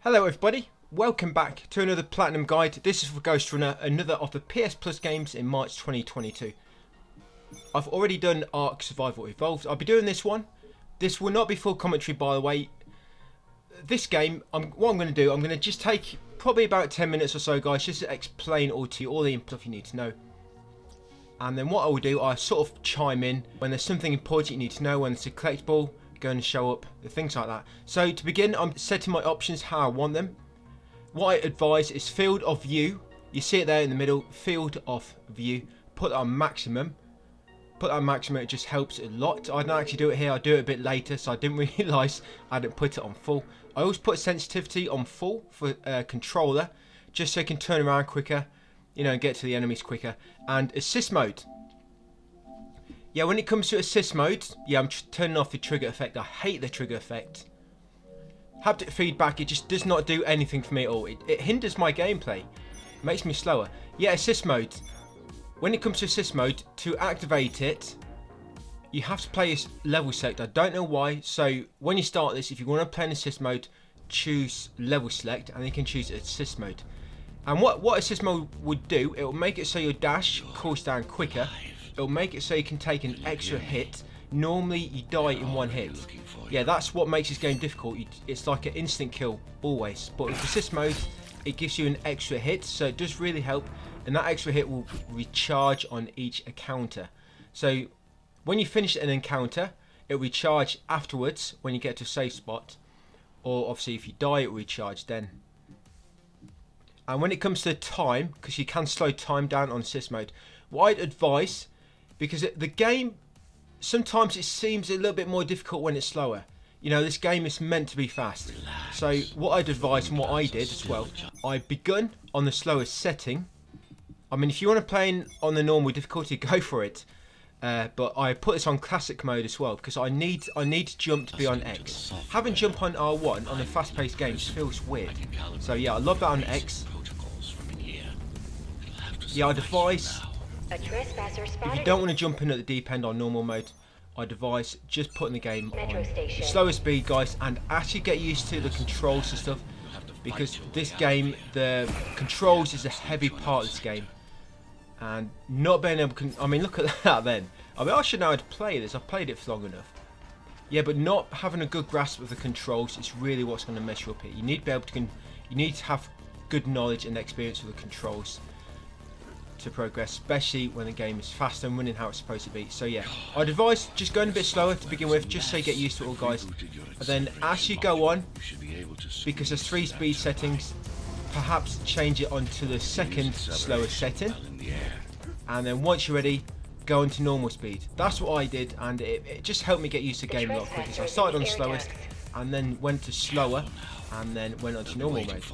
Hello everybody, welcome back to another Platinum Guide. This is for Ghostrunner, another of the PS Plus games in March 2022. I've already done Ark Survival Evolved. I'll be doing this one. This will not be full commentary, by the way. This game, what I'm going to do, I'm going to just take probably about 10 minutes or so, guys, just to explain all to you, all the stuff you need to know. And then what I will do, I sort of chime in when there's something important you need to know, when it's a collectible going to show up, things like that. So to begin, I'm setting my options how I want them. What I advise is field of view. You see it there in the middle, field of view. Put that on maximum. Put that on maximum, it just helps a lot. I don't actually do it here, I do it a bit later, so I didn't realise I didn't put it on full. I always put sensitivity on full for controller, just so you can turn around quicker, you know, and get to the enemies quicker. And assist mode. Yeah, when it comes to assist mode, yeah, I'm turning off the trigger effect. I hate the trigger effect. Haptic feedback, it just does not do anything for me at all. It hinders my gameplay. It makes me slower. Yeah, assist mode. When it comes to assist mode, to activate it, you have to play level select. I don't know why. So when you start this, if you want to play in assist mode, choose level select, and then you can choose assist mode. And what assist mode would do, it will make it so your dash cools down quicker. It'll make it so you can take an extra hit. Normally you die in one hit. Yeah, that's what makes this game difficult. It's like an instant kill always. But with assist mode, it gives you an extra hit, so it does really help. And that extra hit will recharge on each encounter. So when you finish an encounter, it'll recharge afterwards when you get to a safe spot. Or obviously if you die, it'll recharge then. And when it comes to time, because you can slow time down on assist mode, what I'd advise, because the game, sometimes it seems a little bit more difficult when it's slower. You know, this game is meant to be fast. So what I'd advise, and what I did as well, I begun on the slowest setting. I mean, if you want to play on the normal difficulty, go for it. But I put this on classic mode as well, because I need jump to be on X. Having jump on R1 on a fast-paced game just feels weird. So yeah, I love that on X. Yeah, I'd advise, if you don't want to jump in at the deep end on normal mode, I'd advise just putting the game on slower speed, guys, and actually get used to the controls and stuff, because this game, the controls is a heavy part of this game, and not being able to, I mean, look at that then. I mean, I should know how to play this. I've played it for long enough. Yeah, but not having a good grasp of the controls is really what's going to mess you up here. You need to be able to, you need to have good knowledge and experience with the controls to progress, especially when the game is fast and running how it's supposed to be. So yeah, I'd advise just going a bit slower to begin with, just so you get used to it all, guys. And then as you go on, because there's 3 speed settings, perhaps change it onto the second slower setting, and then once you're ready, go into normal speed. That's what I did, and it just helped me get used to the game a lot quicker. So I started on the slowest, and then went to slower, and then went on to normal mode.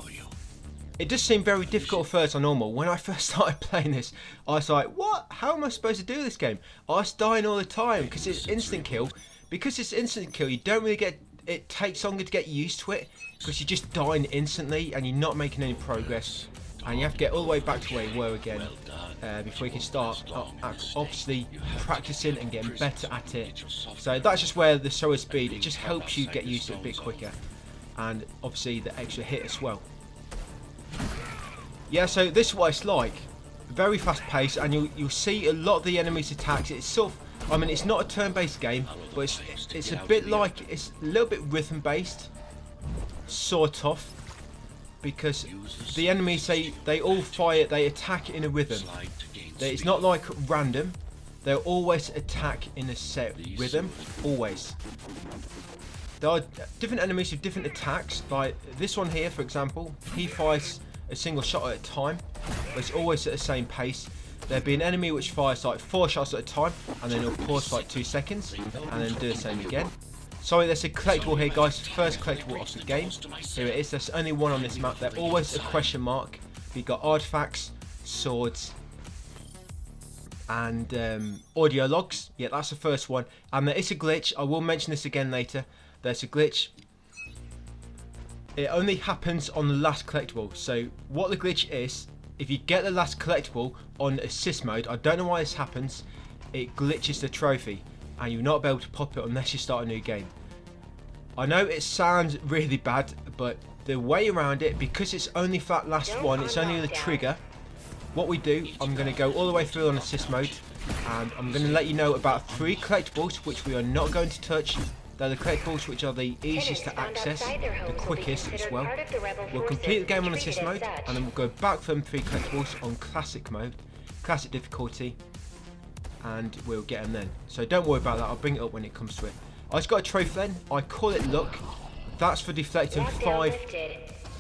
It does seem very difficult at first on normal. When I first started playing this, I was like, what? How am I supposed to do this game? I was dying all the time because it's instant kill. Because it's instant kill, you don't really get, it takes longer to get used to it, because you're just dying instantly and you're not making any progress. And you have to get all the way back to where you were again before you can start obviously practicing and getting better at it. So that's just where the slower speed, it just helps you get used to it a bit quicker. And obviously the extra hit as well. Yeah, so this is what it's like. Very fast paced, and you'll see a lot of the enemies' attacks. It's sort of, I mean, it's not a turn-based game, but it's a bit like, it's a little bit rhythm-based, sort of, because the enemies, they all fire, they attack in a rhythm. It's not like random. They'll always attack in a set rhythm, always. There are different enemies with different attacks. Like this one here, for example, he fires a single shot at a time, but it's always at the same pace. There'll be an enemy which fires like 4 shots at a time, and then it'll pause for like 2 seconds, and then do the same again. Sorry, there's a collectible here, guys. First collectible of the game. Here it is. There's only one on this map. They're always a question mark. We've got artifacts, swords, and audio logs. Yeah, that's the first one. And there is a glitch. I will mention this again later. There's a glitch. It only happens on the last collectible. So what the glitch is, if you get the last collectible on assist mode, I don't know why this happens, it glitches the trophy and you'll not be able to pop it unless you start a new game. I know it sounds really bad, but the way around it, because it's only for that last one, it's only the trigger. What we do, I'm going to go all the way through on assist mode, and I'm going to let you know about 3 collectibles which we are not going to touch. They're the collectibles which are the easiest to access, the quickest as well. We'll complete the game on assist mode, and then we'll go back from 3 collectibles on classic mode, classic difficulty, and we'll get them then. So don't worry about that, I'll bring it up when it comes to it. I just got a trophy then, I call it luck. That's for deflecting 5.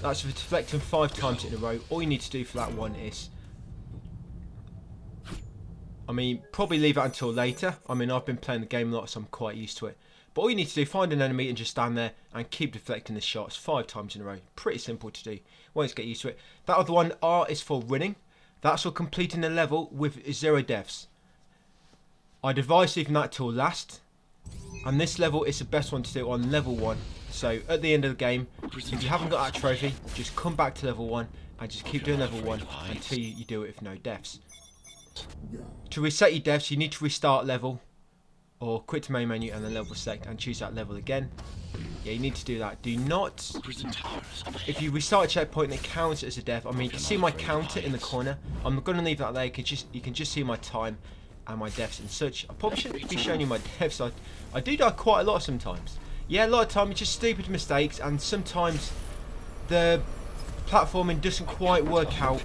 That's for deflecting 5 times in a row. All you need to do for that one is, I mean, probably leave that until later. I mean, I've been playing the game a lot, so I'm quite used to it. But all you need to do, find an enemy and just stand there and keep deflecting the shots 5 times in a row. Pretty simple to do once you get used to it. That other one, R, is for running. That's for completing the level with 0 deaths. I'd advise leaving that till last. And this level is the best one to do on level 1. So at the end of the game, if you haven't got that trophy, just come back to level 1 and just keep doing level 1 until you do it with no deaths. To reset your deaths, you need to restart level, or quit to main menu and then level select and choose that level again. Yeah, you need to do that. Do not, if you restart a checkpoint and it counts as a death, I mean, you can see my counter in the corner. I'm going to leave that there. You can just see my time and my deaths and such. I probably shouldn't be showing you my deaths. I do die quite a lot sometimes. Yeah, a lot of time it's just stupid mistakes, and sometimes the platforming doesn't quite work out.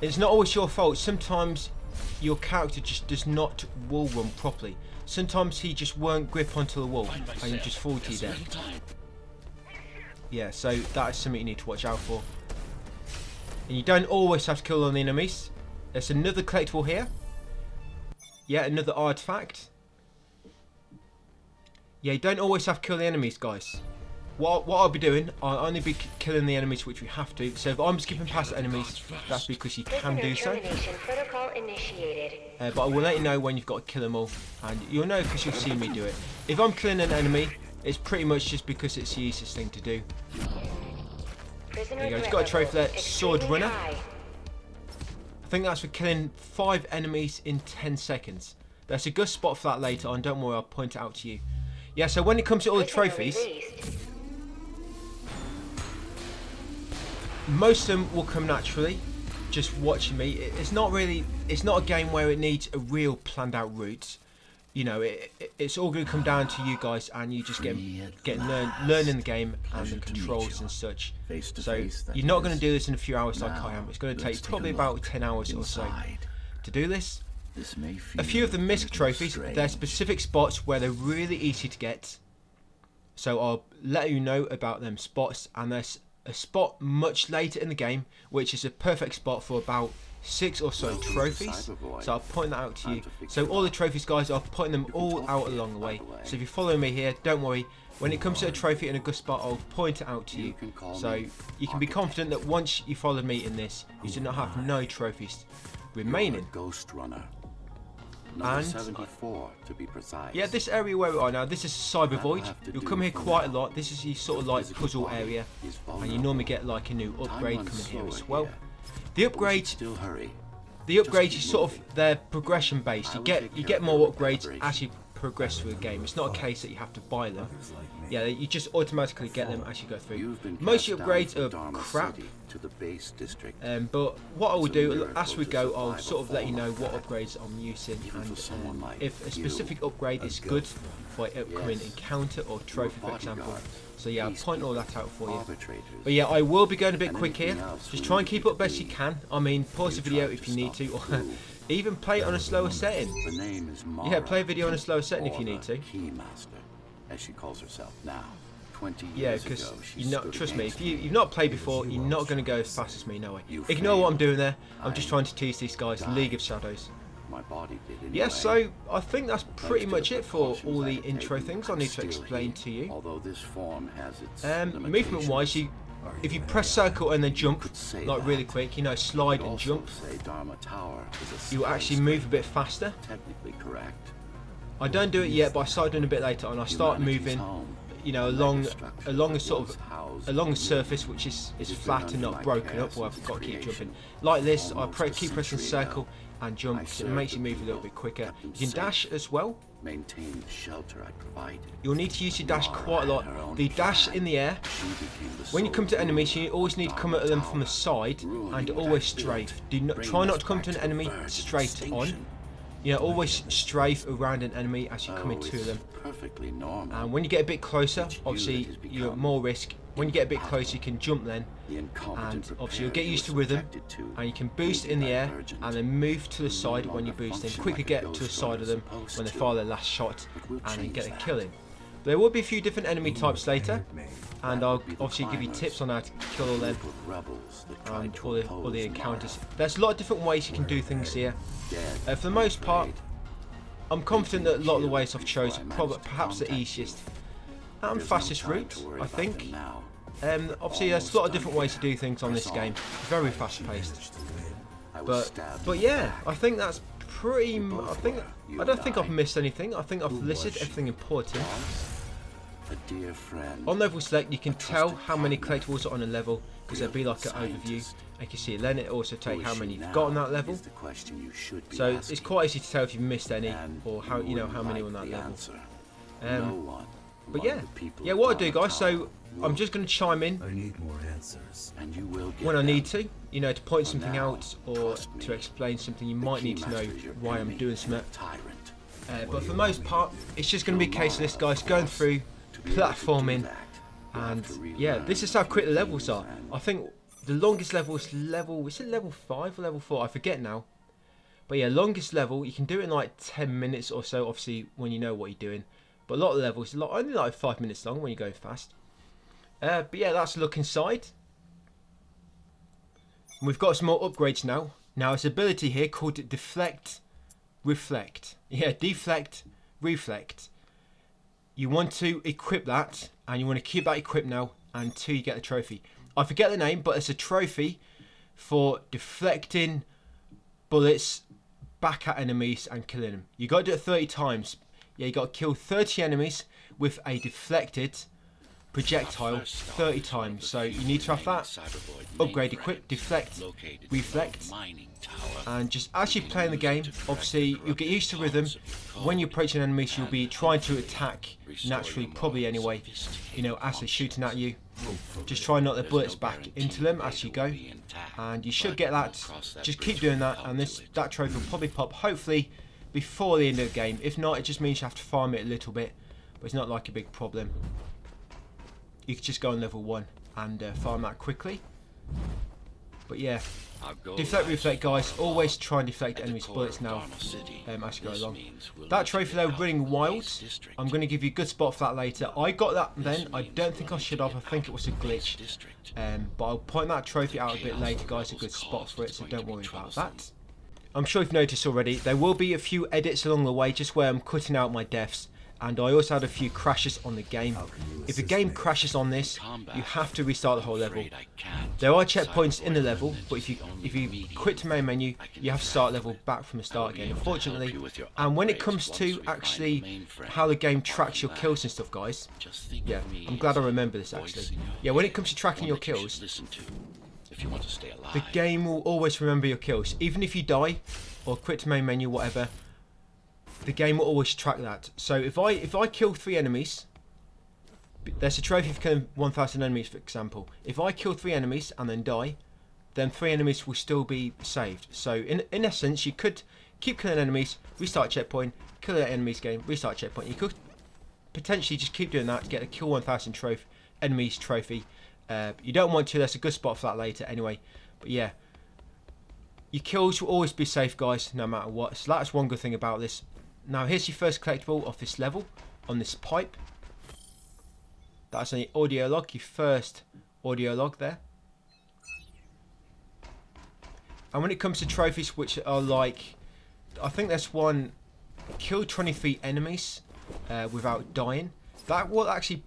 It's not always your fault. Sometimes your character just does not wall run properly. Sometimes he just won't grip onto the wall and you just fall to your death. Yeah, so that is something you need to watch out for. And you don't always have to kill all the enemies. There's another collectible here. Yeah, another artifact. Yeah, you don't always have to kill the enemies, guys. What I'll be doing, I'll only be killing the enemies which we have to. So if I'm skipping past enemies, that's because you can do so. But I will let you know when you've got to kill them all. And you'll know because you'll see me do it. If I'm killing an enemy, it's pretty much just because it's the easiest thing to do. There you go, it's got a trophy there, Sword Runner. I think that's for killing 5 enemies in 10 seconds. There's a good spot for that later on, don't worry, I'll point it out to you. Yeah, so when it comes to all the trophies, most of them will come naturally, just watching me. It's not a game where it needs a real planned out route. You know, it's all going to come down to you guys and you just learning the game and the controls and such. So you're not going to do this in a few hours like I am. It's going to take probably about 10 hours or so to do this. A few of the misc trophies, they're specific spots where they're really easy to get. So I'll let you know about them spots, and there's a spot much later in the game which is a perfect spot for about 6 or so trophies. So I'll point that out to you. So all the trophies, guys, I'll point them all out along the way. So if you're following me here, don't worry. When it comes to a trophy in a good spot, I'll point it out to you. So you can be confident that once you followed me in this, you do not have no trophies remaining. Ghostrunner. And 74 to be precise. Yeah, this area where we are now, this is Cyber Void. You'll come here quite a lot. This is your sort of like puzzle area, and you normally get like a new upgrade coming here as well. The upgrades, you sort of, they're progression based. You get more upgrades as you progress through the game. It's not a case that you have to buy them. Yeah, you just automatically get them as you go through. Most of your upgrades are crap. But what I will do, as we go, I'll sort of let you know what upgrades I'm using, and if a specific upgrade is good for an upcoming encounter or trophy, for example. So yeah, I'll point all that out for you. But yeah, I will be going a bit quick here. Just try and keep up best you can. I mean, pause the video if you need to, or even play it on a slower setting. Yeah, play a video on a slower setting if you need to. As she calls herself now. 20 years yeah, because trust me, if you've not played before, you're not going to go as fast as me, no way. Ignore what I'm doing there. I'm just trying to tease these guys. League of Shadows. My body did anyway. Yeah, so I think that's pretty much it for all the intro things I need to explain to you. Although this form has its movement wise, if you press circle and then jump, like really quick, you know, slide and jump, Dharma Tower you actually move a bit faster. Technically correct. I don't do it yet, but I start doing a bit later on. I start moving, you know, along a surface which is flat and not broken up, or I've got to keep jumping. Like this, I keep pressing circle and jump, so it makes you move a little bit quicker. You can dash as well, maintain the shelter I provided. You'll need to use your dash quite a lot. The dash in the air, when you come to enemies, you always need to come at them from the side and always strafe. Try not to come to an enemy straight on. You know, always strafe around an enemy as you come into them. Perfectly normal. And when you get a bit closer, obviously you're at more risk. When you get a bit closer, you can jump then, and obviously you'll get used to rhythm, and you can boost in the air and then move to the side when you boost in. Quickly get to the side of them when they fire their last shot and then get a kill in. There will be a few different enemy types later, and I'll obviously give you tips on how to kill all them and all the encounters. There's a lot of different ways you can do things here. For the most part, I'm confident that a lot of the ways I've chosen perhaps the easiest and fastest route, I think. Obviously there's a lot of different ways to do things on this game, very fast paced. But yeah, I think that's pretty. I don't think I've missed anything. I think I've listed everything important. On level select, you can tell how many collectibles are on a level because there'll be like an overview. And you can see then it also tells you how many you've got on that level. So it's quite easy to tell if you've missed any or how how many on that level. But yeah, what I do, guys. So I'm just going to chime in when I need to, you know, to point something out or to explain something. You might need to know why I'm doing something. But for the most part, it's just going to be a case of this, guys, going through, platforming, and yeah, this is how quick the levels are. I think the longest level is level 5 or level 4? I forget now. But yeah, longest level, you can do it in like 10 minutes or so, obviously, when you know what you're doing. But a lot of the levels, only like 5 minutes long when you're going fast. But yeah, that's a look inside. And we've got some more upgrades now. Now, it's an ability here called Deflect, Reflect. Yeah, Deflect, Reflect. You want to equip that, and you want to keep that equipped now until you get the trophy. I forget the name, but it's a trophy for deflecting bullets back at enemies and killing them. You got to do it 30 times. Yeah, you got to kill 30 enemies with a deflected projectile 30 times. So you need to have that. Upgrade, equip, deflect, reflect. And just as you're playing the game, obviously you'll get used to rhythm. When you're approaching enemies, you'll be trying to attack naturally, probably anyway, you know, as they're shooting at you. Just try not to let bullets back into them as you go, and you should get that. Just keep doing that, and that trophy will probably pop hopefully before the end of the game. If not, it just means you have to farm it a little bit, but it's not like a big problem. You could just go on level 1 and farm that quickly. But yeah, deflect, reflect, guys. Always try and deflect enemies' bullets now as you go along. That trophy though, running wild, I'm going to give you a good spot for that later. I got that then. I don't think I should have. I think it was a glitch. But I'll point that trophy out a bit later, guys. A good spot for it, so don't worry about that. I'm sure you've noticed already, there will be a few edits along the way, just where I'm cutting out my deaths. And I also had a few crashes on the game. If the game crashes on this, you have to restart the whole level. There are checkpoints in the level, but if you quit the main menu, you have to start level back from the start again, unfortunately. And when it comes to actually how the game tracks your kills and stuff, guys, yeah, I'm glad I remember this actually. Yeah, when it comes to tracking your kills, the game will always remember your kills. Even if you die, or quit the main menu, whatever, the game will always track that. So if I kill 3 enemies, there's a trophy for killing 1,000 enemies, for example. If I kill 3 enemies and then die, then 3 enemies will still be saved. So in essence, you could keep killing enemies, restart checkpoint, kill the enemies game, restart checkpoint. You could potentially just keep doing that to get a kill 1,000 enemies trophy. You don't want to. That's a good spot for that later anyway. But yeah, your kills will always be safe, guys, no matter what. So that's one good thing about this. Now here's your first collectible of this level on this pipe. That's an audio log, your first audio log there. And when it comes to trophies, which are like, I think there's one, kill 23 enemies without dying. That will actually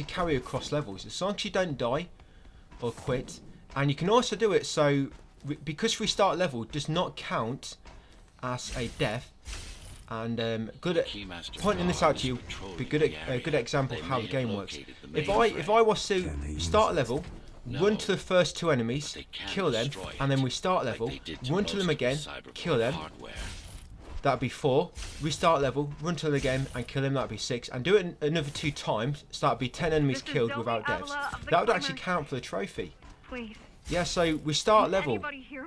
carry across levels as long as you don't die or quit. And you can also do it so because restart level does not count as a death. And good at pointing this out to you, be a good example of how the game works. If I was to start a level, run to the first 2 enemies, kill them, and then restart level, run to them again, kill them, that'd be 4. Restart level, run to the game and kill him, that'd be 6. And do it another 2 times, so that'd be 10 enemies killed without deaths. That would actually count for the trophy. Please. Yeah, so restart level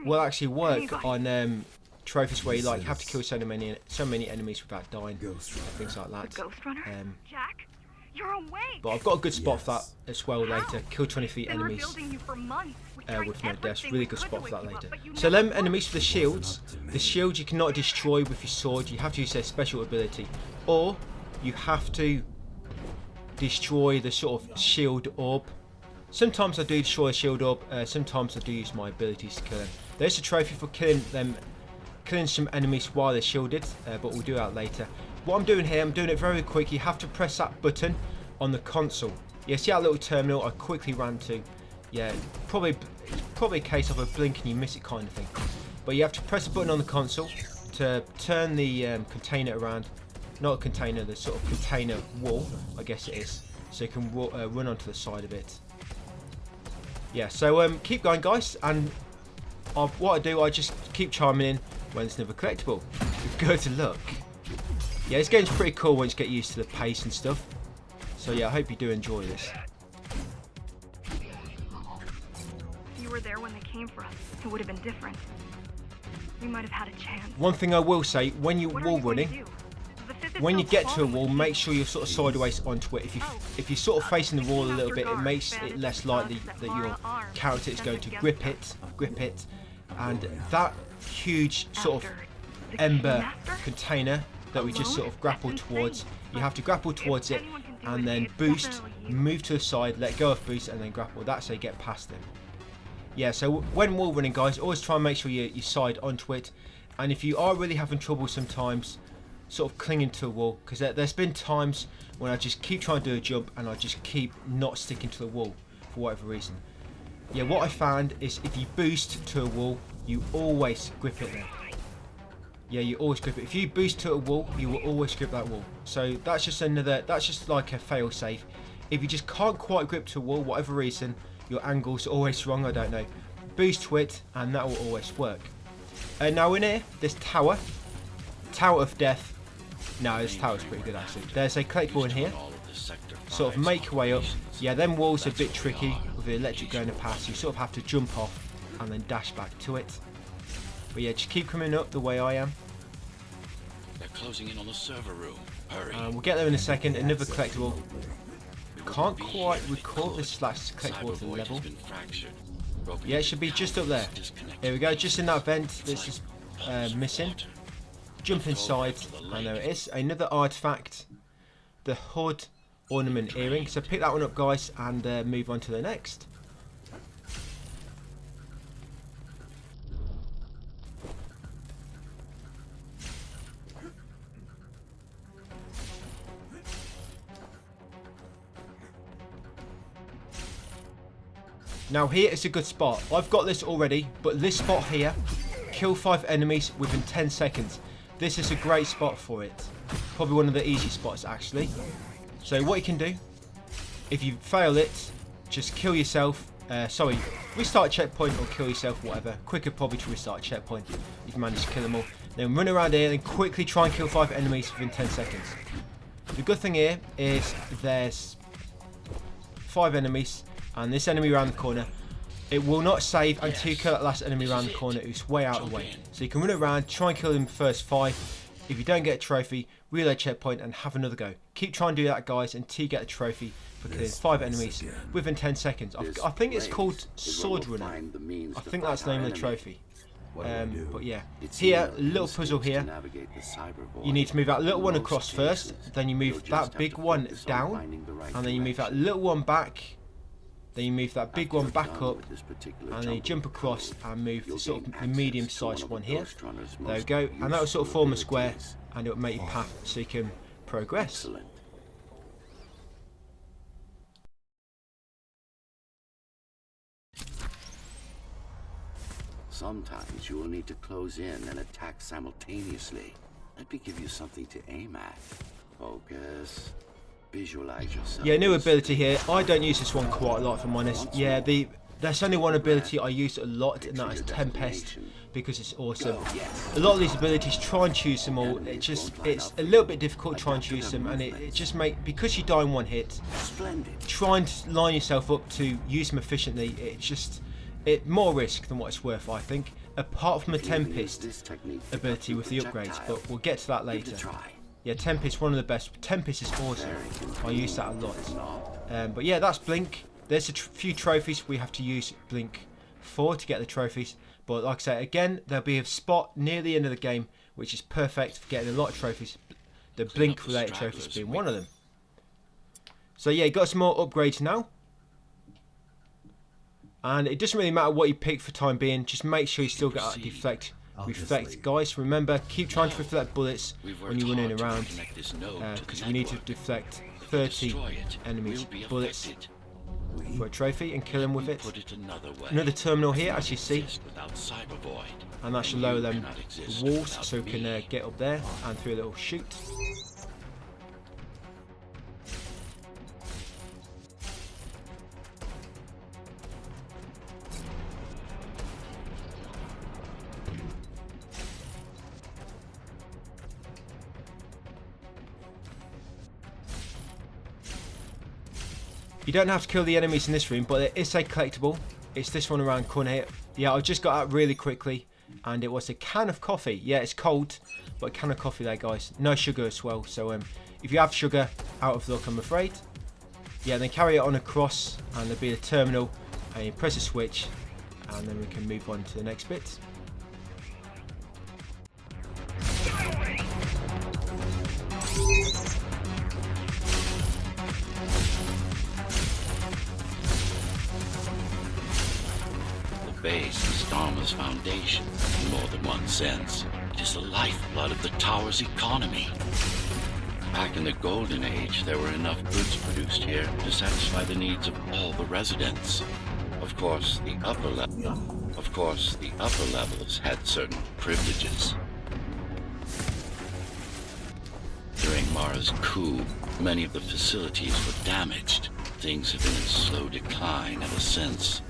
will actually work on trophies where you like have to kill so many enemies without dying, things like that. Ghostrunner? Jack, you're awake. But I've got a good spot for that as well later. Kill 23 Been enemies rebuilding you for months. We with tried no deaths. everything Really we good could spot to for that wake you later. up, but you So never them enemies with the shields. The shield you cannot destroy with your sword. You have to use their special ability, or you have to destroy the sort of shield orb. Sometimes I do destroy a shield orb. Sometimes I do use my abilities to kill them. There's a trophy for killing some enemies while they're shielded, but we'll do that later. What I'm doing here, I'm doing it very quick. You have to press that button on the console. Yeah, see that little terminal I quickly ran to? Yeah, probably a case of a blink and you miss it kind of thing. But you have to press the button on the console to turn the container around. Not a container, the sort of container wall, I guess it is. So you can run onto the side of it. Yeah, so keep going, guys. And what I do, I just keep chiming in when there's another collectible. Good luck. Yeah, this game's pretty cool once you get used to the pace and stuff. So yeah, I hope you do enjoy this. If you were there when they came for us, it would have been different. We might have had a chance. One thing I will say, when you're wall running, when you get to a wall, make sure you're sort of sideways onto it. If you're sort of facing the wall a little bit, it makes it less likely that your character is going to grip it. And that huge sort of ember container that we just sort of grappled towards, you have to grapple towards it and then boost, move to the side, let go of boost and then grapple. That's how you get past them. Yeah, so when wall running, guys, always try and make sure you side onto it. And if you are really having trouble sometimes sort of clinging to a wall, because there's been times when I just keep trying to do a jump and I just keep not sticking to the wall for whatever reason. Yeah, what I found is if you boost to a wall, you always grip it there. Yeah, you always grip it. If you boost to a wall, you will always grip that wall. So that's just like a fail safe. If you just can't quite grip to a wall, whatever reason, your angle's always wrong, I don't know, boost to it and that will always work. Now in here, this tower of death. No, this tower's pretty good actually. There's a collectible in here. Sort of make your way up. Yeah, them walls are a bit tricky with the electric going past. You sort of have to jump off and then dash back to it. But yeah, just keep coming up the way I am. They're closing in on the server room. Hurry. We'll get there in a second. Another collectible. Can't quite recall this last collectible of the level. Yeah, it should be just up there. Here we go, just in that vent that's just missing. Jump inside, and there it is. Another artifact. The hood ornament earring. So pick that one up, guys, and move on to the next. Now here is a good spot. I've got this already, but this spot here, kill 5 enemies within 10 seconds. This is a great spot for it. Probably one of the easy spots actually. So what you can do, if you fail it, just kill yourself. Restart checkpoint or kill yourself, whatever. Quicker probably to restart checkpoint if you manage to kill them all. Then run around here and quickly try and kill 5 enemies within 10 seconds. The good thing here is there's 5 enemies. And this enemy around the corner, it will not save until you kill that last enemy around the corner who's way out of the way. So you can run around, try and kill them first 5. If you don't get a trophy, reload checkpoint and have another go. Keep trying to do that, guys, until you get a trophy for killing 5 enemies within 10 seconds. I think it's called Sword Runner. I think that's the name of the trophy. But yeah, here, a little puzzle here. You need to move that little one across first, then you move that big one down, and then you move that little one back. Then you move that big one back up, and then you jump across and move the sort of the medium-sized one here. There we go, and that will sort of form a square, and it will make your path so you can progress. Sometimes you will need to close in and attack simultaneously. Let me give you something to aim at. Focus. Visualize yourself. Yeah, new ability here. I don't use this one quite a lot, if I'm honest. Yeah, the There's only one ability I use a lot, and that is Tempest, because it's awesome. A lot of these abilities, try and choose them all. It's a little bit difficult to try and choose them, and it just because you die in one hit, try and line yourself up to use them efficiently. It's more risk than what it's worth, I think. Apart from the Tempest ability with the upgrades, but we'll get to that later. Yeah, Tempest, one of the best. Tempest is awesome. I use that a lot. But yeah, that's Blink. There's a few trophies we have to use Blink for to get the trophies. But like I say, again, there'll be a spot near the end of the game which is perfect for getting a lot of trophies. The Blink related trophies being one of them. So yeah, got some more upgrades now. And it doesn't really matter what you pick for time being, just make sure you still get that deflect. Reflect, guys. Remember, keep trying to reflect bullets when you're running around, because we need to deflect 30 enemies' bullets for a trophy and kill them with it. Another terminal here, as you see, and that should lower them the walls so we can get up there and through a little chute. You don't have to kill the enemies in this room, but there is a collectible. It's this one around the corner here. Yeah, I just got out really quickly, and it was a can of coffee. Yeah, it's cold, but a can of coffee there, guys. No sugar as well, so if you have sugar, out of luck, I'm afraid. Yeah, then carry it on across, and there'll be a terminal, and you press a switch, and then we can move on to the next bit. Base is Dharma's foundation in more than one sense. It is the lifeblood of the tower's economy. Back in the Golden Age, there were enough goods produced here to satisfy the needs of all the residents. Of course, the upper levels had certain privileges. During Mara's coup, many of the facilities were damaged. Things have been in slow decline ever since.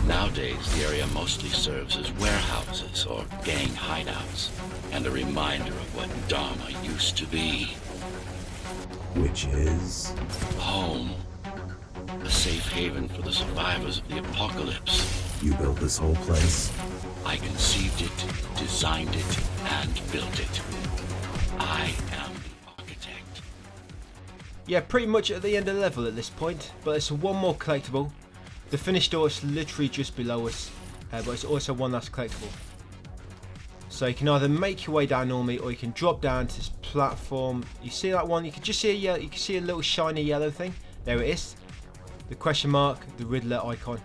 Nowadays, the area mostly serves as warehouses or gang hideouts, and a reminder of what Dharma used to be. Which is? Home. A safe haven for the survivors of the apocalypse. You built this whole place? I conceived it, designed it, and built it. I am the architect. Yeah, pretty much at the end of the level at this point, but there's one more collectible. The finished door is literally just below us, but it's also one that's collectible. So you can either make your way down normally, or you can drop down to this platform. You see that one? You can just see you can see a little shiny yellow thing. There it is. The question mark, the Riddler icon.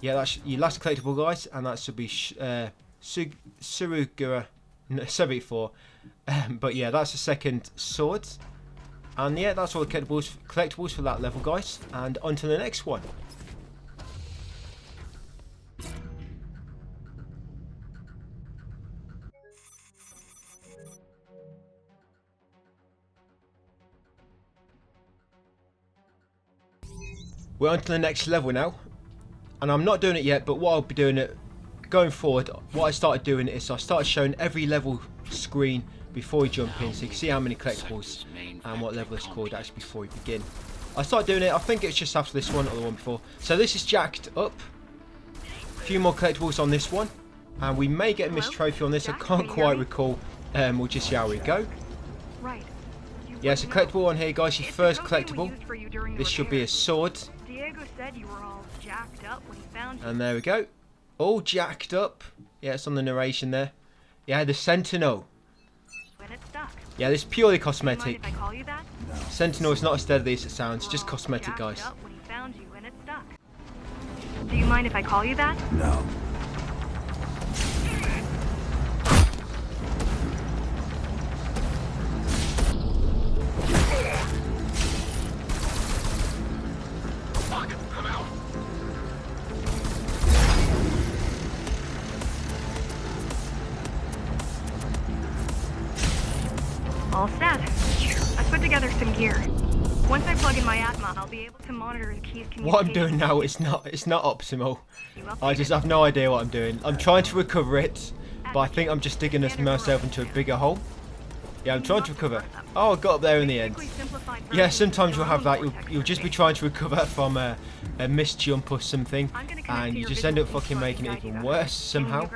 Yeah, that's your last collectible, guys, and that should be Surugura 74. But yeah, that's the second sword. And yeah, that's all the collectibles for that level, guys. And on to the next one. We're on to the next level now. And I'm not doing it yet, but what I'll be doing it going forward, what I started doing is I started showing every level screen before we jump in, so you can see how many collectibles and what level it's called actually before we begin. I started doing it, I think it's just after this one or the one before. So this is jacked up. A few more collectibles on this one, and we may get a missed trophy on this. I can't quite recall. We'll just see how we go. Yeah, it's a collectible on here, guys. Your first collectible. This should be a sword. Diego said you were all jacked up when he found you. And there we go. All jacked up. Yeah, it's on the narration there. Yeah, the Sentinel. Yeah, this is purely cosmetic. Do you mind if I call you that? No. Sentinel is not as deadly as it sounds, just cosmetic, guys. When he found you and it stuck. Do you mind if I call you that? No. All set. I've put together some gear. Once I plug in my Atma, I'll be able to monitor the key's communication. What I'm doing now, it's not optimal. I just have no idea what I'm doing. I'm trying to recover it, but I think I'm just digging myself into a bigger hole. Yeah, I'm trying to recover. Oh, I got up there in the end. Yeah, sometimes you'll have that. You'll just be trying to recover from a missed jump or something, and you just end up fucking making it even worse somehow.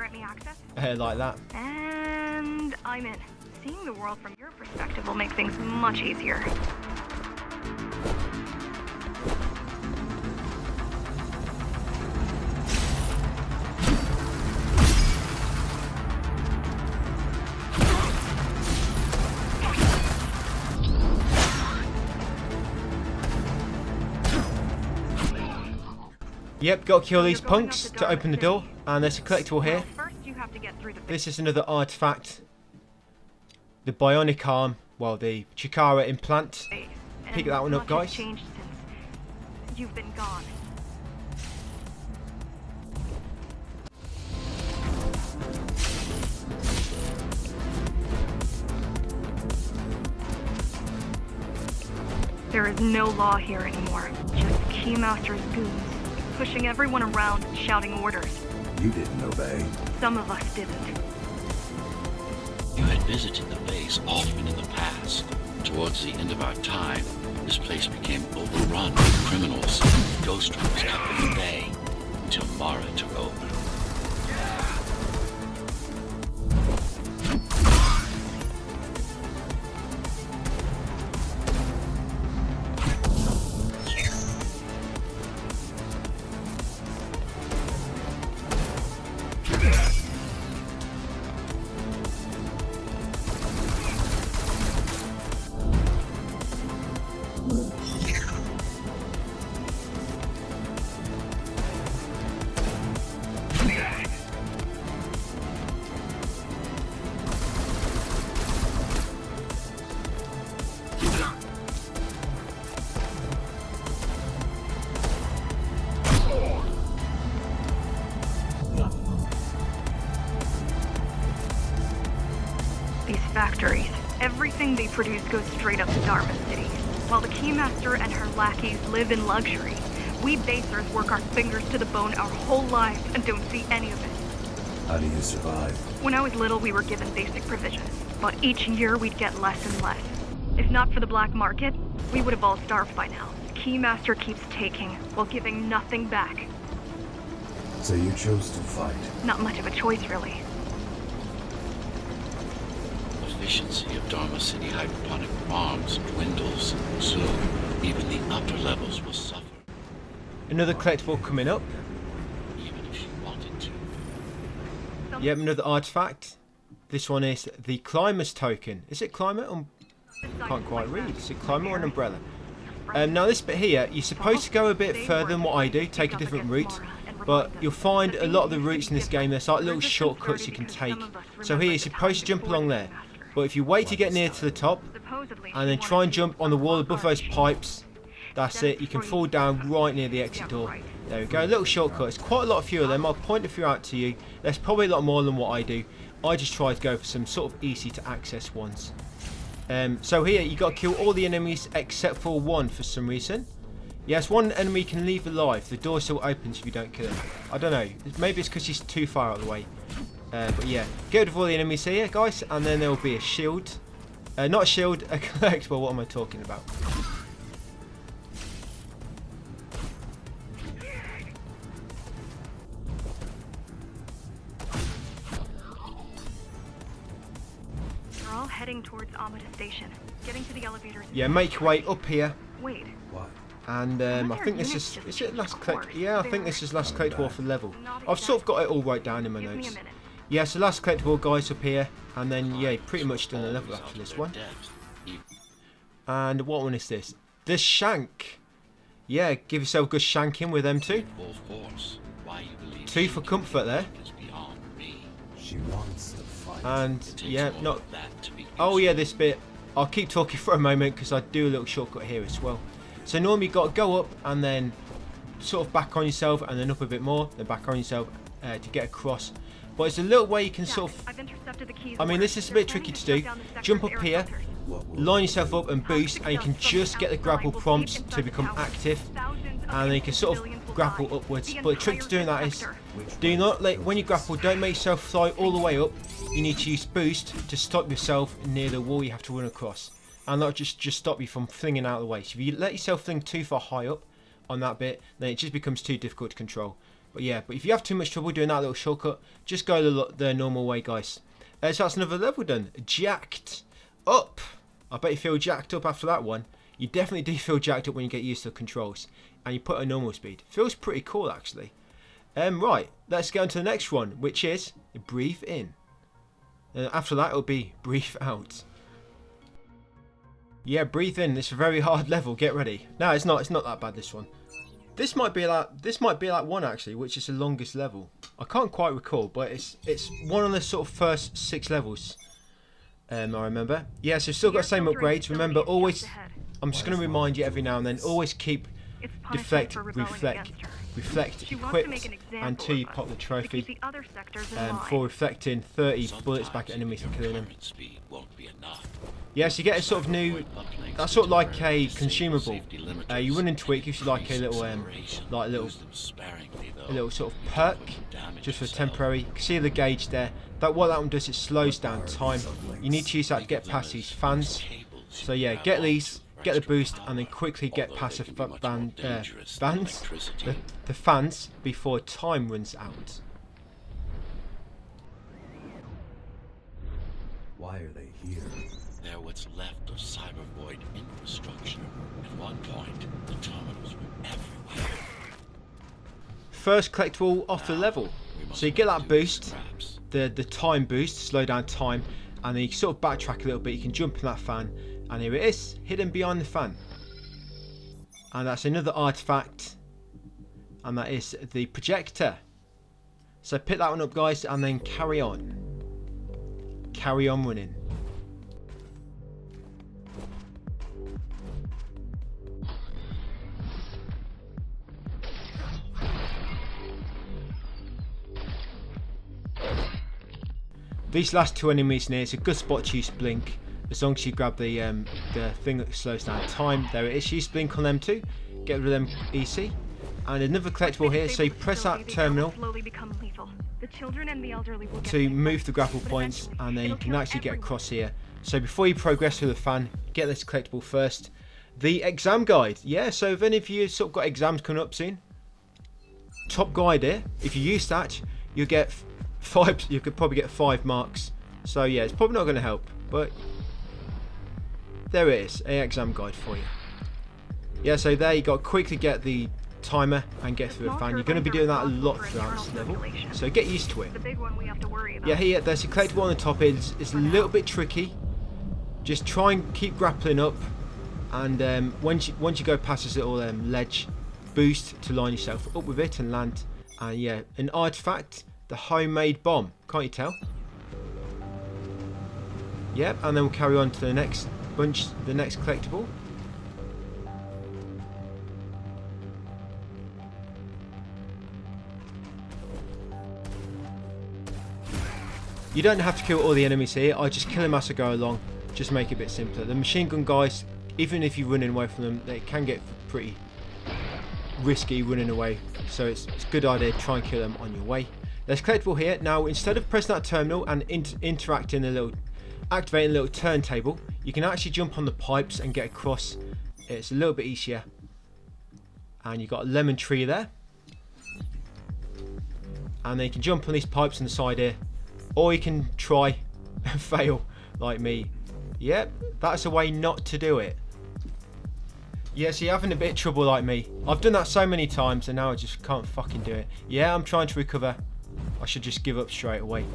Like that. And I'm in. Seeing the world from your perspective will make things much easier. Yep, got to kill these punks to open the door, and there's a collectible here. This is another artifact. The bionic arm, well, the Chikara implant. Pick that one up, guys. You've been gone. There is no law here anymore. Just Keymaster's goons, pushing everyone around, shouting orders. You didn't obey. Some of us didn't. You had visited the base often in the past. Towards the end of our time, this place became overrun with criminals. Ghostrunners kept them at bay until Mara took over. Factories. Everything they produce goes straight up to Dharma City. While the Keymaster and her lackeys live in luxury, we basers work our fingers to the bone our whole lives and don't see any of it. How do you survive? When I was little, we were given basic provisions, but each year we'd get less and less. If not for the black market, we would have all starved by now. The Keymaster keeps taking, while giving nothing back. So you chose to fight? Not much of a choice, really. Efficiency of Dharma City hydroponic farms dwindles. Soon, even the upper levels will suffer. Another collectible coming up. Even if she wanted to. Yep, another artifact. This one is the Climber's Token. Is it Climber? Can't quite read. Is it Climber or an umbrella? Now this bit here, you're supposed to go a bit further than what I do, take a different route. But you'll find a lot of the routes in this game, there's like little shortcuts you can take. So here, you're supposed to jump along there. But if you wait to get near to the top, and then try and jump on the wall above those pipes, that's it, you can fall down right near the exit door. There we go, a little shortcut. It's quite a lot of few of them. I'll point a few out to you. There's probably a lot more than what I do. I just try to go for some sort of easy to access ones. So here, you got to kill all the enemies except for one for some reason. Yes, one enemy can leave alive. The door still opens if you don't kill him. I don't know. Maybe it's because he's too far out of the way. But yeah, get rid of all the enemies here, guys, and then there will be a shield. Not a shield, a collectible. What am I talking about? We're all heading towards Amada Station. Getting to the elevators. Yeah, make your way up here. Wait. What? And I think this is it last collect? Yeah, I think this is last collectible for level. I've sort of got it all right down in my notes. Yeah, so last collectible, guys, up here, and then yeah, pretty much done a level after this one. And what one is this? The shank. Yeah, give yourself a good shanking with them two. 2 for comfort there. She wants to fight. And yeah, not. Oh yeah, this bit. I'll keep talking for a moment because I do a little shortcut here as well. So normally you've got to go up and then sort of back on yourself and then up a bit more, then back on yourself to get across. But it's a little way you can sort of, I mean, this is a bit tricky to do. Jump up here, line yourself up and boost, and you can just get the grapple prompts to become active, and then you can sort of grapple upwards. But the trick to doing that is, do not let, when you grapple, don't make yourself fly all the way up. You need to use boost to stop yourself near the wall you have to run across, and not just stop you from flinging out of the way. So if you let yourself fling too far high up on that bit, then it just becomes too difficult to control. But yeah, but if you have too much trouble doing that little shortcut, just go the normal way, guys. So that's another level done. Jacked up. I bet you feel jacked up after that one. You definitely do feel jacked up when you get used to the controls and you put a normal speed. Feels pretty cool, actually. Right, let's go on to the next one, which is breathe in. After that, it'll be breathe out. Yeah, breathe in. It's a very hard level. Get ready. No, it's not. It's not that bad. This one. This might be like one actually, which is the longest level. I can't quite recall, but it's one of the sort of first 6 levels. I remember. Yeah, so still got the same upgrades. Remember, always. I'm just going to remind you every now and then. Always keep deflect, reflect, equipped, and 2 you pop the trophy. For reflecting 30 bullets back at enemies and killing them. Yeah, so you get a sort of new. That's sort of like a consumable. You run into it, it gives you like a little, a little sort of perk, just for temporary. You can see the gauge there. What that one does, it slows down time. You need to use that to get past these fans. So yeah, get these, get the boost, and then quickly get past the fans before time runs out. Why are they here? They're what's left of cyber void infrastructure. At one point, the terminals were everywhere. First collectible off the level. So you get that boost, the time boost, slow down time, and then you can sort of backtrack a little bit. You can jump in that fan, and here it is, hidden behind the fan. And that's another artifact, and that is the projector. So pick that one up, guys, and then carry on. Carry on running. These last 2 enemies near, it's a good spot to use blink, as long as you grab the thing that slows down time. There it is, use blink on them too, get rid of them easy. And another collectible here, so you press that terminal to move the grapple points, and then you can actually get across here. So before you progress through the fan, get this collectible first. The exam guide, yeah, so if any of you sort of got exams coming up soon, top guide here, if you use that, you'll get 5, you could probably get 5 marks. So yeah, it's probably not going to help, but there it is, an exam guide for you. Yeah, so there you got to quickly get the timer and get through a fan. You're going to be doing that a lot throughout this level, so get used to it. Yeah, here there's a collectible on the top. It's a little bit tricky. Just try and keep grappling up, and once you go past this little ledge, boost to line yourself up with it and land. And yeah, an artifact. The homemade bomb. Can't you tell? Yep, and then we'll carry on to the next bunch, the next collectible. You don't have to kill all the enemies here. I just kill them as I go along. Just make it a bit simpler. The machine gun guys, even if you're running away from them, they can get pretty risky running away. So it's a good idea to try and kill them on your way. There's collectible here. Now, instead of pressing that terminal and activating a little turntable, you can actually jump on the pipes and get across. It's a little bit easier. And you've got a lemon tree there. And then you can jump on these pipes on the side here. Or you can try and fail like me. Yep, that's a way not to do it. Yeah, so you're having a bit of trouble like me. I've done that so many times and now I just can't fucking do it. Yeah, I'm trying to recover. I should just give up straight away.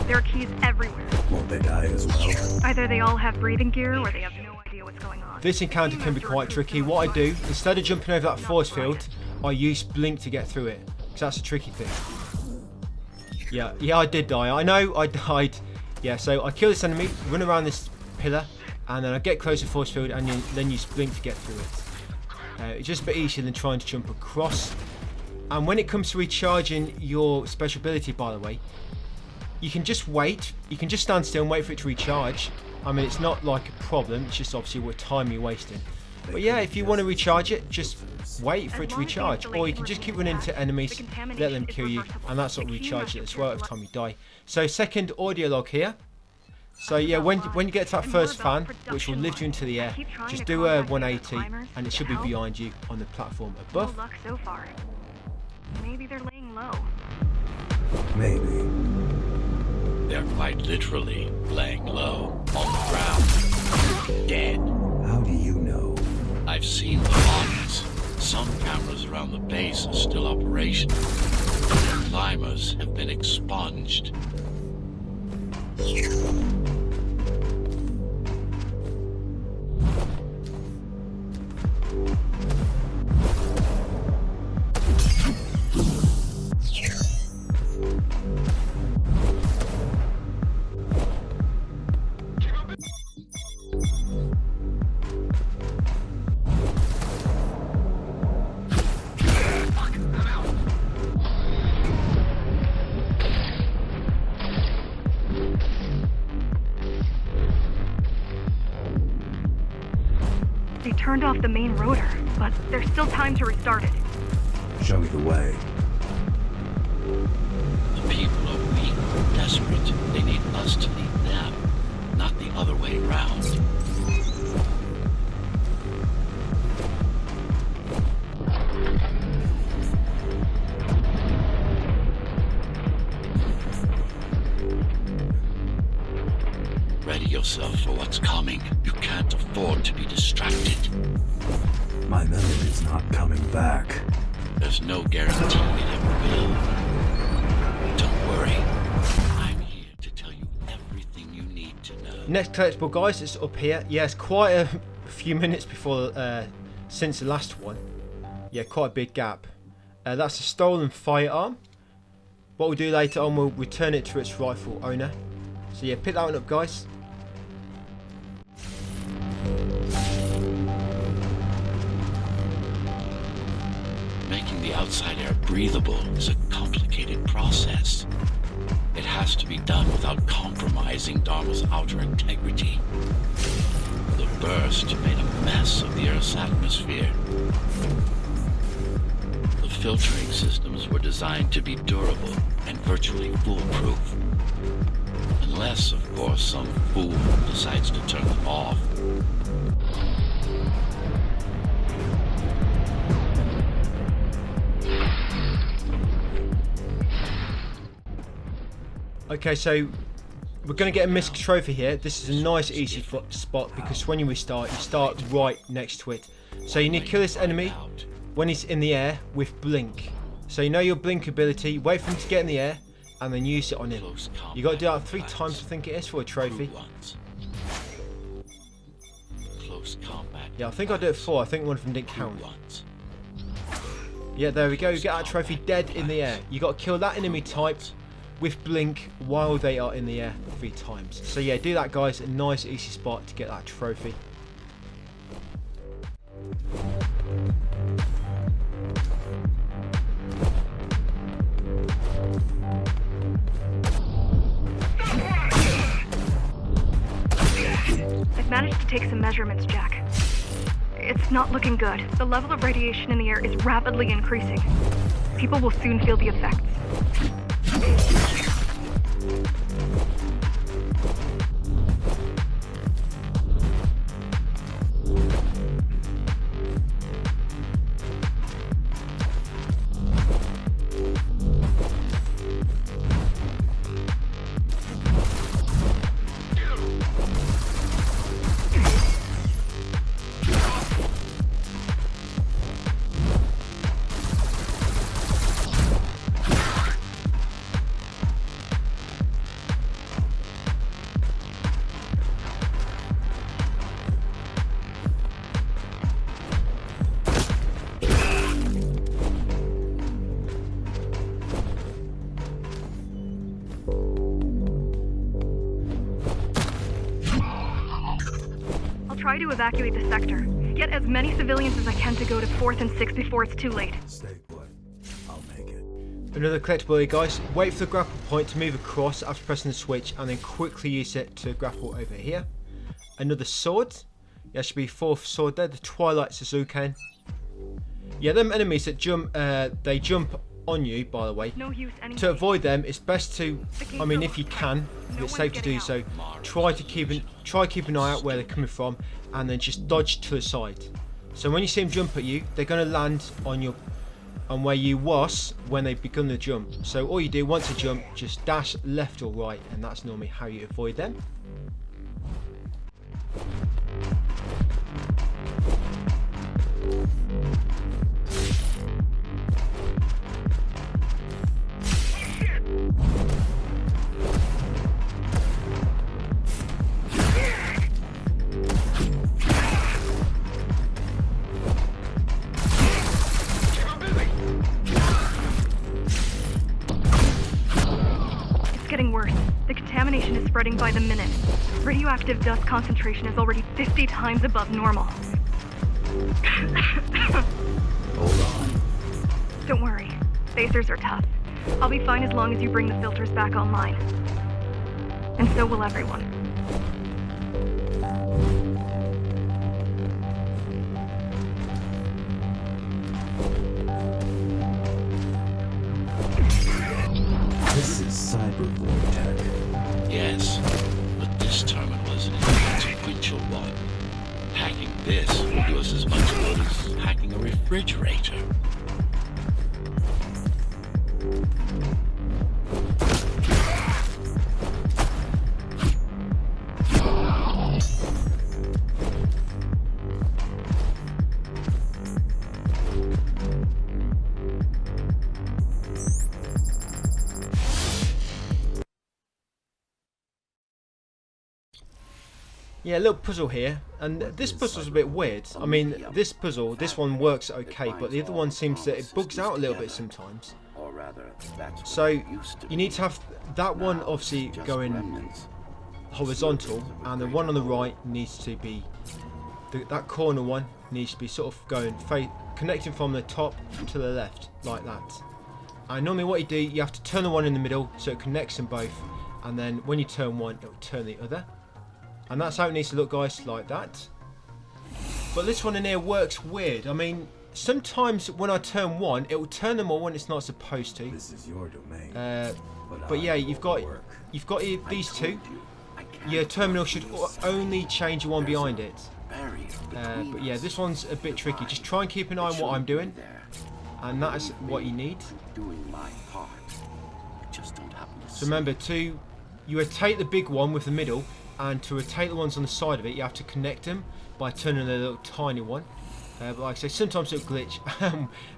There are keys everywhere. Won't they die as well? Either they all have breathing gear or they have no idea what's going on. This encounter can be quite tricky. What I do, instead of jumping over that force field, I use blink to get through it. Because that's a tricky thing. Yeah, I did die. I know I died. Yeah, so I kill this enemy, run around this pillar, and then I get close to force field, and then use blink to get through it. It's just a bit easier than trying to jump across. And when it comes to recharging your special ability, by the way, you can just wait. You can just stand still and wait for it to recharge. I mean, it's not like a problem. It's just obviously what time you're wasting. But yeah, if you want to recharge it, just wait for it to recharge. Or you can just keep running into enemies, let them kill you, and that's what recharges it as well every time you die. So second audio log here. So yeah, when you get to that first fan, which will lift you into the air, just do a 180, and it should be behind you on the platform above. No luck so far. Maybe they're laying low. Maybe. They're quite literally laying low on the ground, dead. How do you know? I've seen the bodies. Some cameras around the base are still operational. Their climbers have been expunged. They turned off the main rotor, but there's still time to restart it. Show me the way. The people are weak, desperate. They need us to lead them, not the other way around. Ready yourself for what's coming. You can't afford to be distracted. My memory's not coming back. There's no guarantee it ever will. Don't worry. I'm here to tell you everything you need to know. Next collectible, guys, is up here. Yeah, it's quite a few minutes before since the last one. Yeah, quite a big gap. That's a stolen firearm. What we'll do later on, we'll return it to its rightful owner. So yeah, pick that one up, guys. Making the outside air breathable is a complicated process. It has to be done without compromising Dharma's outer integrity. The burst made a mess of the Earth's atmosphere. The filtering systems were designed to be durable and virtually foolproof. Unless, of course, some fool decides to turn them off. Okay, so we're going to get a misc trophy here. This is a nice easy spot because when you restart, you start right next to it. So you need to kill this enemy when he's in the air with blink. So you know your blink ability, wait for him to get in the air and then use it on him. You got to do that 3 times, I think it is, for a trophy. Yeah, I think I did it 4. I think one of them didn't count. Yeah, there we go. You get that trophy dead in the air. You got to kill that enemy type with blink while they are in the air 3 times. So yeah, do that, guys. A nice easy spot to get that trophy. I've managed to take some measurements, Jack. It's not looking good. The level of radiation in the air is rapidly increasing. People will soon feel the effects. try to evacuate the sector. Get as many civilians as I can to go to 4th and 6th before it's too late. Stay put. I'll make it. Another collectible here, guys. Wait for the grapple point to move across after pressing the switch, and then quickly use it to grapple over here. Another sword. There should be 4th sword there, the Twilight Suzuki. Yeah, them enemies that jump, they jump on you, by the way. No use anyway. To avoid them, it's best to, I mean, if you can, if it's safe to do so, try keep an eye out where they're coming from, and then just dodge to the side. So when you see them jump at you, they're going to land on where you was when they begun the jump. So all you do once they jump, just dash left or right, and that's normally how you avoid them. Getting worse. The contamination is spreading by the minute. Radioactive dust concentration is already 50 times above normal. Hold on. Don't worry. Spacers are tough. I'll be fine as long as you bring the filters back online. And so will everyone. This is cyber void tech. Yes, but this terminal is an inconsequential one. Hacking this will do us as much good as hacking a refrigerator. Yeah, a little puzzle here, and this puzzle's a bit weird. I mean, this one works okay, but the other one seems that it bugs out a little bit sometimes. So you need to have that one obviously going horizontal, and the one on the right needs to be, that corner one needs to be sort of going, connecting from the top to the left, like that. And normally what you do, you have to turn the one in the middle so it connects them both, and then when you turn one, it will turn the other. And that's how it needs to look, guys, like that. But this one in here works weird. I mean, sometimes when I turn one, it will turn them all when it's not supposed to. This is your domain. But yeah, you've got these two. Your terminal should only change the one behind it. But yeah, this one's a bit tricky. Just try and keep an eye on what I'm doing, and that is what you need. So remember, you rotate the big one with the middle, and to rotate the ones on the side of it, you have to connect them by turning the little tiny one. But like I say, sometimes it'll glitch.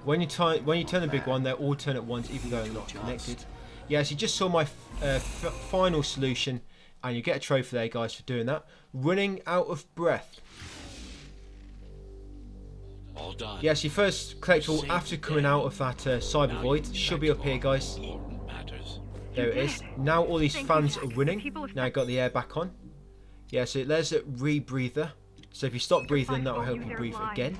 When you turn the big one, they'll all turn at once, even though they're not connected. Yeah, so you just saw my final solution, and you get a trophy there, guys, for doing that. Running out of breath. All done. Yes, your first collectible after coming out of that cyber void should be up here, guys. There it is. Now all these fans are running. Now I got the air back on. Yeah, so there's a rebreather. So if you stop breathing, that will help you breathe again.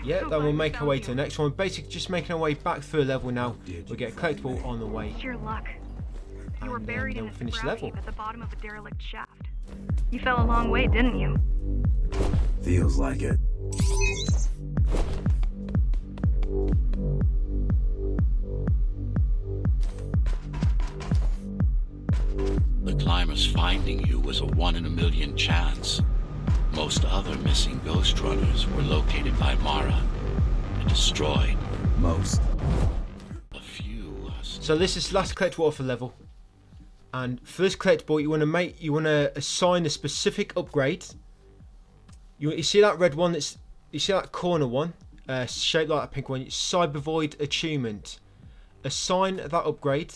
Yeah, then we'll make our way to the next one. Basically, just making our way back through a level now. We'll get a collectible on the way. Sheer luck. You were buried in a finish ground level. cave at the bottom of a derelict shaft. You fell a long way, didn't you? Feels like it. The climbers finding you was a 1 in a million chance. Most other missing Ghostrunners were located by Mara and destroyed. Most. A few. So this is the last collectible of the level. And for this collectible, you want to assign a specific upgrade. You see that red one? You see that corner one, shaped like that pink one? It's Cyber Void Achievement. Assign that upgrade.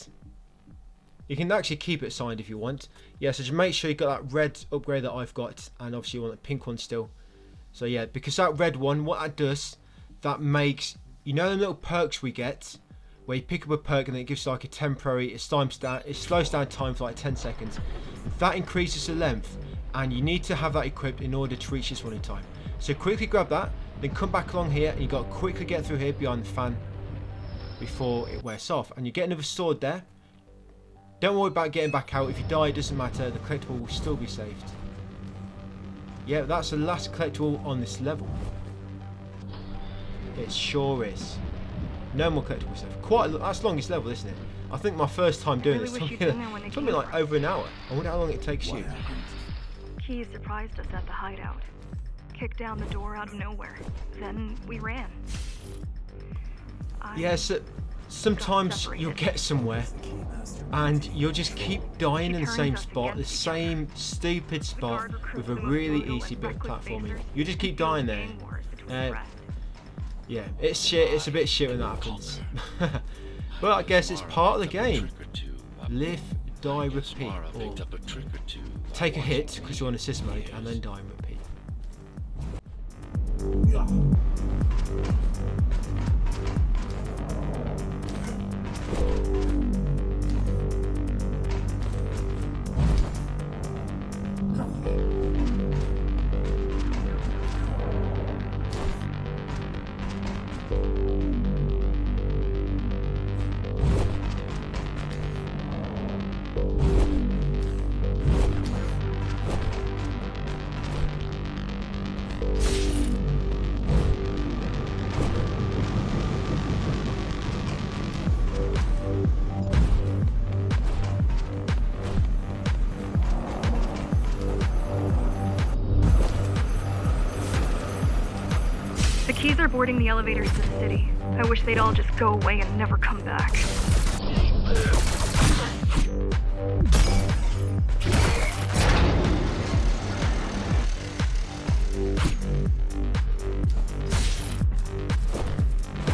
You can actually keep it assigned if you want. Yeah, so just make sure you got that red upgrade that I've got, and obviously you want the pink one still. So yeah, because that red one, what that does, that makes, you know, the little perks we get, where you pick up a perk and then it gives like a temporary, it slows down time for like 10 seconds. That increases the length, and you need to have that equipped in order to reach this one in time. So quickly grab that, then come back along here, and you got to quickly get through here behind the fan before it wears off. And you get another sword there. Don't worry about getting back out. If you die, it doesn't matter. The collectible will still be saved. Yeah, that's the last collectible on this level. It sure is. No more collectibles left. That's the longest level, isn't it? I think my first time doing this took me like over an hour. I wonder how long it takes you. Key surprised us at the hideout. Kicked down the door out of nowhere. Then we ran. Yes, sometimes you'll get somewhere and you'll just keep dying in the same spot, the same stupid spot with a really easy bit of platforming. You just keep dying there. Yeah, it's shit. It's a bit shit when that happens. But I guess it's part of the game. Live, die, repeat. Or take a hit because you're on assist mode and then die and repeat. The keys are boarding the elevators to the city. I wish they'd all just go away and never come back.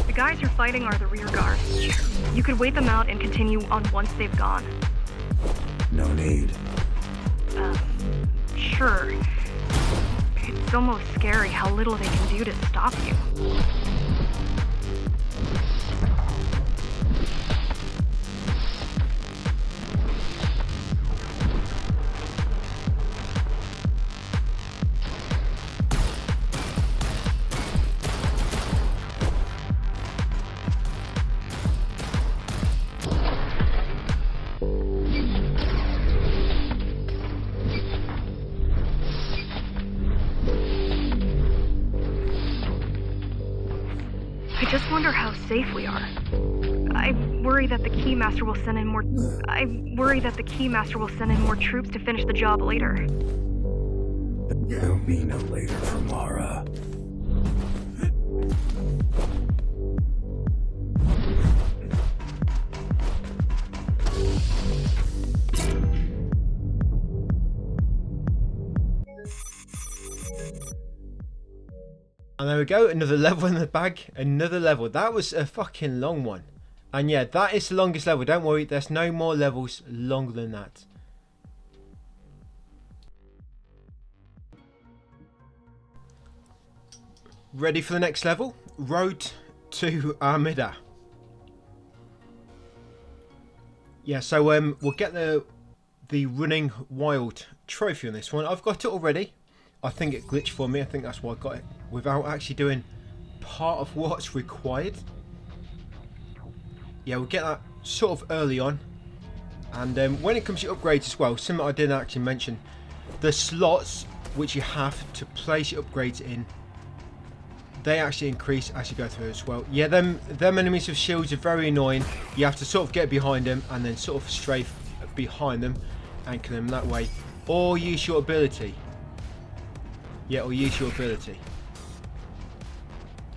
The guys you're fighting are the rear guard. You could wait them out and continue on once they've gone. No need. Sure. It's almost scary how little they can do to stop you. I just wonder how safe we are. I worry that the Keymaster will send in more. Troops to finish the job later. There'll be no later for Mara. And there we go, another level in the bag, another level. That was a fucking long one. And yeah, that is the longest level. Don't worry, there's no more levels longer than that. Ready for the next level? Road to Armida. Yeah, so we'll get the Running Wild trophy on this one. I've got it already. I think it glitched for me. I think that's why I got it without actually doing part of what's required. Yeah, we'll get that sort of early on. And when it comes to upgrades as well, something I didn't actually mention, the slots which you have to place your upgrades in, they actually increase as you go through as well. Yeah, them enemies with shields are very annoying. You have to sort of get behind them and then sort of strafe behind them and kill them that way. Or use your ability. Yeah, or use your ability.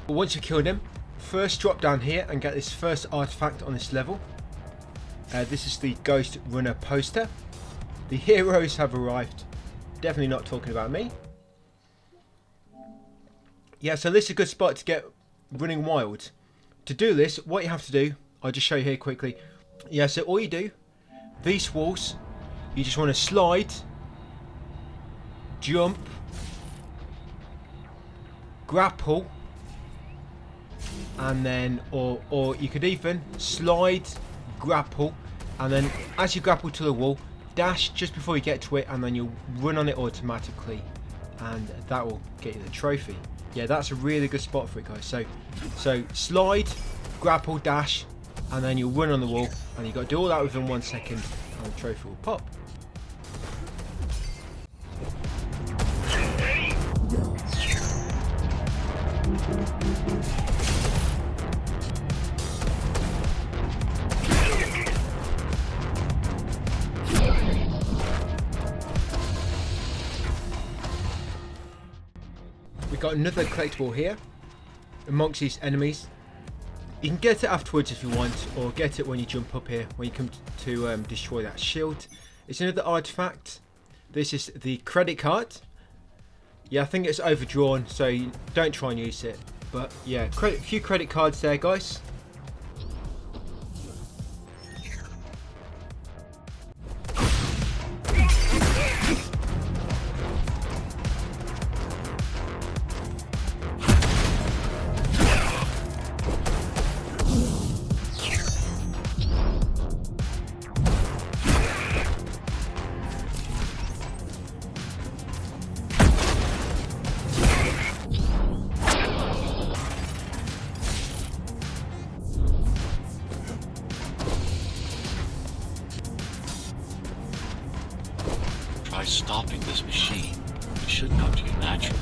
But once you've killed him, first drop down here and get this first artifact on this level. This is the Ghostrunner poster. The heroes have arrived. Definitely not talking about me. Yeah, so this is a good spot to get Running Wild. To do this, what you have to do, I'll just show you here quickly. Yeah, so all you do, these walls, you just want to slide, jump, grapple, and then, or you could even slide, grapple, and then as you grapple to the wall, dash just before you get to it, and then you'll run on it automatically, and that will get you the trophy. Yeah, that's a really good spot for it, guys. So slide, grapple, dash, and then you'll run on the wall, and you've got to do all that within 1 second, and the trophy will pop. We've got another collectible here amongst these enemies. You can get it afterwards if you want, or get it when you jump up here, when you come to destroy that shield. It's another artifact. This is the credit card. Yeah, I think it's overdrawn, so you don't try and use it. But yeah, a few credit cards there, guys. Try stopping this machine. It should come to you naturally.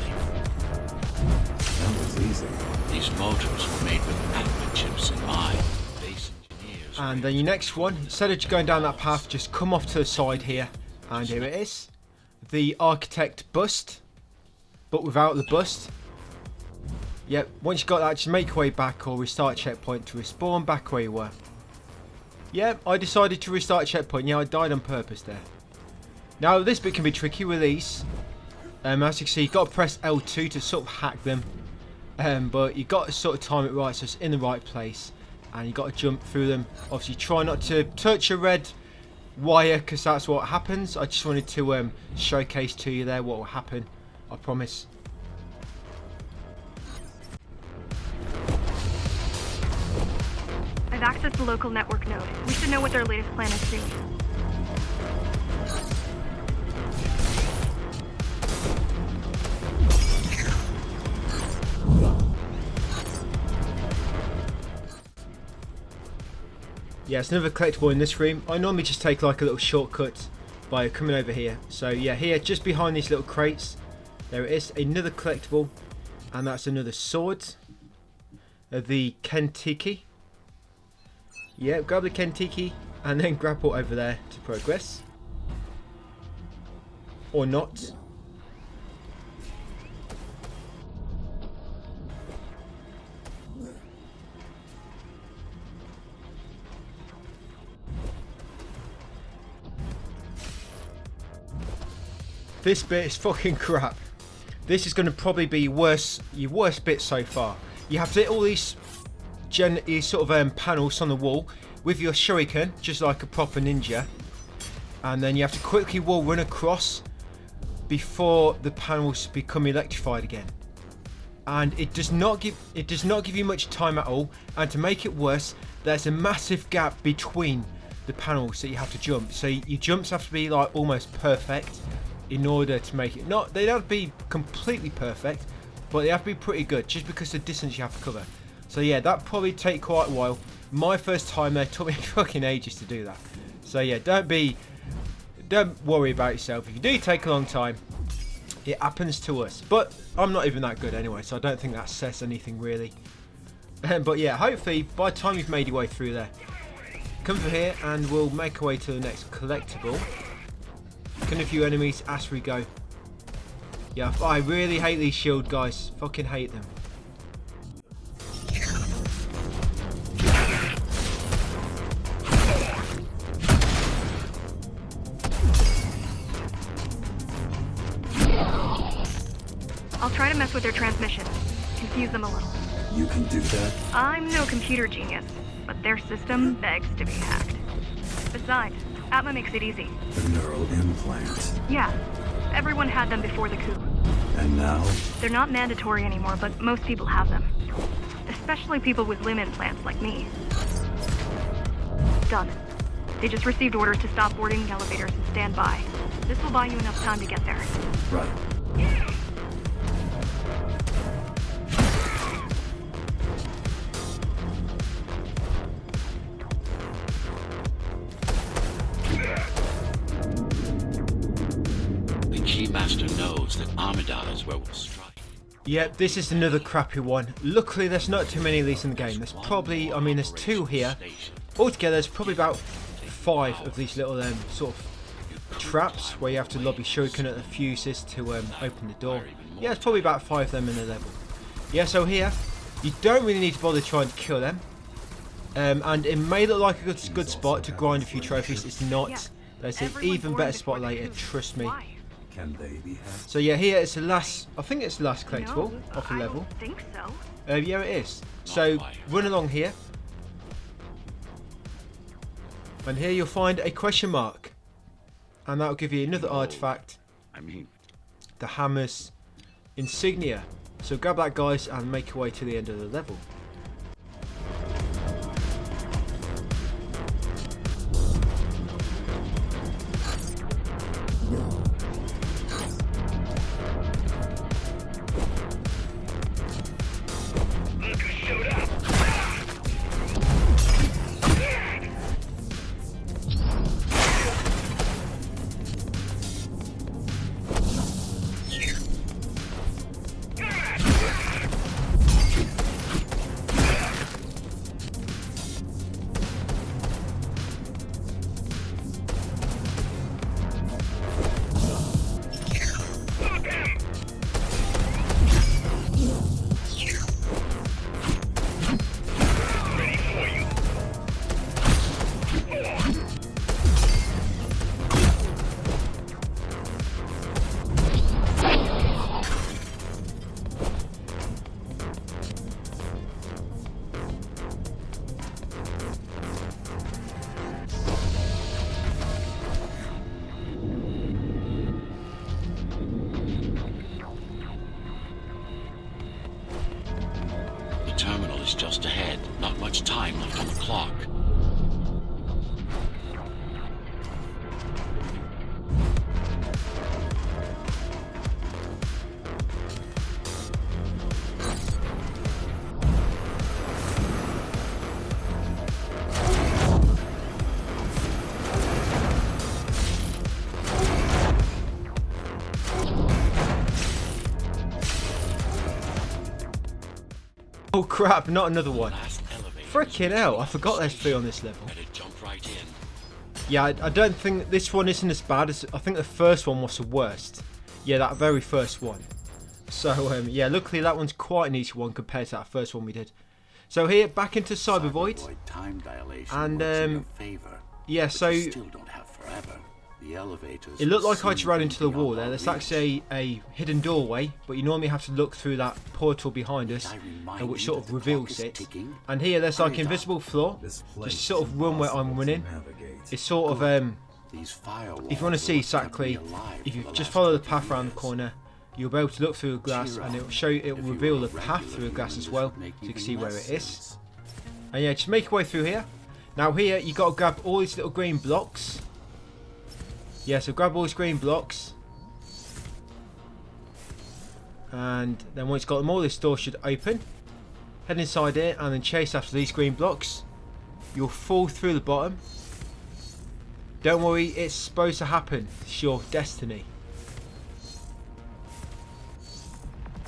That was easy. These motors were made with magnet chips in mind. Base engineers. And then your next one, instead of going down that path, just come off to the side here, and here it is. The architect bust, but without the bust. Yep, once you got that, just make your way back or restart checkpoint to respawn back where you were. Yep, I decided to restart checkpoint. Yeah, I died on purpose there. Now this bit can be tricky with these. As you can see, you've got to press L2 to sort of hack them. But you've got to sort of time it right so it's in the right place. And you've got to jump through them. Obviously try not to touch a red wire, because that's what happens. I just wanted to showcase to you there what will happen. I promise. I've accessed the local network node. We should know what their latest plan is soon. Yeah, it's another collectible in this room. I normally just take like a little shortcut by coming over here. So yeah, here just behind these little crates, there it is, another collectible, and that's another sword, the Kentiki. Yeah, grab the Kentiki and then grapple over there to progress, or not. This bit is fucking crap. This is going to probably be your worst bit so far. You have to hit all these sort of panels on the wall with your shuriken, just like a proper ninja, and then you have to quickly wall run across before the panels become electrified again. And it does not give you much time at all. And to make it worse, there's a massive gap between the panels that you have to jump. So your jumps have to be like almost perfect in order to make it. They don't have to be completely perfect, but they have to be pretty good, just because of the distance you have to cover. So yeah, that probably take quite a while. My first time there took me fucking ages to do that. So yeah, don't worry about yourself. If you do take a long time, it happens to us. But I'm not even that good anyway, so I don't think that says anything really. But yeah, hopefully by the time you've made your way through there, come through here and we'll make our way to the next collectible. Killing a few enemies as we go. Yeah, I really hate these shield guys. Fucking hate them. I'll try to mess with their transmission. Confuse them a little. You can do that? I'm no computer genius, but their system begs to be hacked. Besides, Atma makes it easy. A neural implant. Yeah, everyone had them before the coup. And now? They're not mandatory anymore, but most people have them. Especially people with limb implants like me. Done. They just received orders to stop boarding the elevators and stand by. This will buy you enough time to get there. Right. The Keymaster knows that Armada is where we'll strike. Yep, this is another crappy one. Luckily, there's not too many of these in the game. There's probably, I mean, there's 2 here. Altogether, there's probably about 5 of these little sort of traps where you have to lob your shuriken at the fuses to open the door. Yeah, it's probably about 5 of them in the level. Yeah, so here, you don't really need to bother trying to kill them. And it may look like a good spot to grind a few trophies. It's not. There's an even better spot later, trust me. Can they be had? So yeah, here it's the last, I think it's the last collectible of the level. I don't think so. Yeah, it is. So run along here. And here you'll find a question mark. And that'll give you another artifact. I mean, The hammer's insignia. So grab that, guys, and make your way to the end of the level. terminal is just ahead. Not much time left on the clock. Oh crap, not another one. Last elevator. Frickin' hell, I forgot there's 3 on this level. Better jump right in. Yeah, I don't think this one isn't as bad as, I think the first one was the worst. Yeah, that very first one. So, yeah, luckily that one's quite an easy one compared to that first one we did. So here, back into Cyber Void. Time dilation And, works in your favor, yeah, but so you still don't have forever. The elevators it looked like I will just soon ran be into the wall beyond there. our There's reach. actually a hidden doorway, but you normally have to look through that portal behind us, I remind which you sort that of the reveals clock is it. ticking. And here there's like Hurry an up. invisible floor. This place Just sort is of run where I'm impossible to running. navigate. It's sort of These firewalls if you want to see will have kept me exactly, alive if for you the just last follow the 20 path around the years. corner, you'll be able to look through the glass, Cheer and up. it will show you, it will If you reveal were the a path regular through the glass human, as this well, would make so you can even see where less it is. sense. And yeah, just make your way through here. Now here, you got to grab all these little green blocks. Yeah, so grab all these green blocks. And then once you've got them all, this door should open. Head inside here and then chase after these green blocks. You'll fall through the bottom. Don't worry, it's supposed to happen. It's your destiny.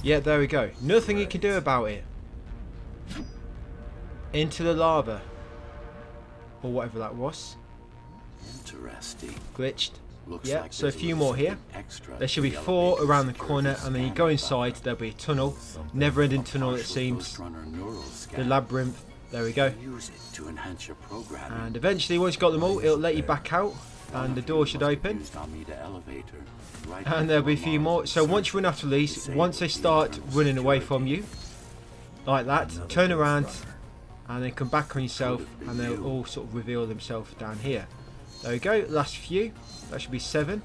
Yeah, there we go. Nothing you can do about it. Into the lava. Or whatever that was. Interesting. Glitched. Looks Yeah, like so a there's few little more here. something extra There should be to the 4 elevator around the security corner, and then you scan go about. inside, there'll be a tunnel. Never-ending A tunnel, it partial seems. Ghostrunner neural The scan. labyrinth. There we go. Use it to enhance your programming. And eventually, once you've got them all, it'll let you back out. And the door should open. And there'll be a few more. So once you run after these, once they start running away from you, like that, turn around and then come back on yourself, and they'll all sort of reveal themselves down here. There we go, last few. That should be 7.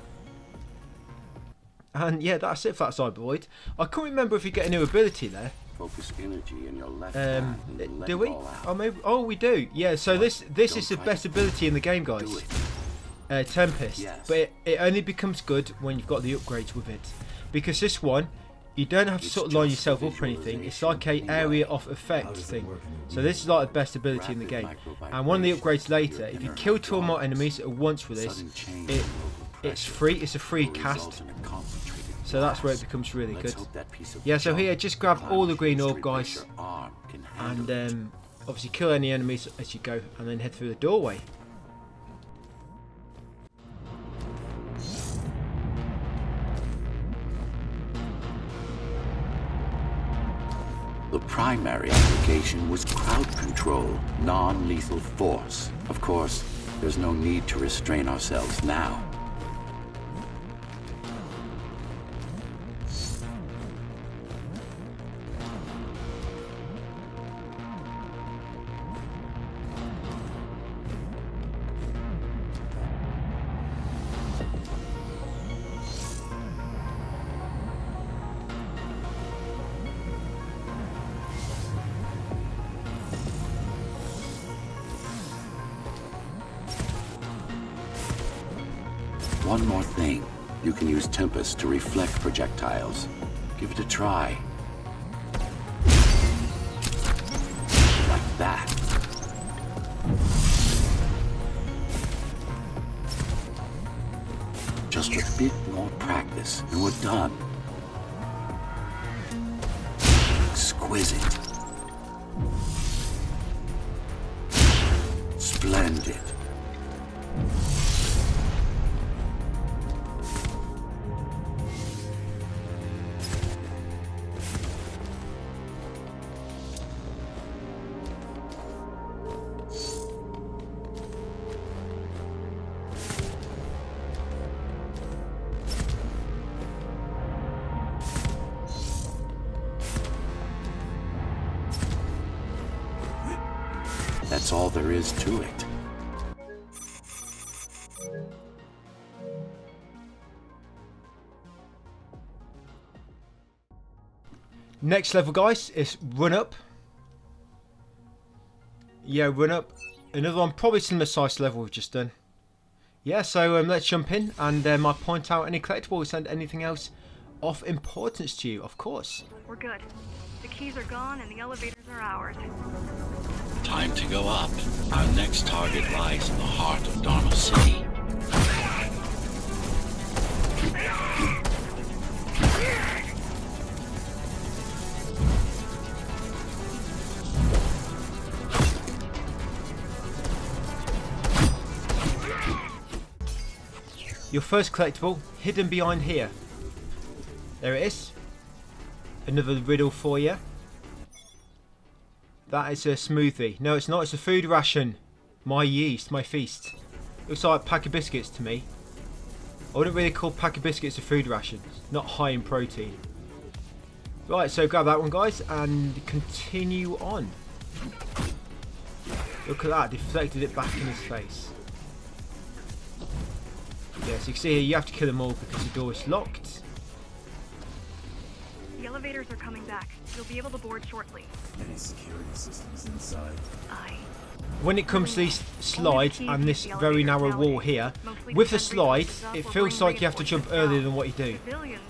And yeah, that's it for that Cyber Void. I can't remember if you get a new ability there. Focus energy in your left hand and let do it we? all out. Oh, maybe. Oh, we do. Yeah. So this is the best ability in the game, Do guys. it. Tempest. Yes. But it only becomes good when you've got the upgrades with it, because this one, you don't have to sort of line just yourself up or anything. It's like a area of effect thing. So this is like the best ability in the game. And one of the upgrades later, if you kill 2 or more enemies at once with this, it's free. It's a free cast. So that's where it becomes really good. Yeah, so here, just grab all the green orb, guys, and obviously kill any enemies as you go, and then head through the doorway. The primary application was crowd control, non-lethal force. Of course, there's no need to restrain ourselves now. One more thing. You can use Tempest to reflect projectiles. Give it a try. Like that. Just a bit more practice and we're done. Exquisite. Splendid. That's all there is to it. Next level, guys, is run up. Yeah, run up. Another one, probably similar size level we've just done. Yeah, so let's jump in, and I point out any collectibles and anything else of importance to you, of course. We're good. The keys are gone and the elevators are ours. Time to go up. Our next target lies in the heart of Dharma City. Your first collectible, hidden behind here. There it is. Another riddle for you. That is a smoothie. No, it's not. It's a food ration. My yeast, my feast. Looks like a pack of biscuits to me. I wouldn't really call pack of biscuits a food ration. It's not high in protein. Right, so grab that one, guys, and continue on. Look at that. Deflected it back in his face. Yeah, so you can see here, you have to kill them all because the door is locked. The elevators are coming back. You'll be able to board shortly. Any security systems inside? When it comes to these slides and this very narrow wall here, with the slide, it feels like you have to jump earlier than what you do.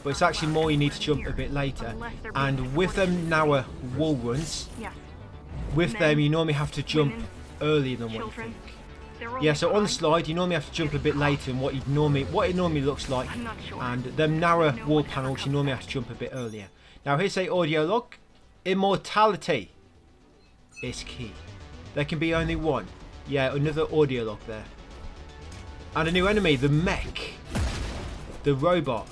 But it's actually more you need to jump a bit later. And with them narrow wall runs, with them you normally have to jump earlier than what you think. Yeah, so on the slide you normally have to jump a bit later than what it normally looks like. And them narrow wall panels you normally have to jump a bit earlier. Now here's a audio log. Immortality is key. There can be only one. Yeah, another audio log there. And a new enemy, the mech. The robot.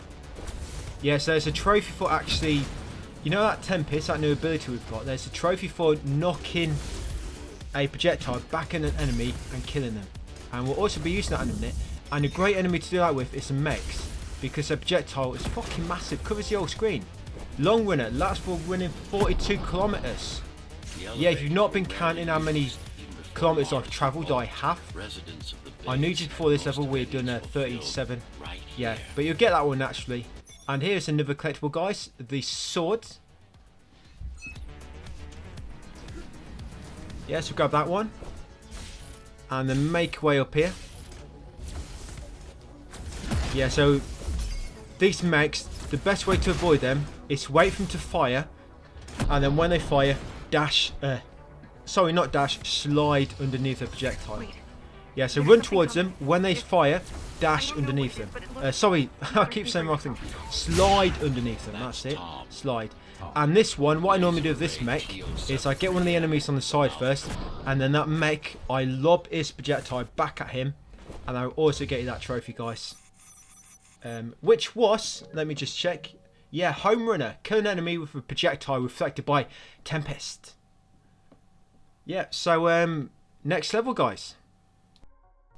Yeah, so there's a trophy for actually... You know that Tempest, that new ability we've got? There's a trophy for knocking a projectile back at an enemy and killing them. And we'll also be using that in a minute. And a great enemy to do that with is the mechs. Because a projectile is fucking massive. Covers the whole screen. Long runner, lasts for running 42 kilometers. Yeah, if you've not been counting how many kilometers I've travelled, I have. I knew just before this level we'd done 37. Yeah, but you'll get that one naturally. And here's another collectible, guys. The sword. Yeah, so grab that one. And then make way up here. Yeah, so these mechs, the best way to avoid them is wait for them to fire. And then when they fire, dash, sorry, not dash, slide underneath the projectile. Yeah, so run towards them. When they fire, dash underneath them. Sorry, I keep saying wrong thing. Slide underneath them, that's it. Slide. And this one, what I normally do with this mech is I get one of the enemies on the side first, and then that mech, I lob his projectile back at him, and I will also get you that trophy, guys. Which was, let me just check. Yeah, home runner. Kill an enemy with a projectile reflected by Tempest. Yeah, so next level, guys.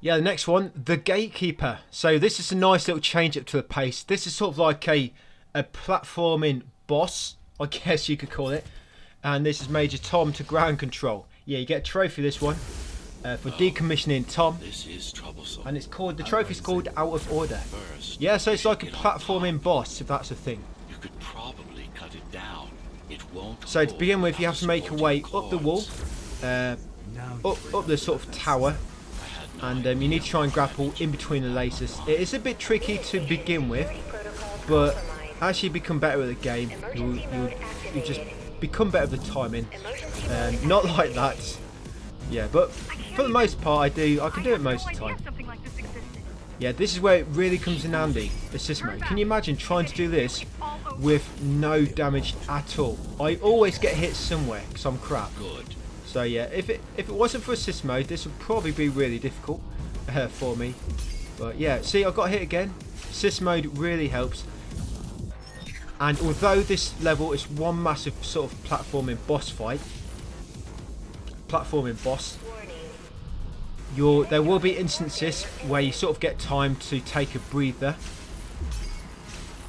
Yeah, the next one, the Gatekeeper. So this is a nice little change up to the pace. This is sort of like a platforming boss, I guess you could call it. And this is Major Tom to ground control. Yeah, you get a trophy this one for decommissioning Tom. This is troublesome. And it's called, the trophy's called Out of Order. Yeah, so it's like a platforming boss, if that's a thing. You could probably cut it down. It won't. So to begin with, you have to make your way up the wall, up the sort of tower, and you need to try and grapple in between the lasers. It is a bit tricky to begin with, but as you become better at the game, you just become better with the timing. Not like that. Yeah, but for the most part, I can do it most of the time. Yeah, this is where it really comes in handy, assist mode. Can you imagine trying to do this with no damage at all? I always get hit somewhere because I'm crap. So yeah, if it wasn't for assist mode, this would probably be really difficult for me. But yeah, see, I got hit again. Assist mode really helps. And although this level is one massive sort of platforming boss fight, there will be instances where you sort of get time to take a breather,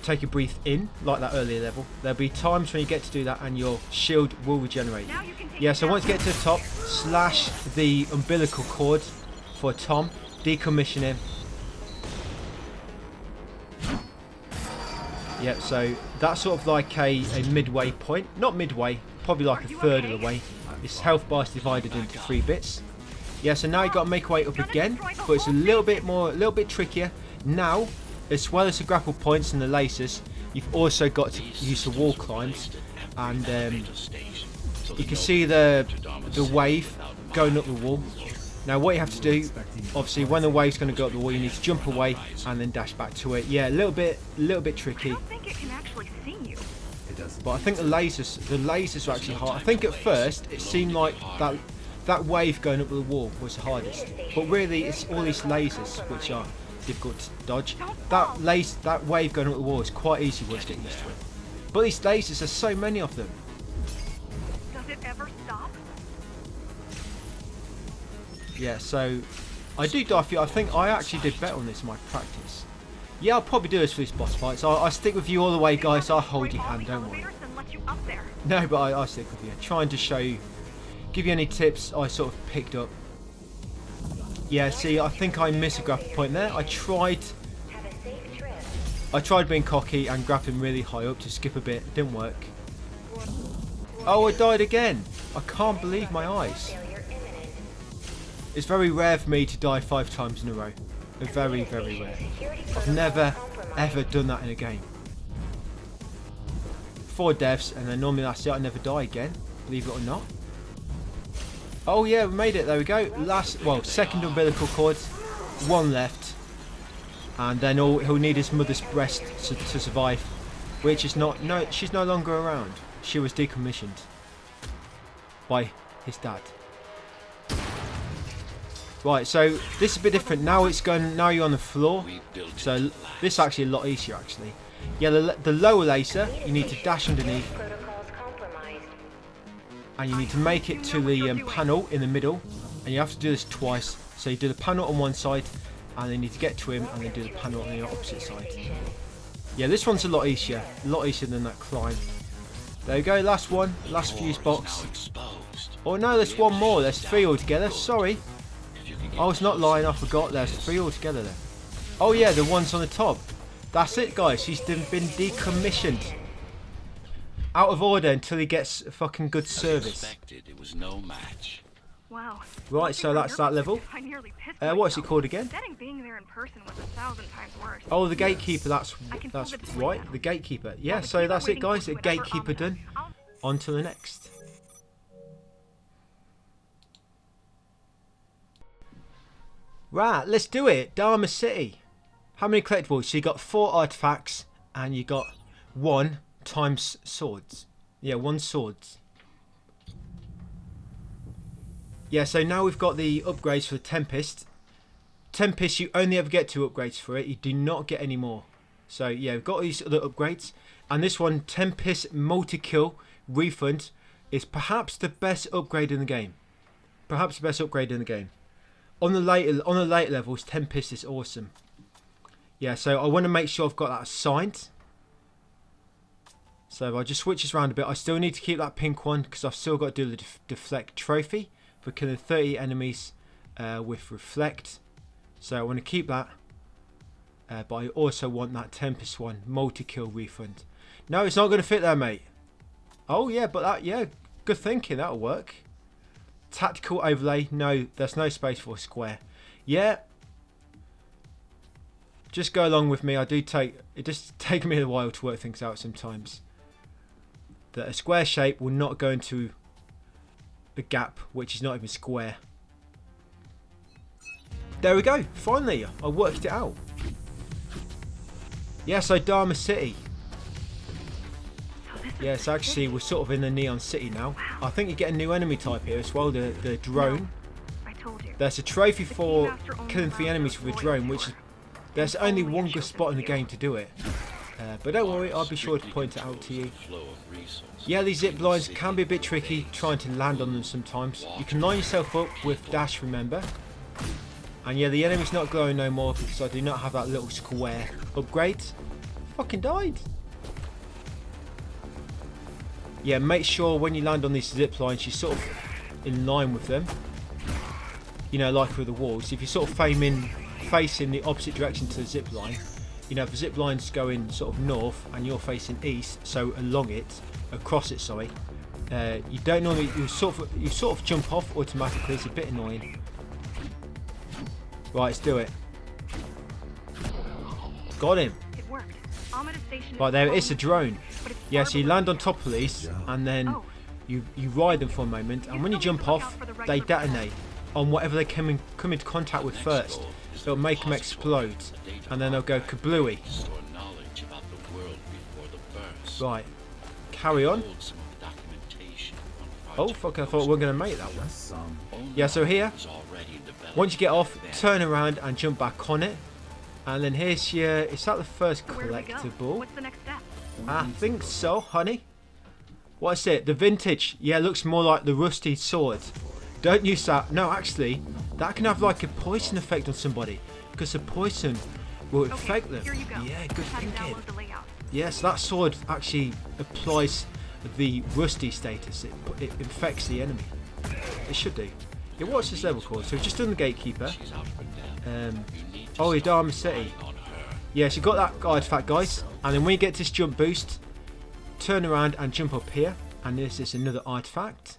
take a breath in, like that earlier level. There'll be times when you get to do that and your shield will regenerate. Yeah, so once you get to the top, slash the umbilical cord for Tom, decommission him. Yeah, so that's sort of like a midway point. Not midway, probably like a third of the way. His health bar is divided into 3 bits. Yeah, so now you've got to make your way up again, but it's a little bit trickier. Now, as well as the grapple points and the lasers, you've also got to use the wall climbs, and you can see the wave going up the wall. Now what you have to do, obviously when the wave's going to go up the wall, you need to jump away and then dash back to it. Yeah, a little bit tricky. I don't think it can actually see you. But I think the lasers are actually hard. I think at first it seemed like that wave going up the wall was the hardest, but really it's all these lasers which are difficult to dodge. That wave going up the wall is quite easy once you get used to it. But these lasers, there's so many of them. Does it ever stop? Yeah, so I do die for you. I think I actually did better on this in my practice. Yeah, I'll probably do this for these boss fights. I'll stick with you all the way, guys. I'll hold your hand, don't worry. No, but I'll stick with you. Trying to show you, give you any tips I sort of picked up. Yeah, see, I think I missed a grapple point there. I tried being cocky and grappling really high up to skip a bit. It didn't work. Oh, I died again. I can't believe my eyes. It's very rare for me to die 5 times in a row. Very, very rare. I've never, ever done that in a game. 4 deaths, and then normally that's it. I never die again, believe it or not. Oh yeah, we made it. There we go. Second umbilical cord. 1 left. And then he'll need his mother's breast to survive. Which is not... No, she's no longer around. She was decommissioned by his dad. Right, so this is a bit different. Now you're on the floor. So this is actually a lot easier, actually. Yeah, the lower laser, you need to dash underneath. And you need to make it to the panel in the middle. And you have to do this twice. So you do the panel on one side, and then you need to get to him, and then do the panel on the opposite side. Yeah, this one's a lot easier. A lot easier than that climb. There we go, last one. Last fuse box. Oh no, there's one more. There's 3 altogether. Sorry. I was not lying, I forgot. There's 3 altogether there. Oh yeah, the one's on the top. That's it, guys. He's been decommissioned. Out of order until he gets a fucking good service. It was no match. Wow. Right, so that's that level. I nearly pissed What is it myself. called again? Betting being there in person was 1,000 times worse. Oh, the gatekeeper. That's I can feel the delay right. now. The gatekeeper. Yeah. While the So queues that's are it, guys. waiting The for whatever gatekeeper done. I'll- On to the next. Right, let's do it. Dharma City. How many collectibles? So you got 4 artifacts and you got 1 times swords. Yeah, 1 swords. Yeah, so now we've got the upgrades for the Tempest. Tempest, you only ever get 2 upgrades for it. You do not get any more. So yeah, we've got these other upgrades. And this one, Tempest Multi-Kill Refund, is perhaps the best upgrade in the game. Perhaps the best upgrade in the game. On the later levels, Tempest is awesome. Yeah, so I want to make sure I've got that assigned. So if I just switch this around a bit, I still need to keep that pink one because I've still got to do the deflect trophy for killing 30 enemies with reflect. So I want to keep that. But I also want that Tempest one, multi-kill refund. No, it's not going to fit there, mate. Oh yeah, but that, yeah, good thinking, that'll work. Tactical overlay, no, there's no space for a square. Yeah, just go along with me. It just takes me a while to work things out sometimes. That a square shape will not go into a gap which is not even square. There we go, finally I worked it out. Yeah, so Dharma City. Yes, actually we're sort of in the Neon City now. I think you get a new enemy type here as well, the drone. I told you. There's a trophy for killing 3 enemies with a drone, which is, there's only one good spot in the game to do it. But don't worry, I'll be sure to point it out to you. Yeah, these zip lines can be a bit tricky trying to land on them sometimes. You can line yourself up with dash, remember. And yeah, the enemy's not glowing no more because I do not have that little square upgrade. Fucking died. Yeah, make sure when you land on these zip lines, you're sort of in line with them. You know, like with the walls. If you're sort of facing the opposite direction to the zip line, you know, if the zip line's going sort of north and you're facing east, so across it, sorry. You don't normally, you sort of jump off automatically. It's a bit annoying. Right, let's do it. Got him. It worked. Right, there it is, a drone. Yeah, so you land on top of these and then you ride them for a moment, and when you jump off, they detonate on whatever they come into contact with first. It'll make them explode, and then they'll go kablooey. Right, carry on. Oh fuck, I thought we were going to make that one. Yeah, so here, once you get off, turn around and jump back on it. And then here's your, is that the first collectible? What's the next step? I think so, honey. What's it? The vintage. Yeah, looks more like the rusty sword. Don't use that. No, actually, that can have like a poison effect on somebody, because the poison will affect them. Here you go. Yeah, good thinking. Download the layout. Yes, that sword actually applies the rusty status. It infects the enemy. It should do. Yeah, what's this level called? So we've just done the gatekeeper. Oh, yeah, Dharma City. Yeah, so you got that artifact, guys. And then when you get this jump boost, turn around and jump up here. And this is another artifact.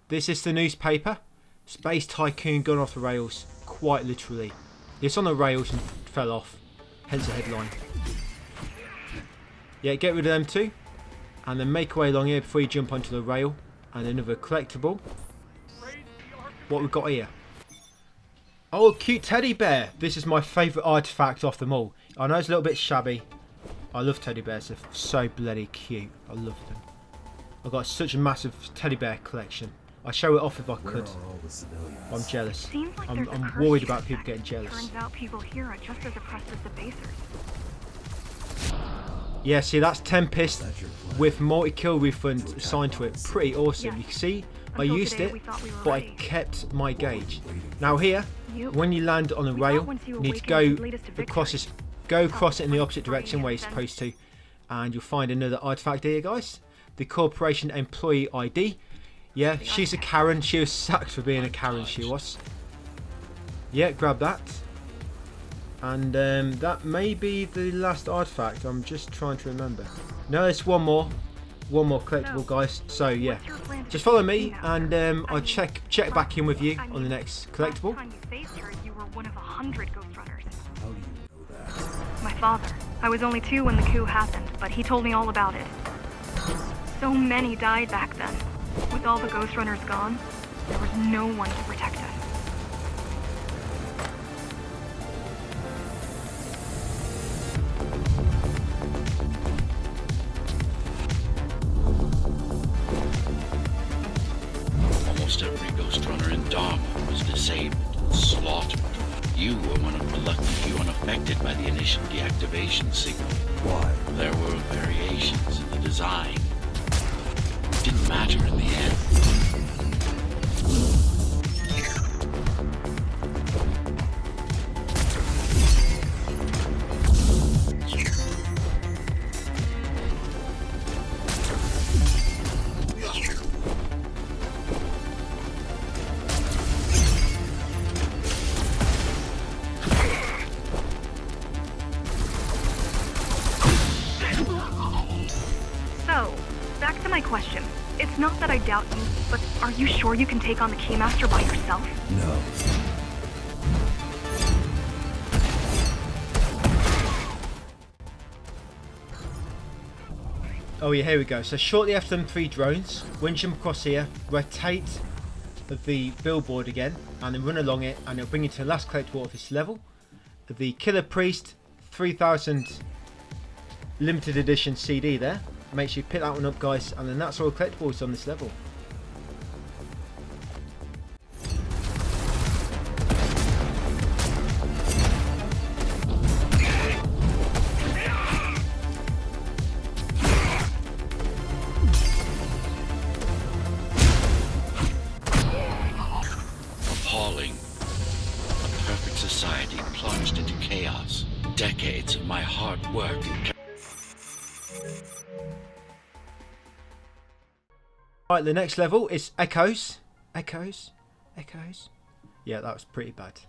This is the newspaper. Space Tycoon gone off the rails. Quite literally. It's on the rails and fell off. Hence the headline. Yeah, get rid of them too. And then make your way along here before you jump onto the rail. And another collectible. What we've got here. Oh, cute teddy bear. This is my favourite artifact off them all. I know it's a little bit shabby. I love teddy bears. They're so bloody cute. I love them. I've got such a massive teddy bear collection. I'd show it off if I could. I'm jealous. Seems like I'm worried about people getting jealous. Turns out people here are just as oppressed as the basers. Yeah, see, that's Tempest with multi-kill refund assigned to it. Pretty awesome. You can see, I used it, but I kept my gauge. Now here, when you land on a rail, you need to go across it in the opposite direction where you're supposed to, and you'll find another artifact here, guys. The Corporation Employee ID. Yeah, she's a Karen. She was sacked for being a Karen, she was. Yeah, grab that. And that may be the last artifact. I'm just trying to remember. No, there's one more. one more collectible, guys. So yeah, What's your plan to just follow defeat me, Key and Master? I'll check back in with you I mean, on the next last collectible. time you faced her, you were one of 100 Ghostrunners. How do you know that? My father. I was only 2 when the coup happened, but he told me all about it. So many died back then. With all the Ghostrunners gone, there was no one to protect us. Almost every Ghostrunner in Dharma was disabled, slaughtered. You were one of the lucky few unaffected by the initial deactivation signal. Why? There were variations in the design. It didn't matter in the end. So, back to my question. It's not that I doubt you, but are you sure you can take on the Keymaster by yourself? No. Oh yeah, here we go. So shortly after them 3 drones, when you jump across here, rotate the billboard again, and then run along it, and it'll bring you to the last collectible of this level. The Killer Priest 3000 limited edition CD there. Make sure you pick that one up, guys, and then that's all collectibles on this level. Appalling. A perfect society plunged into chaos. Decades of my hard work and Right, the next level is Echoes. Echoes? Yeah, that was pretty bad.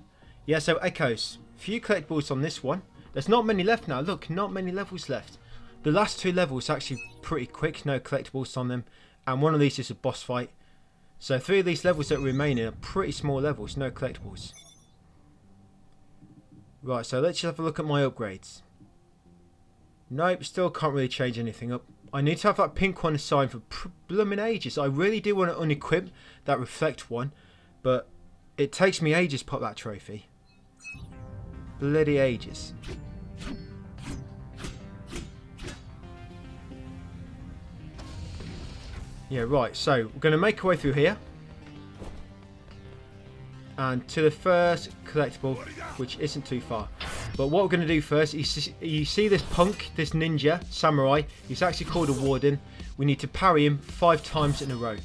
Yeah, so Echoes. Few collectibles on this one. There's not many left now. Look, not many levels left. The last 2 levels are actually pretty quick. No collectibles on them. And one of these is a boss fight. So 3 of these levels that remain are pretty small levels. No collectibles. Right, so let's just have a look at my upgrades. Nope, still can't really change anything up. I need to have that pink one assigned for blooming ages. I really do want to unequip that reflect one, but it takes me ages to pop that trophy. Bloody ages. Yeah, right, so we're going to make our way through here. And to the first collectible, which isn't too far. But what we're going to do first, you see this punk, this ninja, samurai, he's actually called a warden. We need to parry him 5 times in a row.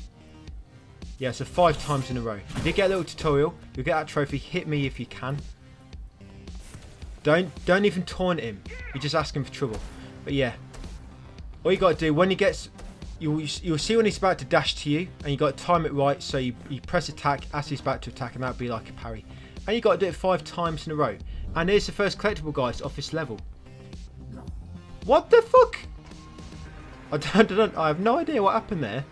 Yeah, so 5 times in a row. You did get a little tutorial, you'll get that trophy, hit me if you can. Don't even taunt him, you just ask him for trouble. But yeah, all you got to do, when he gets, you'll see when he's about to dash to you, and you got to time it right, so you press attack as he's about to attack, and that'll be like a parry. And you got to do it 5 times in a row. And here's the first collectible, guys, off this level. What the fuck? I have no idea what happened there.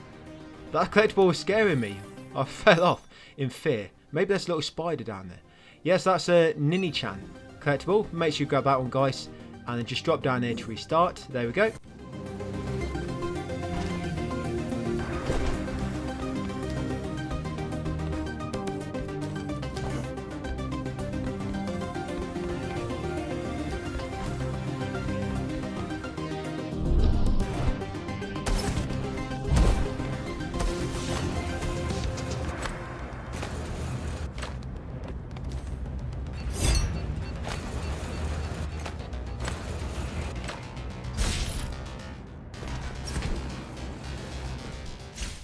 That collectible was scaring me. I fell off in fear. Maybe there's a little spider down there. Yes, that's a Nini-chan collectible. Make sure you grab that one, guys. And then just drop down there to restart. There we go.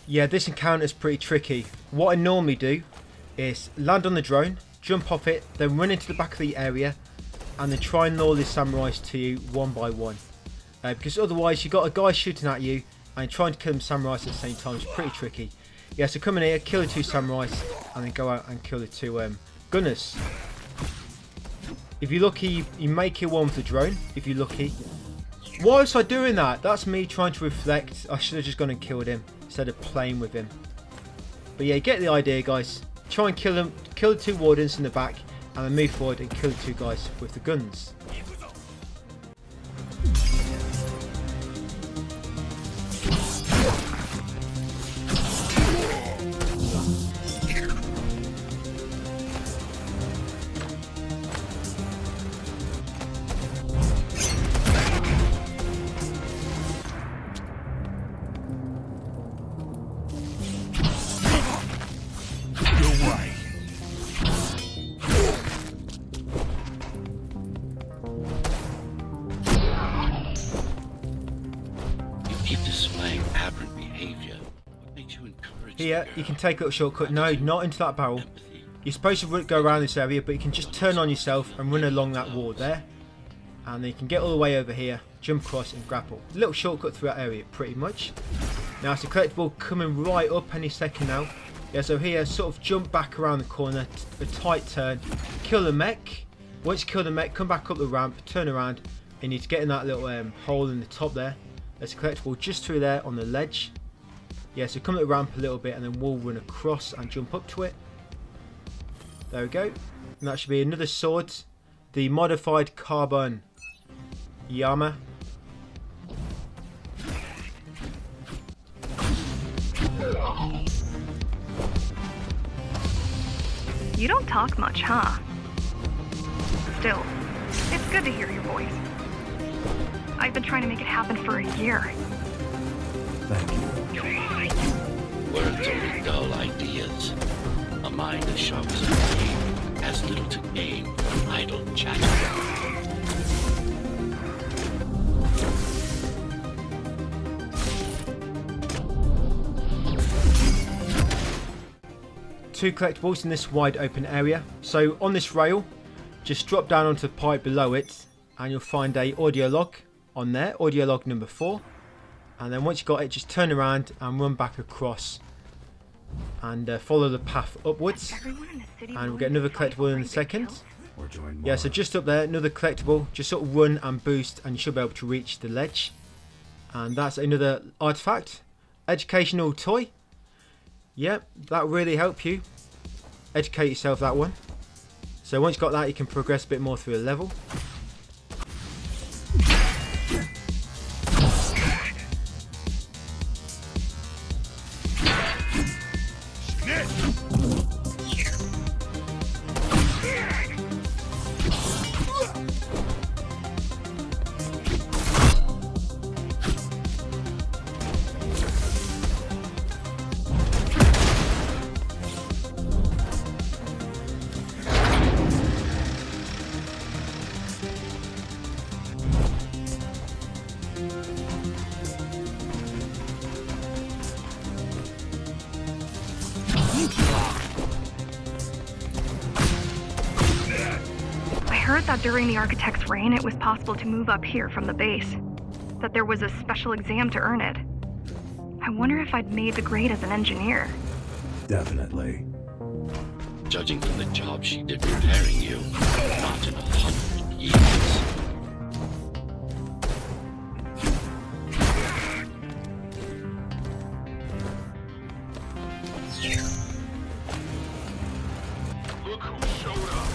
Yeah, this encounter is pretty tricky. What I normally do is land on the drone, jump off it, then run into the back of the area, and then try and lure these samurais to you one by one. Because otherwise you've got a guy shooting at you and trying to kill them samurais at the same time. It's pretty tricky. Yeah, so come in here, kill the 2 samurais, and then go out and kill the 2 gunners. If you're lucky, you may kill one with the drone, if you're lucky. Why was I doing that? That's me trying to reflect. I should have just gone and killed him instead of playing with him. But yeah, get the idea, guys. Try and kill them, kill the 2 wardens in the back, and then move forward and kill the 2 guys with the guns. Here, you can take a little shortcut. No, not into that barrel. You're supposed to go around this area, but you can just turn on yourself and run along that wall there. And then you can get all the way over here, jump across and grapple. A little shortcut through that area, pretty much. Now, it's a collectible coming right up any second now. Yeah, so here, sort of jump back around the corner, a tight turn, kill the mech. Once you kill the mech, come back up the ramp, turn around, and you need to get in that little hole in the top there. There's a collectible just through there on the ledge. Yeah, so come at the ramp a little bit and then we'll run across and jump up to it. There we go. And that should be another sword. The modified carbon Dharma. You don't talk much, huh? Still, it's good to hear your voice. I've been trying to make it happen for a year. Thank you. Words only dull ideas. A mind as sharp as a blade has little to gain from idle chatter. Two collectibles in this wide open area. So on this rail, just drop down onto the pipe below it and you'll find a audio log on there, audio log number 4. And then once you've got it, just turn around and run back across and follow the path upwards. And we'll get another collectible in a second. Yeah, so just up there, another collectible. Just sort of run and boost and you should be able to reach the ledge. And that's another artifact. Educational toy. Yep, that'll really help you. Educate yourself, that one. So once you've got that, you can progress a bit more through the level. I heard that during the Architect's reign, it was possible to move up here from the base. That there was a special exam to earn it. I wonder if I'd made the grade as an engineer. Definitely. Judging from the job she did repairing you, not in 100 years. Look who showed up.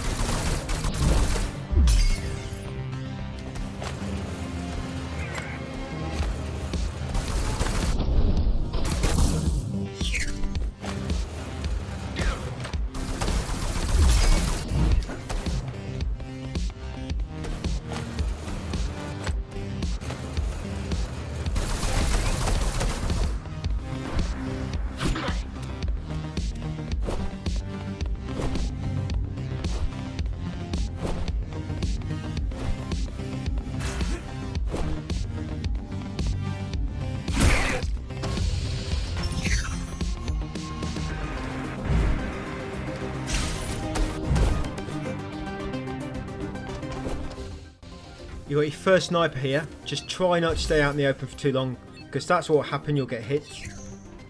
You got your first sniper here. Just try not to stay out in the open for too long, because that's what will happen. You'll get hit.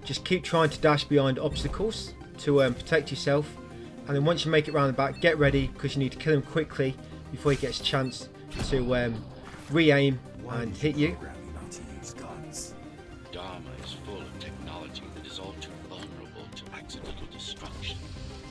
Just keep trying to dash behind obstacles to protect yourself, and then once you make it round the back, get ready because you need to kill him quickly before he gets a chance to re-aim and hit you. Programming not to use guns. Dharma is full of technology that is all too vulnerable to accidental destruction.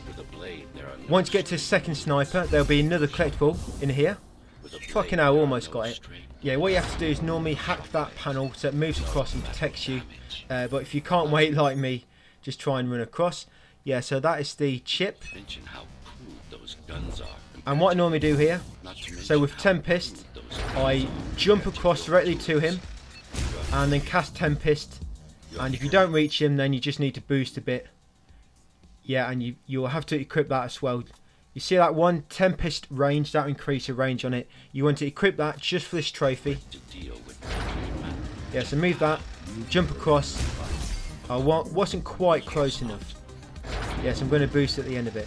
With a blade, there are no Once you get to the second sniper, there'll be another collectible in here. with a blade, Fucking hell, there are almost no got it. straight Yeah, what you have to do is normally hack that panel so it moves across and protects you. But if you can't wait like me, just try and run across. Yeah, so that is the chip. mention how crude those guns are. And what I normally do here, Not to so mention with how Tempest, crude those I jump across directly to him and then cast Tempest. And if you don't reach him, then you just need to boost a bit. Yeah, and you'll have to equip that as well. You see that one Tempest range, that will increase the range on it. You want to equip that just for this trophy. to deal with man. Yeah, so move that, jump across. I wasn't quite close enough. Yes, I'm going to boost at the end of it.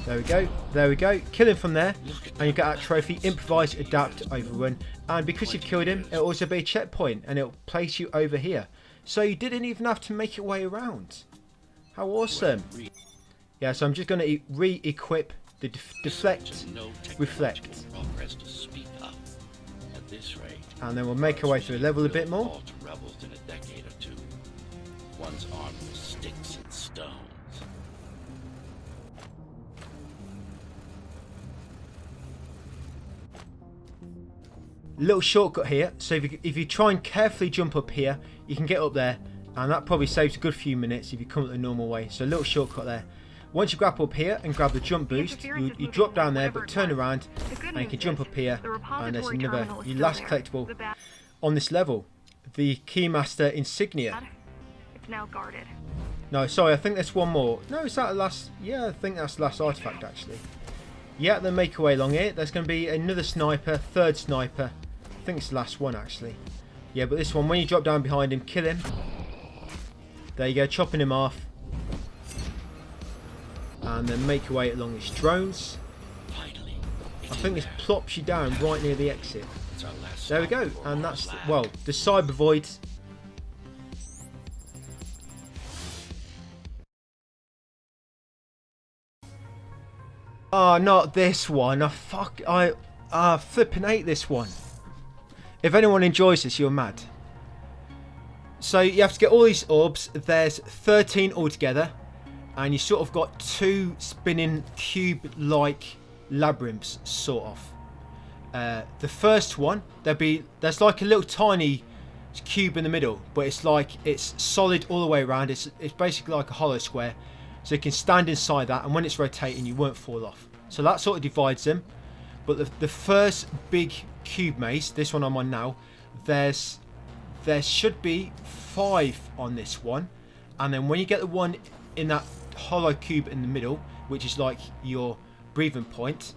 There we go, there we go. Kill him from there, and you get that trophy. Improvise, adapt, overrun. And because you've killed him, it'll also be a checkpoint, and it'll place you over here. So you didn't even have to make your way around. How awesome. Yeah, so I'm just going to re-equip the deflect, No reflect. technological progress to speak of. At this rate, And then we'll make our way through the level a bit more. fall to rebels in a decade or two. One's armed with sticks and stones. Little shortcut here, so if you try and carefully jump up here, you can get up there, and that probably saves a good few minutes if you come up the normal way. So a little shortcut there. Once you grab up here and grab the jump boost, you drop down there, but turn around and you can jump up here, and there's another, your last collectible on this level, the Keymaster insignia. It's now guarded. No, sorry, I think there's one more. No, is that the last? Yeah, I think that's the last artifact actually. Yeah, then make our way along here. There's going to be another sniper, third sniper. I think it's the last one actually. Yeah, but this one, when you drop down behind him, kill him. There you go, chopping him off. And then make your way along these drones. Finally, I think this plops you down right near the exit. it's our last There we stop go, before and Mars that's, Lab. well, the cyber void. Oh, not this one. I flipping hate this one. If anyone enjoys this, you're mad. So you have to get all these orbs. There's 13 altogether, and you sort of got two spinning cube-like labyrinths, sort of. The first one, there's like a little tiny cube in the middle, but it's solid all the way around. It's basically like a hollow square, so you can stand inside that, and when it's rotating, you won't fall off. So that sort of divides them. But the first big cube maze, this one I'm on now, there should be 5 on this one, and then when you get the one in that hollow cube in the middle, which is like your breathing point,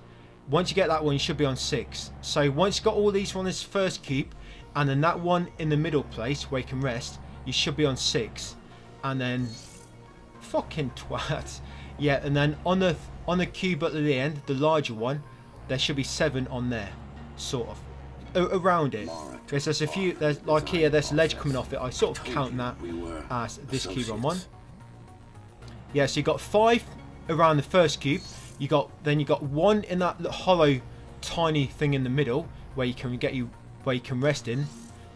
once you get that one, you should be on 6. So once you've got all these on this first cube, and then that one in the middle place where you can rest, you should be on 6. And then fucking twat. Yeah, and then on the cube at the end, the larger one, there should be 7 on there, sort of around it. Because there's a few, there's like here, there's a ledge coming off it. I sort of count that as this cube on one. Yeah, so you got 5 around the first cube. You got 1 in that little hollow, tiny thing in the middle where you can rest in.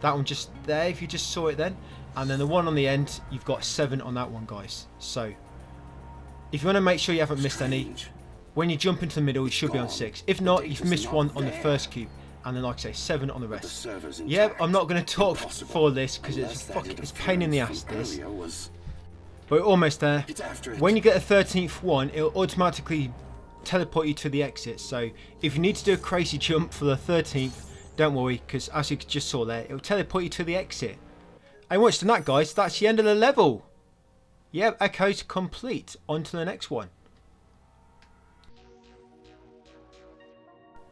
That one just there, if you just saw it then. And then the one on the end, you've got 7 on that one, guys. So if you want to make sure you haven't missed any, when you jump into the middle, you should be on 6. If not, you've missed one on the first cube, and then like I say, 7 on the rest. Yeah, I'm not going to talk for this because it's a pain in the ass, this. But we're almost there. When you get the 13th one, it'll automatically teleport you to the exit. So if you need to do a crazy jump for the 13th, don't worry, because as you just saw there, it'll teleport you to the exit. And once done that, guys, that's the end of the level. Yeah, Echo's complete. On to the next one.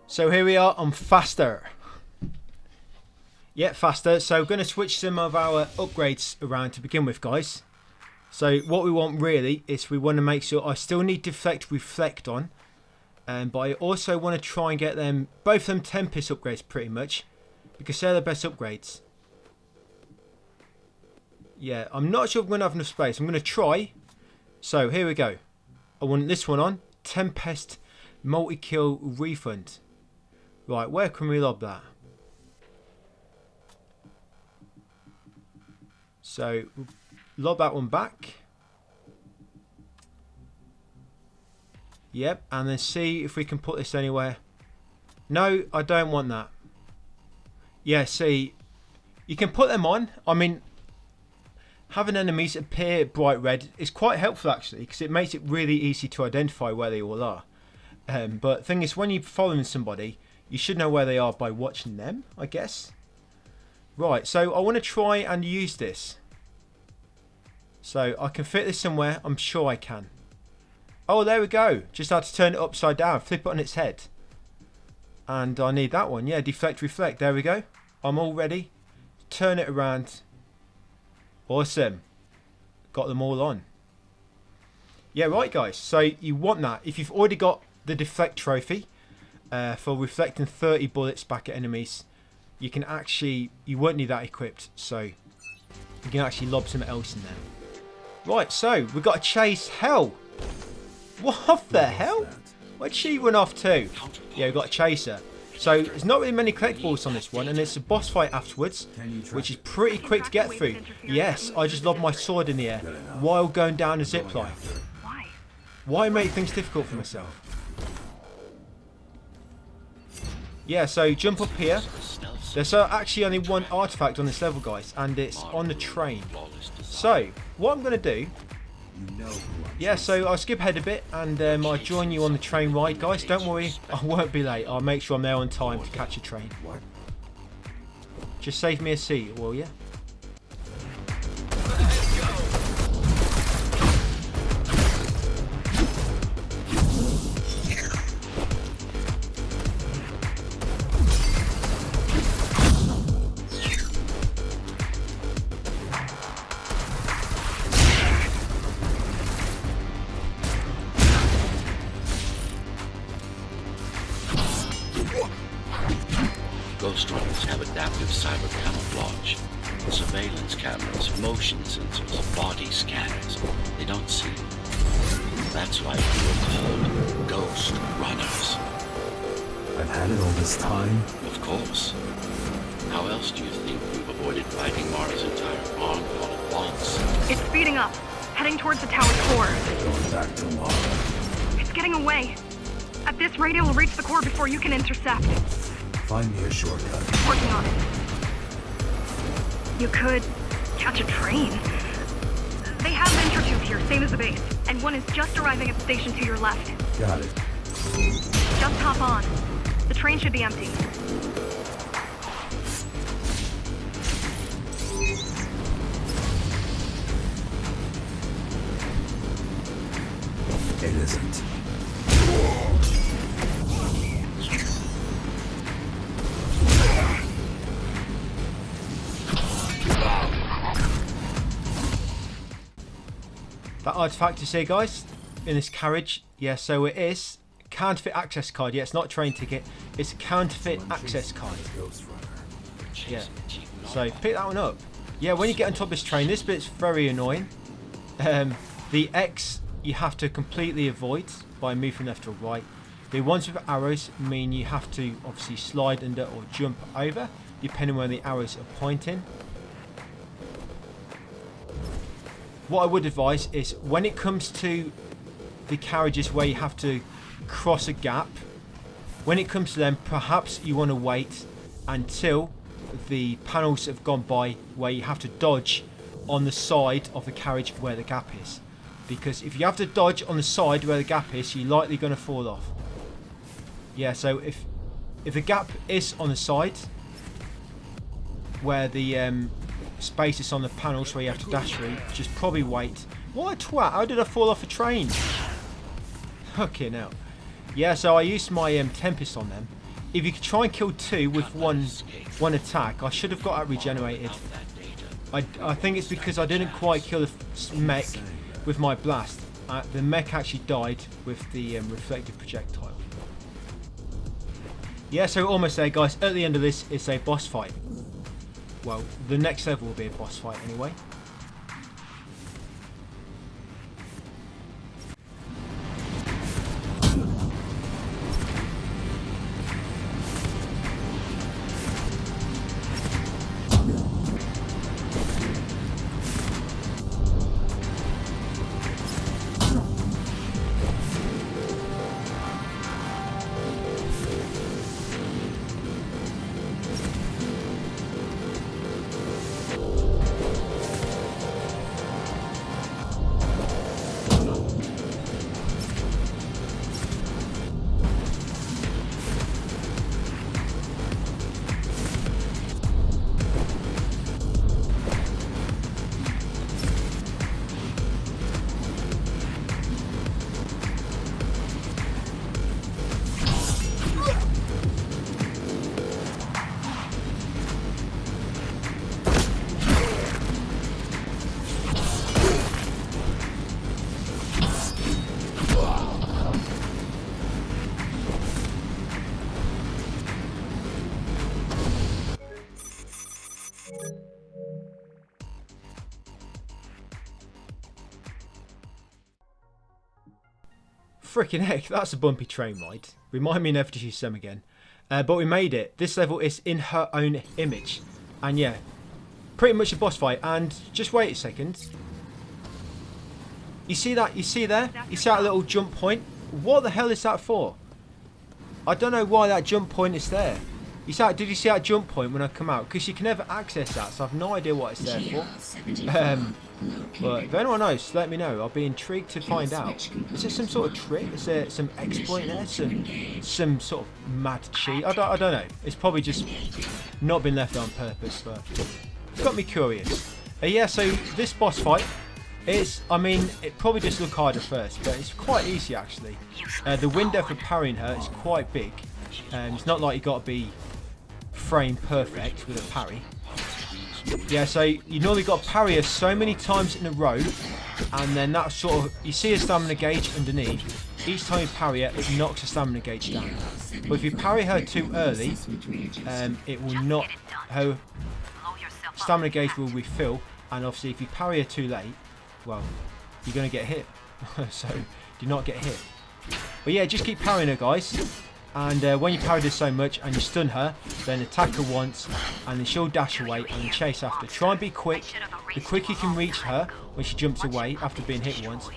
So here we are on faster. Yeah, faster. So we're going to switch some of our upgrades around to begin with, guys. So what we want really is we want to make sure I still need deflect, reflect on. But I also want to try and get them, both of them Tempest upgrades pretty much, because they're the best upgrades. Yeah, I'm not sure if I'm going to have enough space. I'm going to try. So here we go. I want this one on. Tempest multi-kill refund. Right, where can we lob that? So, lob that one back. Yep, and then see if we can put this anywhere. No, I don't want that. Yeah, see, you can put them on. I mean, having enemies appear bright red is quite helpful actually, because it makes it really easy to identify where they all are. But the thing is, when you're following somebody, you should know where they are by watching them, I guess. Right, so I want to try and use this. So I can fit this somewhere, I'm sure I can. Oh, there we go. Just had to turn it upside down, flip it on its head. And I need that one. Yeah, deflect, reflect. There we go. I'm all ready. Turn it around. Awesome. Got them all on. Yeah, right, guys. So you want that. If you've already got the deflect trophy for reflecting 30 bullets back at enemies, you can actually, you won't need that equipped. So you can actually lob something else in there. Right, so we've got to chase hell. What the hell? Where'd she run off to? Yeah, we've got a chaser. So there's not really many collectibles on this one, and it's a boss fight afterwards, which is pretty quick to get through. Yes, I just lobbed my sword in the air while going down a zip line. Why make things difficult for myself? Yeah, so jump up here. There's actually only one artifact on this level, guys, and it's on the train. So what I'm going to do, yeah, so I'll skip ahead a bit and I'll join you on the train ride, guys. Don't worry, I won't be late. I'll make sure I'm there on time to catch a train. Just save me a seat, will ya? Ghostrunners have adaptive cyber camouflage. Surveillance cameras, motion sensors, body scanners. They don't see. That's why we were called Ghostrunners. I've had it all this time. Of course. How else do you think we've avoided fighting Mara's entire army all at once? It's speeding up, heading towards the tower's core. Going back tomorrow. It's getting away. At this rate, it will reach the core before you can intercept. Find me a shortcut. Working on it. You could catch a train. They have Venture Tube here, same as the base. And one is just arriving at the station to your left. Got it. Just hop on. The train should be empty. It isn't. That artifact is here, guys, in this carriage. Yeah, so it is counterfeit access card. Yeah, it's not a train ticket. It's a counterfeit access card. Yeah, so pick that one up. Yeah, when you get on top of this train, this bit's very annoying. The X you have to completely avoid by moving left or right. The ones with arrows mean you have to obviously slide under or jump over, depending where the arrows are pointing. What I would advise is when it comes to the carriages where you have to cross a gap, when it comes to them, perhaps you want to wait until the panels have gone by where you have to dodge on the side of the carriage where the gap is. Because if you have to dodge on the side where the gap is, you're likely going to fall off. Yeah, so if the gap is on the side where the space is on the panels where you have to dash through, just probably wait. What a twat, how did I fall off a train? Fucking hell. Yeah, so I used my Tempest on them. If you could try and kill two with one attack, I should have got that regenerated. I think it's because I didn't quite kill the mech with my blast. The mech actually died with the reflective projectile. Yeah, so we're almost there, guys. At the end of this, it's a boss fight. Well, the next level will be a boss fight anyway. freaking heck, that's a bumpy train ride. Remind me never to use them again. But we made it. This level is in her own image. And yeah, pretty much a boss fight. And just wait a second. You see that? You see there? You see that little jump point? What the hell is that for? I don't know why that jump point is there. You see that, did you see that jump point when I come out? Because you can never access that, so I've no idea what it's there for. But if anyone knows, let me know. I'll be intrigued to find out. Is there some sort of trick? Is there some exploit there? Some sort of mad cheat? I don't know. It's probably just not been left there on purpose, but it's got me curious. Yeah, so this boss fight is, I mean, it probably just look harder first, but it's quite easy actually. The window for parrying her is quite big. It's not like you got to be frame perfect with a parry. Yeah, so you normally got to parry her so many times in a row, and then that sort of, you see her stamina gauge underneath. Each time you parry her, it knocks her stamina gauge down. But if you parry her too early, it will not, her stamina gauge will refill, and obviously if you parry her too late, well, you're going to get hit. So do not get hit. But yeah, just keep parrying her, guys. And when you parry her so much and you stun her, then attack her once, and then she'll dash away and then chase after. Try and be quick. The quicker you can reach her when she jumps away after being hit once,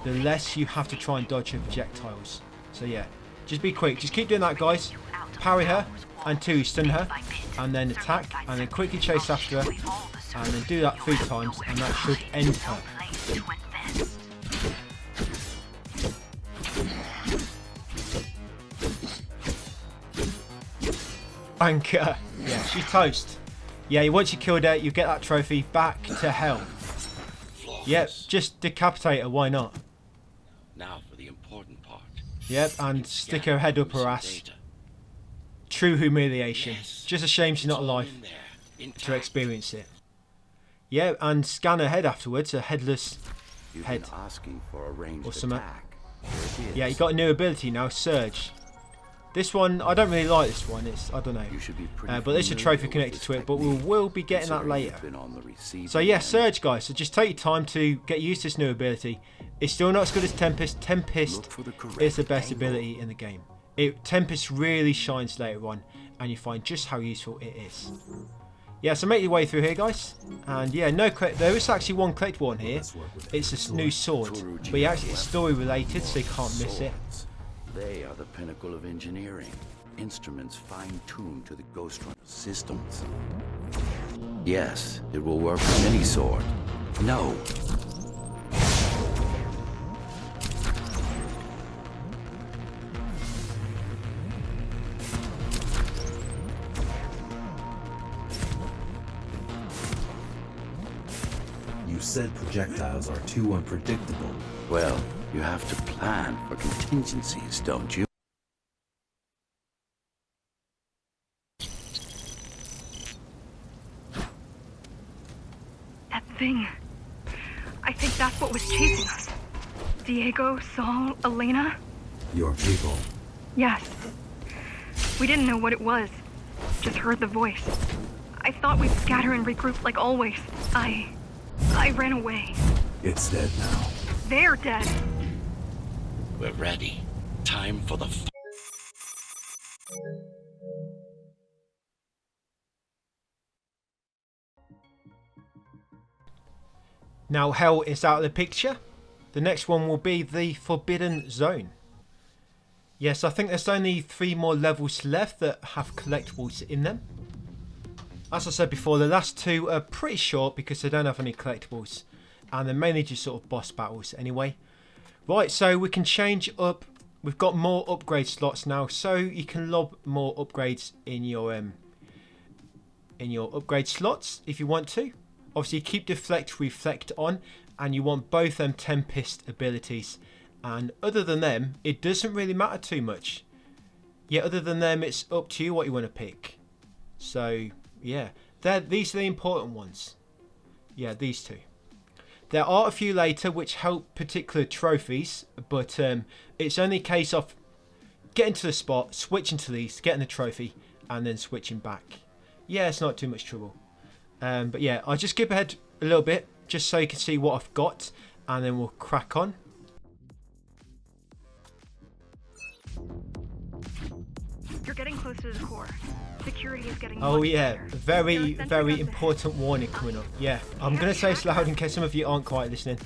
the less you have to try and dodge her projectiles. So yeah, just be quick. Just keep doing that, guys. Parry her, and two, stun her, and then attack, and then quickly chase after her, and then do that 3 times, and that should end her. Anchor. Yeah, she's toast. Yeah, once you killed her, you get that trophy back to hell. Yep, just decapitate her, why not? Now for the important part. Yep, and stick her head up her ass. True humiliation. Just a shame she's not alive to experience it. Yeah, and scan her head afterwards, a headless head. Asking for a ranged Or something. attack. Yeah, you got a new ability now, Surge. This one, I don't really like this one. It's, I don't know. You should be But there's a trophy connected to it, but we will be getting that later. So yeah, Surge, guys. So just take your time to get used to this new ability. It's still not as good as Tempest. Tempest is the best ability in the game. Tempest really shines later on, and you find just how useful it is. Yeah, so make your way through here, guys. And yeah, there is actually one collectible on here. It's a new sword, but yeah, actually it's story related, so you can't miss it. They are the pinnacle of engineering. Instruments fine-tuned to the Ghostrunner systems. Yes, it will work with any sword. No. You said projectiles are too unpredictable. Well, you have to plan for contingencies, don't you? That thing. I think that's what was chasing us. Diego, Saul, Elena? Your people. Yes. We didn't know what it was. Just heard the voice. I thought we'd scatter and regroup like always. I ran away. It's dead now. They're dead. We're ready. Time for the Now hell is out of the picture. The next one will be the Forbidden Zone. Yes, I think there's only 3 more levels left that have collectibles in them. As I said before, the last 2 are pretty short because they don't have any collectibles, and they're mainly just sort of boss battles anyway. Right, so we can change up. We've got more upgrade slots now, so you can lob more upgrades in your upgrade slots if you want to. Obviously, keep deflect, reflect on, and you want both them Tempest abilities. And other than them, it doesn't really matter too much. Yeah, other than them, it's up to you what you want to pick. So yeah, these are the important ones. Yeah, these 2. There are a few later which help particular trophies, but it's only a case of getting to the spot, switching to these, getting the trophy, and then switching back. Yeah, it's not too much trouble. But yeah, I'll just skip ahead a little bit, just so you can see what I've got, and then we'll crack on. getting close to the core. Security is getting Oh much yeah, better. very, There are sensors very up important warning coming up. Yeah, I'm We going have to say this tracked loud in case some of you aren't quite listening.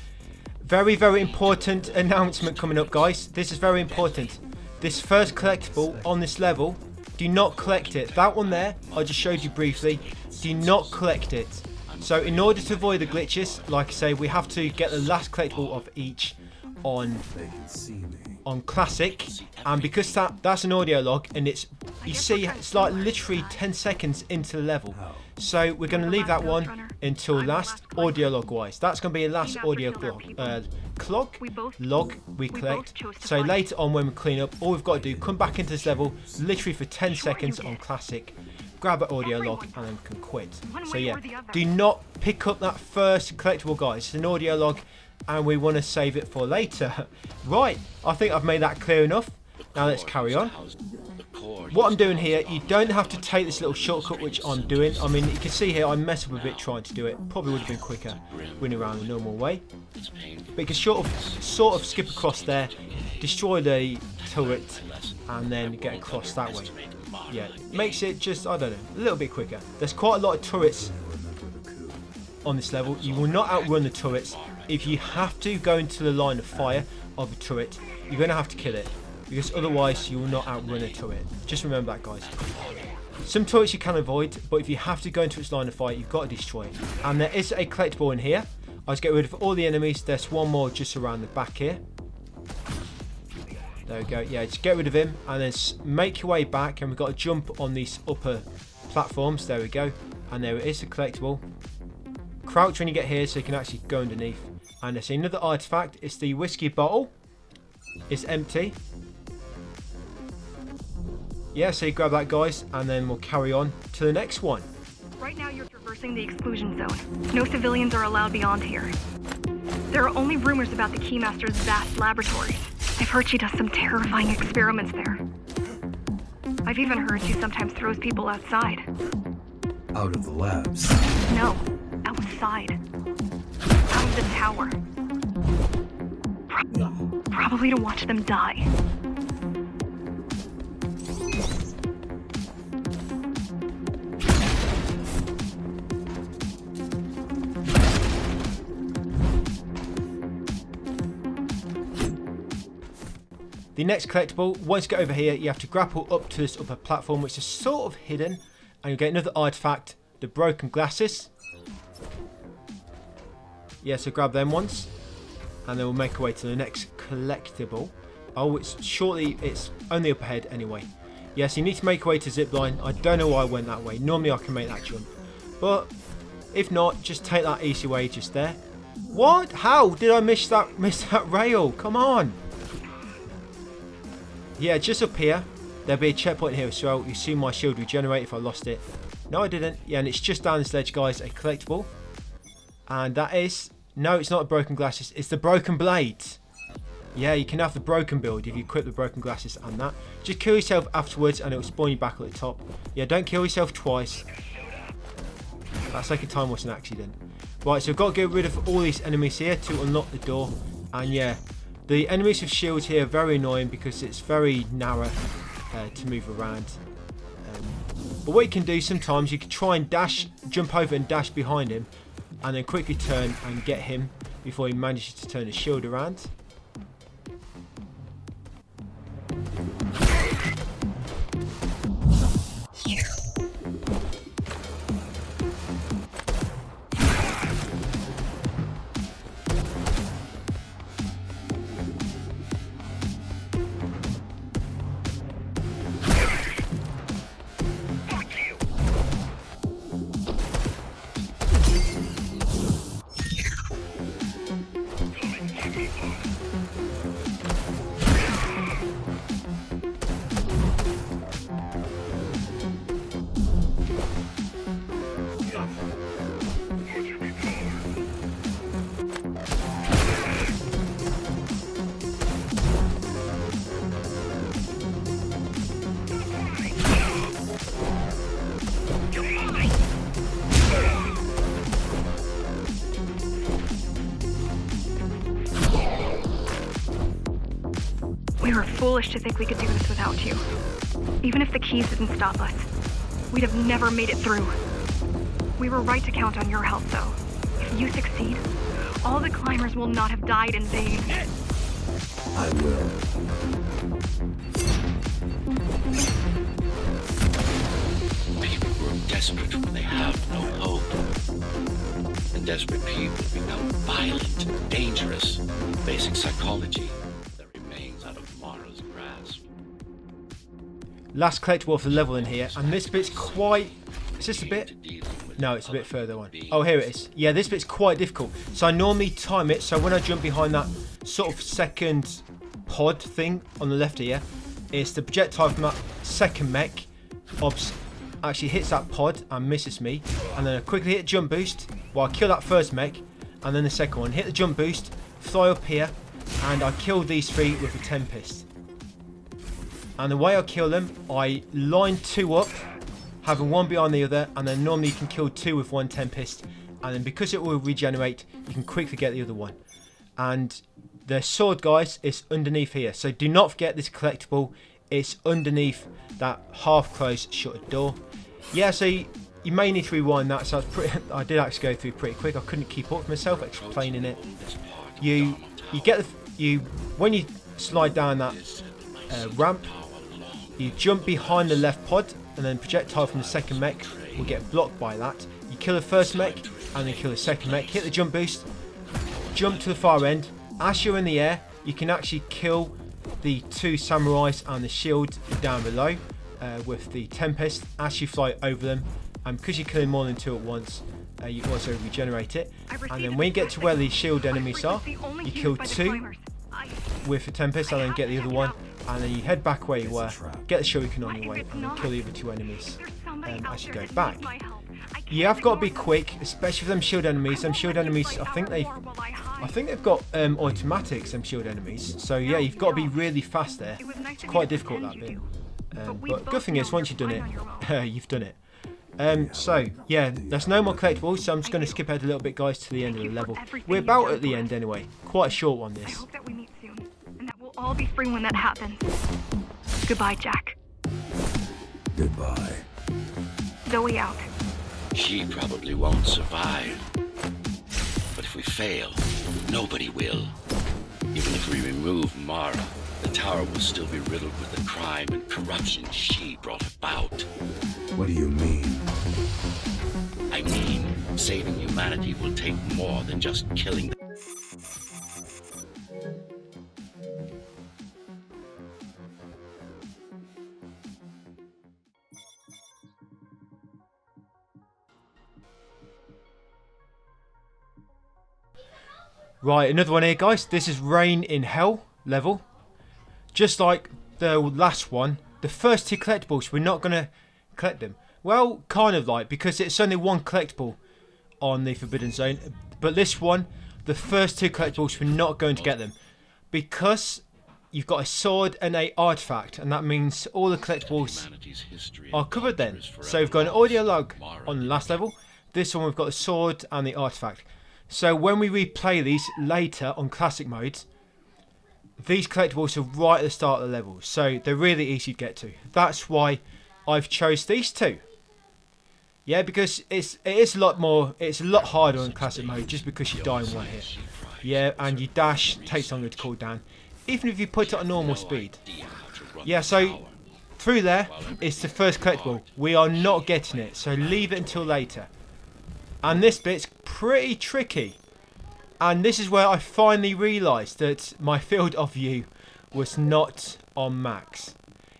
Very, very important announcement coming up, guys. This is very important. This first collectible on this level, do not collect it. That one there, I just showed you briefly. Do not collect it. So in order to avoid the glitches, like I say, we have to get the last collectible of each on They can see me. classic, and because that's an audio log, and it's, you see, it's like literally 10 seconds into the level, so we're going to leave that one until last audio log wise. That's going to be a last audio log we collect. So later on when we clean up, all we've got to do, come back into this level literally for 10 seconds on classic, grab an audio log, and then we can quit. So yeah, do not pick up that first collectible, guys. It's an audio log and we want to save it for later. Right, I think I've made that clear enough. Now let's carry on. What I'm doing here, you don't have to take this little shortcut which I'm doing. I mean, you can see here I mess up a bit trying to do it. Probably would have been quicker running around the normal way. But you can sort of skip across there, destroy the turret, and then get across that way. Yeah, it makes it just, I don't know, a little bit quicker. There's quite a lot of turrets on this level. You will not outrun the turrets. If you have to go into the line of fire of a turret, you're going to have to kill it, because otherwise you will not outrun a turret. Just remember that, guys. Some turrets you can avoid, but if you have to go into its line of fire, you've got to destroy it. And there is a collectible in here. I just get rid of all the enemies. There's one more just around the back here. There we go. Yeah, just get rid of him and then make your way back, and we've got to jump on these upper platforms. There we go. And there it is, a collectible. Crouch when you get here so you can actually go underneath. And there's another artifact. It's the whiskey bottle. It's empty. Yeah, so you grab that, guys, and then we'll carry on to the next one. Right now you're traversing the exclusion zone. No civilians are allowed beyond here. There are only rumors about the Keymaster's vast laboratories. I've heard she does some terrifying experiments there. I've even heard she sometimes throws people outside. Out of the labs. No, outside. Out of the tower. Probably to watch them die. The next collectible, once you get over here, you have to grapple up to this upper platform, which is sort of hidden, and you get another artifact, the broken glasses. Yeah, so grab them once, and then we'll make our way to the next collectible. Oh, it's only up ahead anyway. Yes, you need to make your way to zipline. I don't know why I went that way. Normally I can make that jump, but if not, just take that easy way just there. What? How did I miss that rail? Come on. Yeah, just up here. There'll be a checkpoint here as well. You see my shield regenerate if I lost it. No, I didn't. Yeah, and it's just down this ledge, guys, a collectible. And that is... No, it's not a broken glasses. It's the broken blades. Yeah, you can have the broken build if you equip the broken glasses and that. Just kill yourself afterwards and it will spawn you back at the top. Yeah, don't kill yourself twice. That second time was an accident. Right, so we've got to get rid of all these enemies here to unlock the door. And yeah, the enemies with shields here are very annoying because it's very narrow to move around. But what you can do sometimes, you can try and jump over and dash behind him, and then quickly turn and get him before he manages to turn his shield around. We were foolish to think we could do this without you. Even if the keys didn't stop us, we'd have never made it through. We were right to count on your help, though. If you succeed, all the climbers will not have died in vain. I will. People grow desperate when they have no hope. And desperate people become violent and dangerous. Basic psychology that remains out of Mara's grasp. Last collectible of the level in here, and this bit's quite... Is this a bit? No, it's a bit further on. Oh, here it is. Yeah, this bit's quite difficult. So I normally time it, so when I jump behind that sort of second pod thing on the left here, it's the projectile from that second mech actually hits that pod and misses me, and then I quickly hit jump boost while I kill that first mech, and then the second one, hit the jump boost, fly up here, and I kill these three with a Tempest. And the way I kill them, I line two up, having one behind the other, and then normally you can kill two with one Tempest, and then because it will regenerate, you can quickly get the other one. And the sword, guys, is underneath here, so do not forget this collectible. It's underneath that half closed shuttered door. Yeah, so you may need to rewind that. So I did actually go through pretty quick. I couldn't keep up with myself explaining it. You get when you slide down that ramp, you jump behind the left pod, and then projectile from the second mech will get blocked by that. You kill the first mech, and then kill the second mech. Hit the jump boost, jump to the far end. As you're in the air, you can actually kill the two samurais and the shield down below with the Tempest as you fly over them, and because you're killing more than two at once, you also regenerate it. And then when you get to where the shield enemies are, you kill two with the Tempest and then get the other one, and then you head back where you were, get the shuriken on your way, and then kill the other two enemies as you go back. You have got to be quick, especially for them shield enemies. Them shield enemies, I think they've got automatics. Them shield enemies. So yeah, you've got to be really fast there. It's quite difficult, that bit. But good thing is, once you've done it, you've done it. So yeah, there's no more collectibles. So I'm just going to skip ahead a little bit, guys, to the end of the level. We're about at the end anyway. Quite a short one, I this. hope that we meet soon, and that we'll all be free when that happens. Goodbye, Jack. Goodbye. Zoe out. She probably won't survive. But if we fail, nobody will. Even if we remove Mara, the tower will still be riddled with the crime and corruption she brought about. What do you mean? I mean, saving humanity will take more than just killing them. Right, another one here, guys. This is Rain in Hell level. Just like the last one, the first two collectibles, we're not going to collect them. Well, kind of like, because it's only one collectible on the Forbidden Zone. But this one, the first two collectibles, we're not going to get them. Because you've got a sword and a artifact, and that means all the collectibles are covered then. So we've got an audio log on the last level. This one we've got the sword and the artifact. So when we replay these later on classic modes, these collectibles are right at the start of the level, so they're really easy to get to. That's why I've chose these two. Yeah, because it is a lot more, it's a lot harder on classic mode just because you die in one hit. Yeah, and your dash takes longer to cool down, even if you put it on normal speed. Yeah, so through there, it's the first collectible. We are not getting it, so leave it until later. And this bit's pretty tricky. And this is where I finally realised that my field of view was not on max.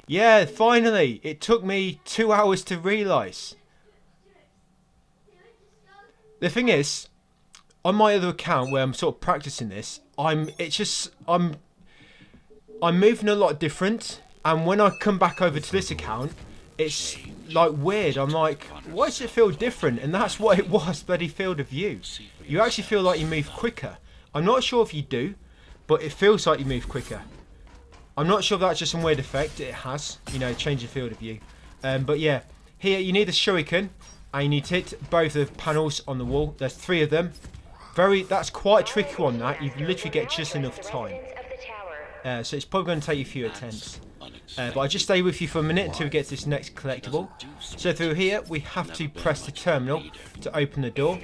Yeah, finally. It took me 2 hours to realise. The thing is, on my other account where I'm sort of practicing this, I'm moving a lot different. And when I come back over to this account, it's like weird. I'm like, why does it feel different? And that's what it was, bloody field of view. You actually feel like you move quicker. I'm not sure if you do, but it feels like you move quicker. I'm not sure if that's just some weird effect. It has, you know, change the field of view. But yeah, here you need a shuriken, and you need to hit both the panels on the wall. There's 3 of them. That's quite a tricky one, that. You literally get just enough time. so it's probably going to take you a few attempts. But I'll just stay with you for a minute until we get to this next collectible. So through here, we have to press the terminal to open the door.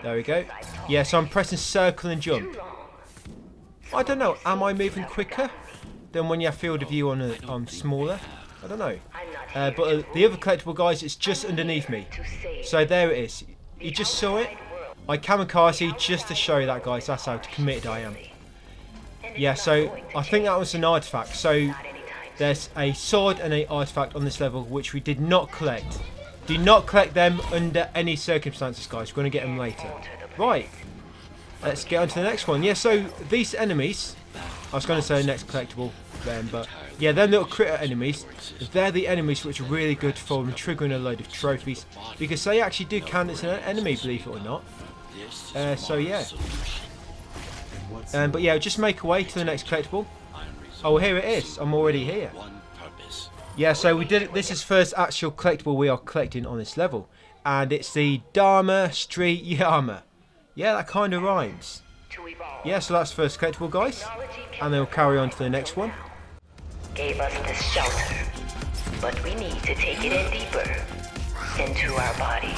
There we go. Yeah, so I'm pressing circle and jump. I don't know, am I moving quicker than when you have field of view on smaller? I don't know. But the other collectible, guys, it's just underneath me. So there it is. You just saw it. I kamikaze just to show you that, guys. That's how committed I am. Yeah, so I think that was an artifact. So there's a sword and an artifact on this level which we did not collect. Do not collect them under any circumstances, guys. We're going to get them later. Right. Let's get on to the next one. Yeah, so these enemies, I was going to say next collectible then, but yeah, them little critter enemies, they're the enemies which are really good for triggering a load of trophies, because they actually do count as an enemy, believe it or not. So yeah. But yeah, just make our way to the next collectible. Oh, here it is. I'm already here. Yeah, so we did it. This is first actual collectible we are collecting on this level, and it's the Dharma Street Yama. Yeah, that kind of rhymes. Yeah, so that's the first collectible, guys. And then we'll carry on to the next one. Gave us this shelter, but we need to take it in deeper into our bodies.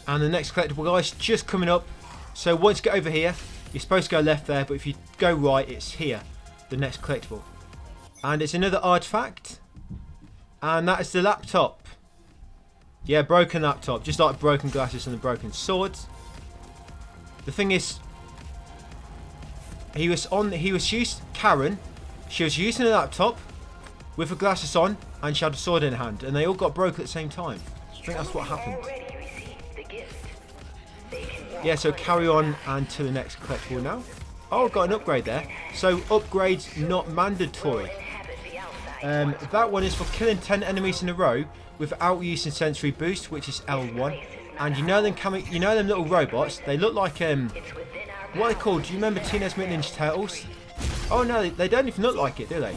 And the next collectible, guys, just coming up. So once you get over here, you're supposed to go left there, but if you go right, it's here, the next collectible. And it's another artifact. And that is the laptop. Yeah, broken laptop, just like broken glasses and the broken swords. The thing is, Karen, she was using a laptop with her glasses on and she had a sword in her hand, and they all got broken at the same time. I think that's what happened. Yeah, so carry on and to the next collectible now. Oh, I've got an upgrade there. So upgrades not mandatory. That one is for killing 10 enemies in a row without using sensory boost, which is L1. And you know them little robots? They look like what are they called? Do you remember Teenage Mutant Ninja Turtles? Oh no, they don't even look like it, do they?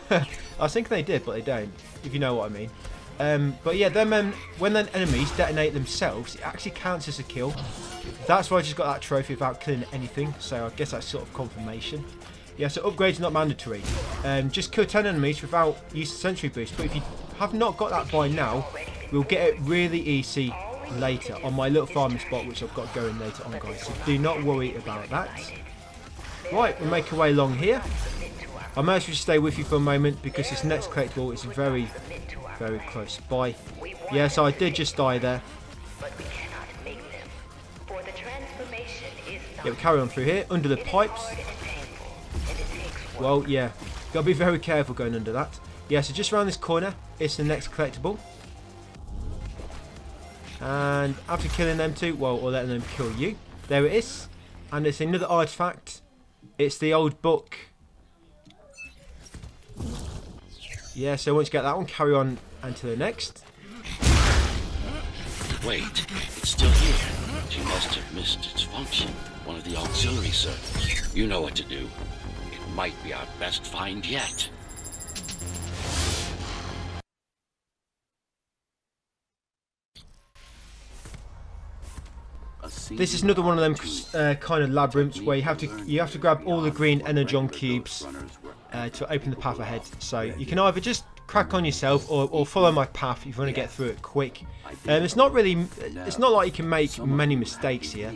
I was thinking they did, but they don't. If you know what I mean. But yeah, them when then enemies detonate themselves, it actually counts as a kill. That's why I just got that trophy without killing anything. So I guess that's sort of confirmation. Yeah, so upgrades not mandatory. Just kill 10 enemies without using sensory boost. But if you have not got that by now, we'll get it really easy later on my little farming spot, which I've got going later on, guys. So do not worry about that. Right, we'll make our way along here. I may as well stay with you for a moment because this next collectible is very, very close by. Yeah, so I did just die there. Yeah, we'll carry on through here, under the pipes. Well, yeah, gotta be very careful going under that. Yeah, so just around this corner, it's the next collectible. And after killing them two, well, or letting them kill you, there it is. And it's another artifact. It's the old book. Yeah, so once you get that one, carry on and to the next. Wait, it's still here. She must have missed its function. One of the auxiliary servers. You know what to do. It might be our best find yet. This is another one of them kind of labyrinths where you have to grab all the green energon cubes to open the path ahead. So you can either just crack on yourself or follow my path if you want to get through it quick. It's not like you can make many mistakes here.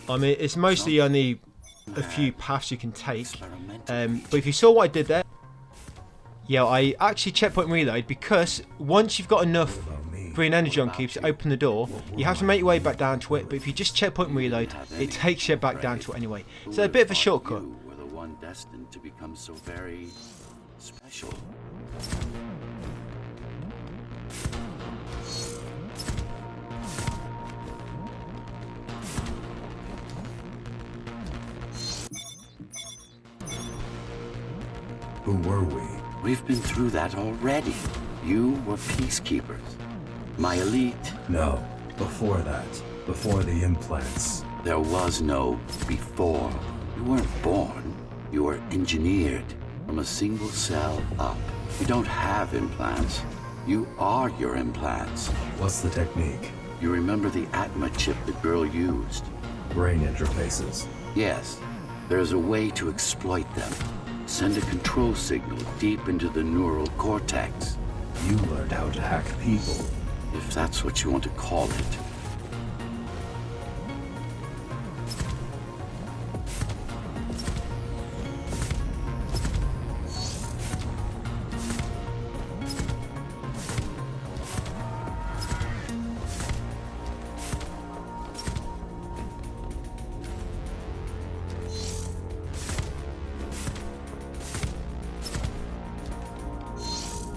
I mean, it's mostly only a few paths you can take. But if you saw what I did there, yeah, I actually checkpoint reload because once you've got enough green energon cubes to open the door, you have to make your way back down to it. But if you just checkpoint reload, it takes you back down to it anyway. So a bit of a shortcut. We're the one destined to become so very special. Who were we? We've been through that already. You were peacekeepers. My elite. No, before that. Before the implants. There was no before. You weren't born. You were engineered from a single cell up. You don't have implants. You are your implants. What's the technique? You remember the Atma chip the girl used? Brain interfaces. Yes, there's a way to exploit them. Send a control signal deep into the neural cortex. You learned how to hack people. If that's what you want to call it.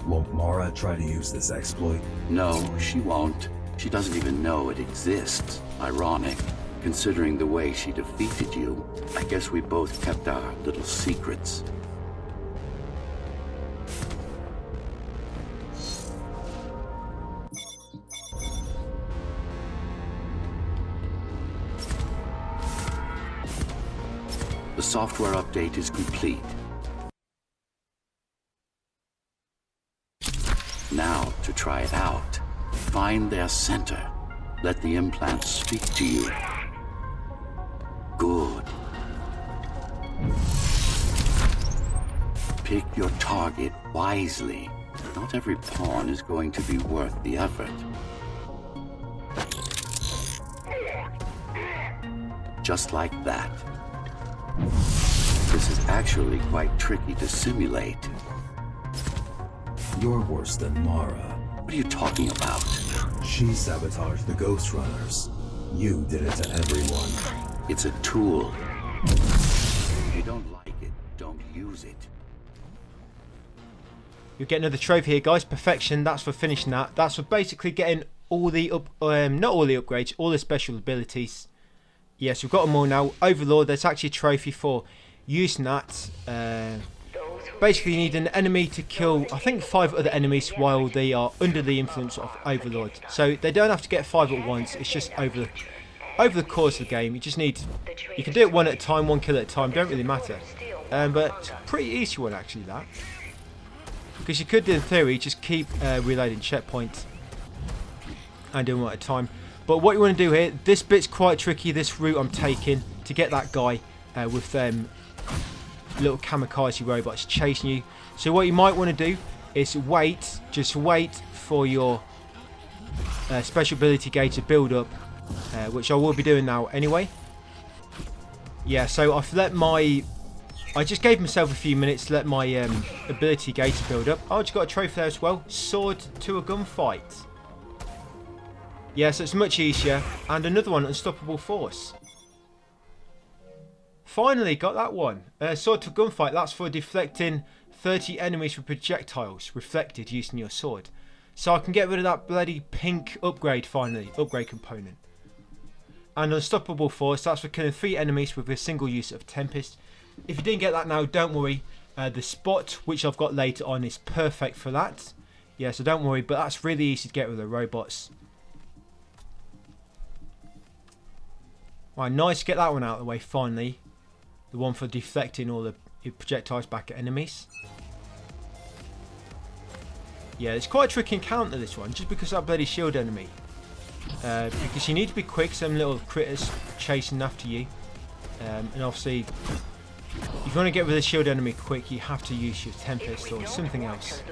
Won't Mara try to use this exploit? No, she won't. She doesn't even know it exists. Ironic. Considering the way she defeated you, I guess we both kept our little secrets. The software update is complete. Now, to try it out, find their center. Let the implants speak to you. Good. Pick your target wisely. Not every pawn is going to be worth the effort. Just like that. This is actually quite tricky to simulate. You're worse than Mara. What are you talking about? She sabotaged the Ghostrunners. You did it to everyone. It's a tool. If you don't like it, don't use it. You'll get another trophy here, guys. Perfection. That's for finishing that. That's for basically getting all the not all the upgrades, all the special abilities. Yes, we've got them all now. Overlord. There's actually a trophy for using that. Basically, you need an enemy to kill, I think, 5 other enemies while they are under the influence of Overlord. So they don't have to get 5 at once. It's just over the course of the game. You just need, you can do it one at a time, one kill at a time. Don't really matter. But it's a pretty easy one actually, that. Because you could, in theory, just keep reloading checkpoints and doing one at a time. But what you want to do here, this bit's quite tricky. This route I'm taking to get that guy with them. Little kamikaze robots chasing you. So what you might want to do is wait, just wait for your special ability gauge to build up, which I will be doing now anyway. Yeah, so I just gave myself a few minutes to let my ability gauge build up. Oh, I just got a trophy there as well. Sword to a gunfight. Yeah, so it's much easier. And another one, Unstoppable Force. Finally got that one. Sword to gunfight, that's for deflecting 30 enemies with projectiles reflected using your sword. So I can get rid of that bloody pink upgrade finally, upgrade component. And Unstoppable Force, that's for killing 3 enemies with a single use of Tempest. If you didn't get that now, don't worry. The spot, which I've got later on, is perfect for that. Yeah, so don't worry, but that's really easy to get rid of the robots. Right, nice to get that one out of the way finally. The one for deflecting all the projectiles back at enemies. Yeah, it's quite a tricky encounter, this one, just because of that bloody shield enemy. Because you need to be quick, some little critters chasing after you. And obviously, if you want to get rid of the shield enemy quick, you have to use your Tempest or something else.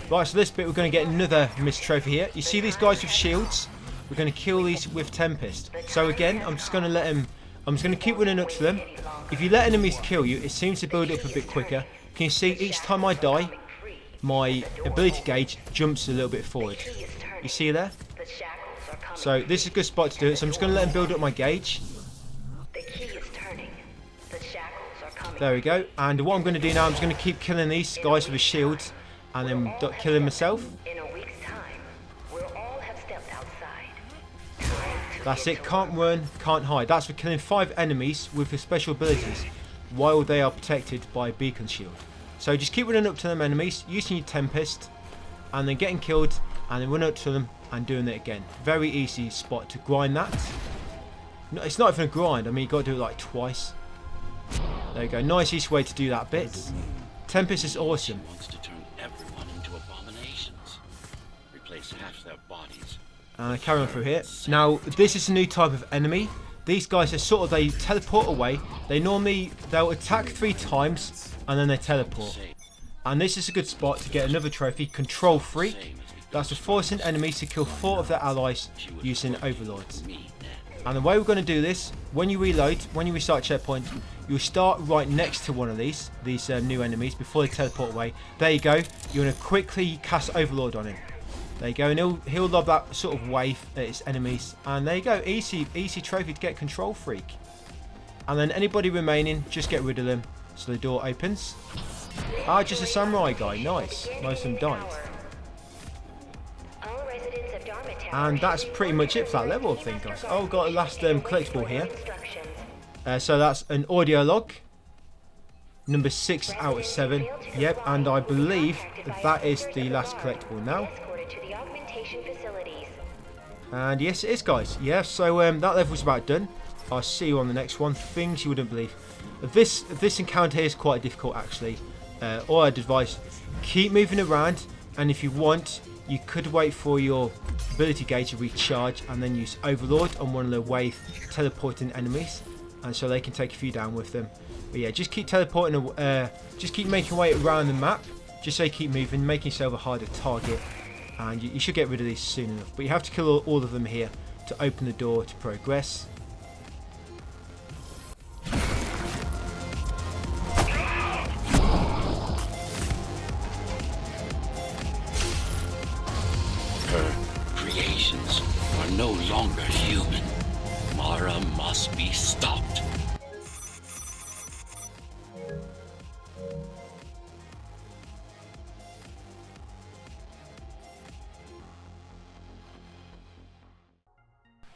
Right, so this bit we're going to get another missed trophy here. You see these guys with shields? We're going to kill these with Tempest. So again, I'm just going to let them... I'm just going to keep running up to them. If you let enemies kill you, it seems to build up a bit quicker. Can you see each time I die, my ability gauge jumps a little bit forward. You see there? So this is a good spot to do it. So I'm just going to let them build up my gauge. There we go. And what I'm going to do now, I'm just going to keep killing these guys with the shields and then killing myself. That's it, can't run, can't hide. That's for killing 5 enemies with the special abilities while they are protected by a beacon shield. So just keep running up to them enemies, using your Tempest, and then getting killed, and then run up to them and doing it again. Very easy spot to grind that. No, it's not even a grind, I mean you've got to do it like twice. There you go, nice easy way to do that bit. Tempest is awesome. Wants to turn everyone into abominations. Replace half their bodies. And I carry on through here. Now, this is a new type of enemy. these guys are sort of, they teleport away. They'll attack 3 times and then they teleport. And this is a good spot to get another trophy, Control Freak. That's for forcing enemies to kill 4 of their allies using overlords. And the way we're going to do this, when you reload, when you restart checkpoint, you'll start right next to one of these new enemies before they teleport away. There you go. You're going to quickly cast Overlord on him. There you go, and he'll lob that sort of wave at his enemies. And there you go, easy trophy to get Control Freak. And then anybody remaining, just get rid of them. So the door opens. Ah, just a samurai guy. Nice. Most of them died. And that's pretty much it for that level, I think, guys. Oh, got a last collectible here. So that's an audio log. Number 6 out of 7. Yep, and I believe that is the last collectible now. And yes, it is, guys. Yeah, so that level's about done. I'll see you on the next one. Things you wouldn't believe. This encounter here is quite difficult, actually. All I'd advise, keep moving around, and if you want, you could wait for your ability gauge to recharge and then use Overlord on one of the wave teleporting enemies, and so they can take a few down with them. But yeah, just keep teleporting, just keep making your way around the map, just so you keep moving, making yourself a harder target, and you should get rid of these soon enough. But you have to kill all of them here to open the door to progress. Are no longer human. Mara must be stopped.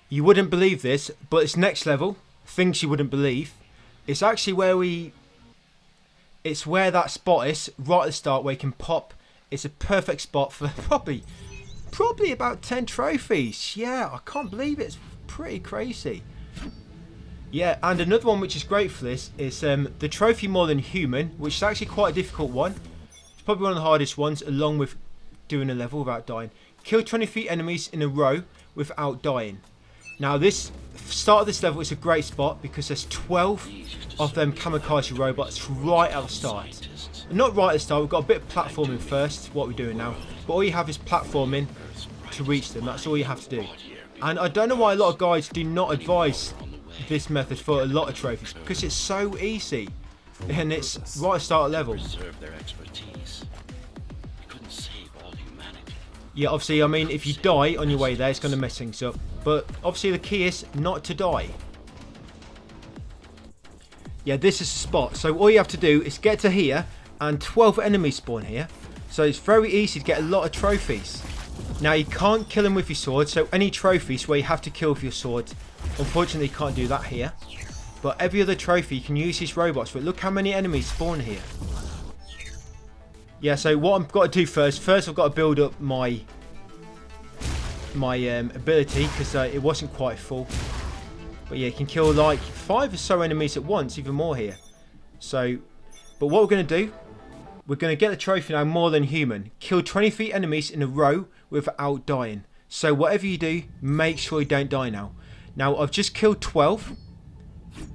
You wouldn't believe this, but it's next level. Things you wouldn't believe. It's actually where it's where that spot is, right at the start, where you can pop. It's a perfect spot for probably about 10 trophies. Yeah, I can't believe it. It's pretty crazy. Yeah, and another one which is great for this is the trophy more than human, which is actually quite a difficult one. It's probably one of the hardest ones, along with doing a level without dying. Kill 23 enemies in a row without dying. Now this start of this level is a great spot because there's 12 of them kamikaze robots right at the start. Not right at the start, we've got a bit of platforming first, what we're doing now. But all you have is platforming to reach them, that's all you have to do. And I don't know why a lot of guys do not advise this method for a lot of trophies, because it's so easy. And it's right at the start of level. Yeah, obviously, I mean, if you die on your way there, it's going to mess things up. But obviously the key is not to die. Yeah, this is the spot. So all you have to do is get to here, and 12 enemies spawn here. So it's very easy to get a lot of trophies. Now you can't kill them with your sword, so any trophies where you have to kill with your sword, unfortunately you can't do that here. But every other trophy you can use these robots. But look how many enemies spawn here. Yeah, so what I've got to do first I've got to build up my ability, because it wasn't quite full. But yeah, you can kill like 5 or so enemies at once, even more here. So, but what we're going to do, we're going to get the trophy now more than human. Kill 23 enemies in a row without dying. So whatever you do, make sure you don't die now. Now I've just killed 12.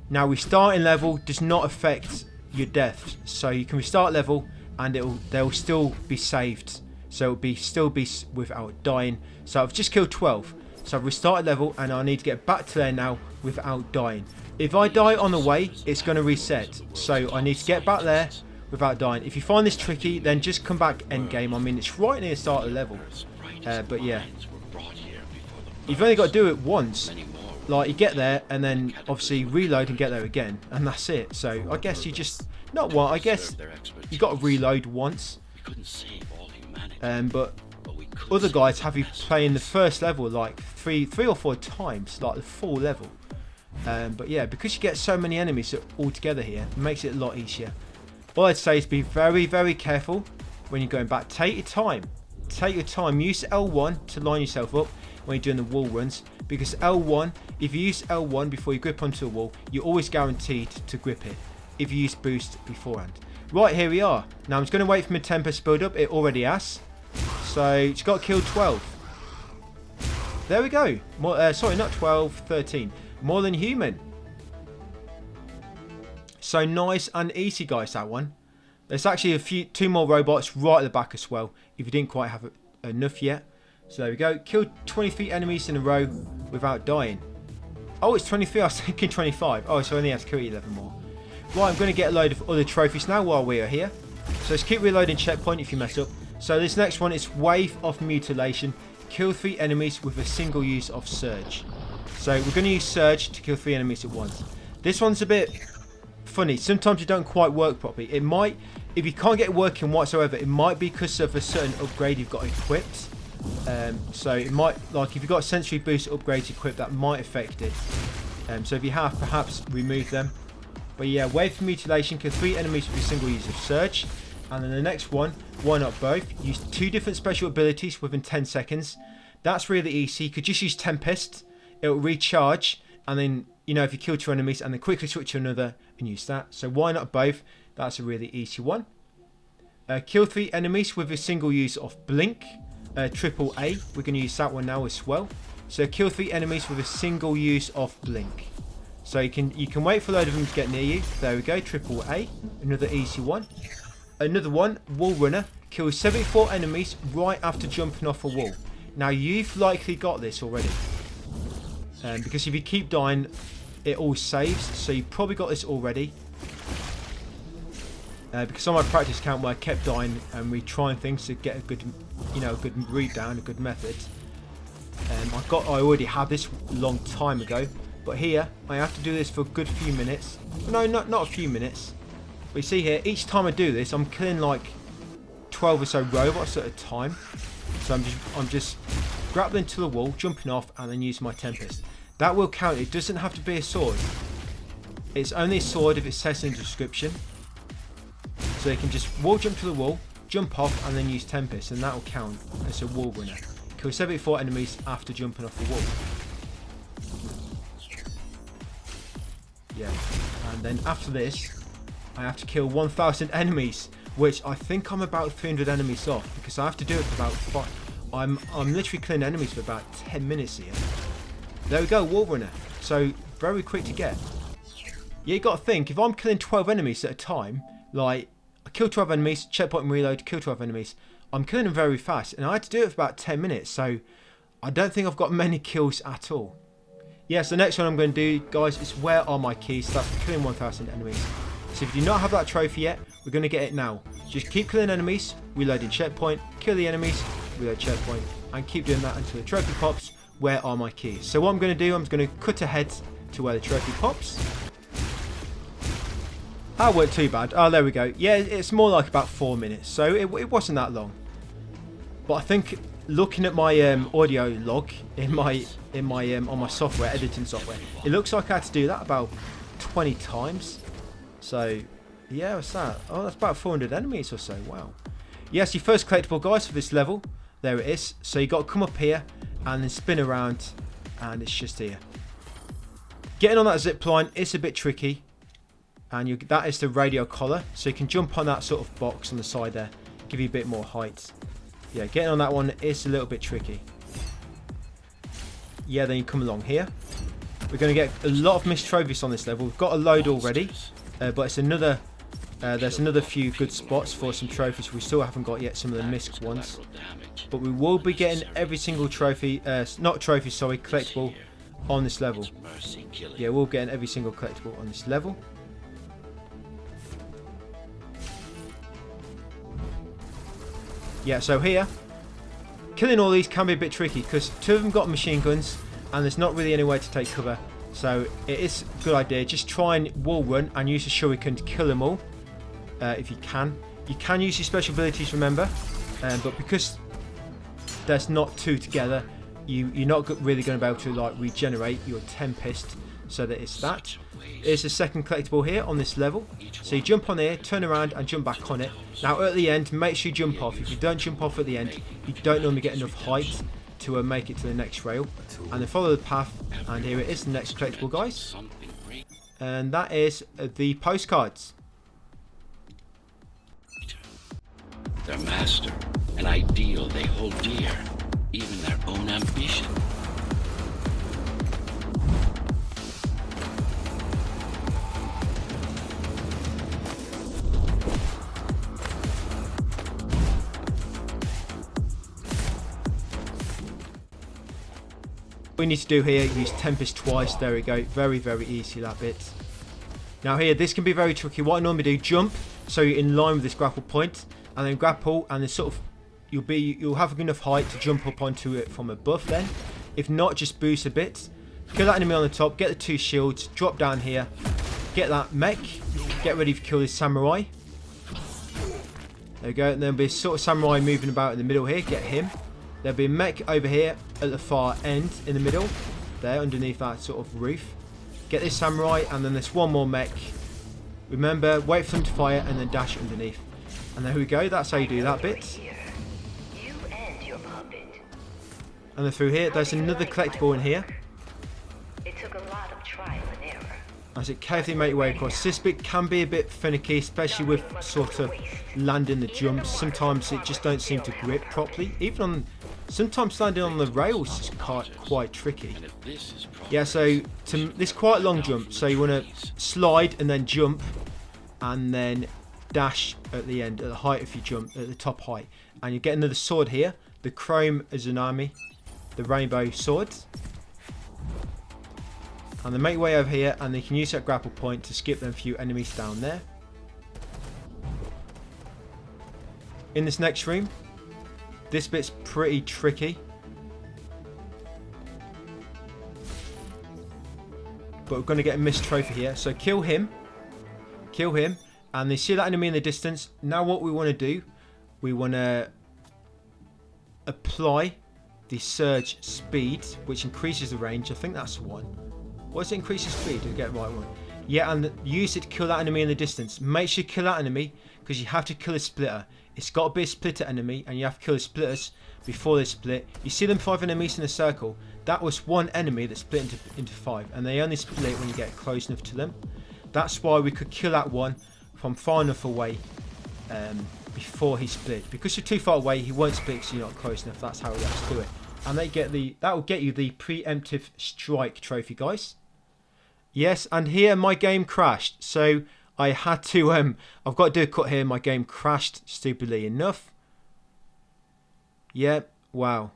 Now restarting level does not affect your death. So you can restart level and they'll still be saved. So it'll still be without dying. So I've just killed 12. So I've restarted level and I need to get back to there now without dying. If I die on the way, it's going to reset. So I need to get back there without dying. If you find this tricky, then just come back end game. I mean, it's right near the start of the level. But yeah, you've only got to do it once. Like, you get there and then obviously reload and get there again, and that's it. So I guess you just, not one, I guess you got to reload once. But other guys have you playing the first level like three or four times, like the full level. But yeah, because you get so many enemies all together here, it makes it a lot easier. All I'd say is be very, very careful when you're going back. Take your time. Take your time. Use L1 to line yourself up when you're doing the wall runs, because L1, if you use L1 before you grip onto a wall, you're always guaranteed to grip it if you use boost beforehand. Right, here we are. Now I'm just going to wait for my tempo to build up. It already has. So it's got to kill 12. There we go. Sorry, not 12, 13. More than human. So nice and easy, guys, that one. There's actually two more robots right at the back as well, if you didn't quite have enough yet. So there we go. Killed 23 enemies in a row without dying. Oh, it's 23. I was thinking 25. Oh, so I only have to kill 11 more. Right, I'm going to get a load of other trophies now while we are here. So let's keep reloading checkpoint if you mess up. So this next one is Wave of Mutilation. Kill 3 enemies with a single use of Surge. So we're going to use Surge to kill 3 enemies at once. This one's a bit funny. Sometimes it don't quite work properly. It might, if you can't get it working whatsoever, it might be because of a certain upgrade you've got equipped. So it might, like if you've got sensory boost upgrades equipped, that might affect it. So if you have, perhaps remove them. But yeah, Wave of Mutilation, kill 3 enemies with a single use of Surge. And then the next one, why not both? Use 2 different special abilities within 10 seconds. That's really easy. You could just use Tempest. It'll recharge. And then, you know, if you kill 2 enemies and then quickly switch to another and use that. So why not both? That's a really easy one. Kill 3 enemies with a single use of Blink. Triple A. We're going to use that one now as well. So kill 3 enemies with a single use of Blink. So you can wait for a load of them to get near you. There we go. Triple A. Another easy one. Another one, Wall Runner. Kills 74 enemies right after jumping off a wall. Now you've likely got this already. Because if you keep dying, it all saves. So you've probably got this already. Because on my practice count where I kept dying and retrying things to get a good, you know, a good route down, a good method. I already had this a long time ago. But here, I have to do this for a good few minutes. No, not a few minutes. But you see here, each time I do this, I'm killing like 12 or so robots at a time. So I'm just grappling to the wall, jumping off, and then using my Tempest. That will count. It doesn't have to be a sword. It's only a sword if it says in the description. So you can just wall jump to the wall, jump off, and then use Tempest, and that will count as a Wall Runner. Kill 74 enemies after jumping off the wall. Yeah, and then after this, I have to kill 1,000 enemies, which I think I'm about 300 enemies off, because I have to do it for about 5. I'm literally killing enemies for about 10 minutes here. There we go, Wall Runner. So very quick to get. Yeah, you got to think, if I'm killing 12 enemies at a time, like I kill 12 enemies, checkpoint and reload, kill 12 enemies, I'm killing them very fast, and I had to do it for about 10 minutes. So I don't think I've got many kills at all. Yes, the next one I'm going to do, guys, is Where Are My Keys? So that's killing 1,000 enemies. So if you do not have that trophy yet, we're going to get it now. Just keep killing enemies, reloading checkpoint, kill the enemies, reload checkpoint, and keep doing that until the trophy pops. Where are my keys? So what I'm going to do, I'm going to cut ahead to where the trophy pops. That weren't too bad. Oh, there we go. Yeah, it's more like about 4 minutes, so it wasn't that long. But I think looking at my audio log in my on my software, editing software, it looks like I had to do that about 20 times. So yeah, what's that? Oh, that's about 400 enemies or so. Wow. Yes, your first collectible, guys, for this level. There it is. So you got to come up here and then spin around, and it's just here. Getting on that zip line is a bit tricky, and that is the radio collar, so you can jump on that sort of box on the side there, give you a bit more height. Yeah, getting on that one is a little bit tricky. Yeah, then you come along here. We're going to get a lot of missed trophies on this level. We've got a load already, but it's another. There's another few good spots for some trophies we still haven't got yet, some of the missed ones. But we will be getting every single trophy, not trophy, sorry, collectible on this level. Yeah, we'll be getting every single collectible on this level. Yeah, so here, killing all these can be a bit tricky because 2 of them got machine guns and there's not really any way to take cover. So it is a good idea, just try and wall run and use the shuriken to kill them all. If you can. You can use your special abilities, remember, but because there's not 2 together, you're not really going to be able to like regenerate your Tempest, so that it's that. There's a second collectible here on this level, so you jump on here, turn around and jump back on it. Now at the end, make sure you jump off. If you don't jump off at the end, you don't normally get enough height to make it to the next rail, and then follow the path, and here it is, the next collectible, guys, and that is the postcards. Their master, an ideal they hold dear, even their own ambition. we need to do here, use Tempest twice. There we go. Very, very easy, that bit. Now here, this can be very tricky. What I normally do, jump, so you're in line with this grapple point, and then grapple, and then sort of, you'll have enough height to jump up onto it from above then. If not, just boost a bit. Kill that enemy on the top, get the 2 shields, drop down here, get that mech, get ready to kill this samurai. There we go, and there'll be a sort of samurai moving about in the middle here, get him. There'll be a mech over here at the far end in the middle, there underneath that sort of roof. Get this samurai, and then there's one more mech. Remember, wait for them to fire and then dash underneath. And there we go, that's how you do that bit. You and your puppet. And then through here, there's another collectible in here. It took a lot of trial and error. As it carefully make your way across. This bit can be a bit finicky, especially with sort of landing the jumps. Sometimes it just don't seem to grip properly. Even on, sometimes landing on the rails is quite tricky. Yeah, so this is quite a long jump. So you want to slide and then jump, and then dash at the end, at the height of your jump, at the top height. And you get another sword here, the Chrome Izanami, the rainbow sword. And then make your way over here, and you can use that grapple point to skip them few enemies down there. In this next room, this bit's pretty tricky. But we're going to get a missed trophy here. So kill him, and they see that enemy in the distance. Now what we want to do, we want to apply the surge speed, which increases the range. I think that's the one. What does it increase the speed? Did I get the right one? Yeah, and use it to kill that enemy in the distance. Make sure you kill that enemy, because you have to kill a splitter. It's got to be a splitter enemy, and you have to kill the splitters before they split. You see them 5 enemies in a circle. That was one enemy that split into 5, and they only split when you get close enough to them. That's why we could kill that one from far enough away before he split. Because you're too far away, he won't split because you're not close enough. That's how we have to do it. And that will get you the preemptive strike trophy, guys. Yes, and here my game crashed, so I had to I've got to do a cut here. My game crashed, stupidly enough. Yeah, wow.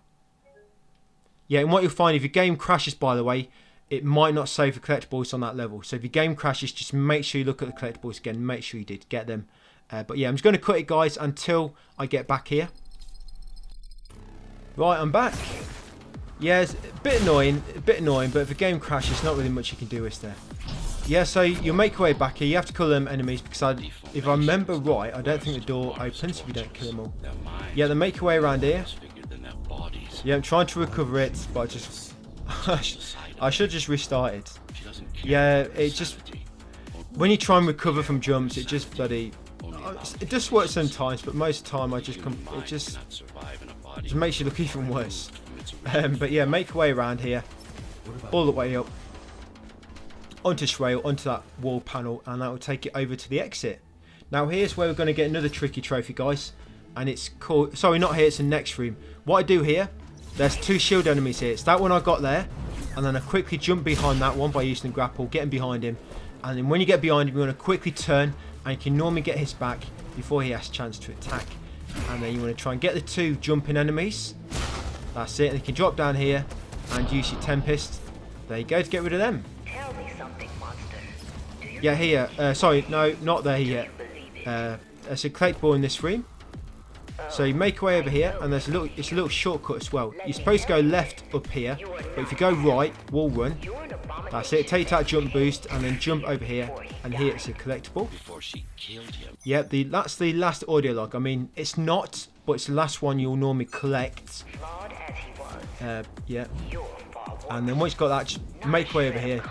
Yeah, and what you'll find, if your game crashes, by the way, it might not save the collectibles on that level. So if your game crashes, just make sure you look at the collectibles again. Make sure you did get them. But yeah, I'm just going to cut it, guys, until I get back here. Right, I'm back. Yeah, it's a bit annoying, but if the game crashes, not really much you can do, is there? Yeah, so you'll make your way back here. You have to kill them enemies, because if I remember right, I don't think the door opens if you don't kill them all. Yeah, then make your way around here. Yeah, I'm trying to recover it, but I just... I should just restart it. Yeah, it just... When you try and recover from jumps, it just bloody... It just works sometimes, but most of the time it just makes you look even worse. But yeah, make your way around here, all the way up, onto this rail, onto that wall panel, and that will take it over to the exit. Now here's where we're going to get another tricky trophy, guys, and it's called... Sorry, not here, it's the next room. What I do here, there's 2 shield enemies here. It's that one I got there, and then I quickly jump behind that one by using the grapple, getting behind him, and then when you get behind him, you want to quickly turn, and you can normally get his back before he has a chance to attack. And then you want to try and get the 2 jumping enemies. That's it. And you can drop down here and use your Tempest. There you go, to get rid of them. Tell me something, monster. Do you Yeah, here. Sorry, no, not there yet. There's a collectible in this room. So you make your way over here, and it's a little shortcut as well. You're supposed to go left up here, but if you go right, wall run. That's it. Take that jump boost, and then jump over here, and here it's a collectible. Yeah, that's the last audio log. I mean, it's not, but it's the last one you'll normally collect. Yeah. And then once you've got that, just make your way over here,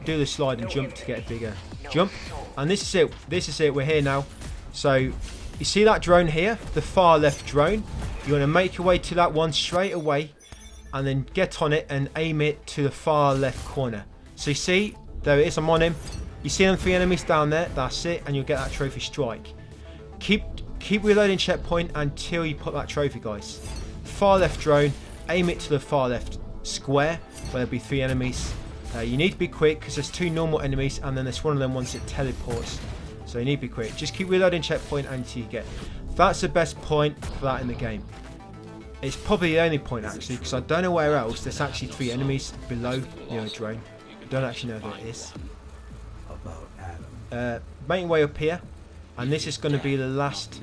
do the slide and jump to get a bigger jump. And this is it. This is it. We're here now. So you see that drone here, the far left drone. You want to make your way to that one straight away, and then get on it and aim it to the far left corner. So you see, there it is. I'm on him. You see them 3 enemies down there. That's it, and you'll get that trophy strike. Keep reloading checkpoint until you put that trophy, guys. Far left drone. Aim it to the far left square where there'll be 3 enemies. You need to be quick because there's 2 normal enemies, and then there's one of them once it teleports. So you need to be quick. Just keep reloading checkpoint until you get. That's the best point for that in the game. It's probably the only point actually, because I don't know where else there's actually 3 enemies below the drone. I don't actually know where it is. About Adam. Making way up here, and this is going to be the last.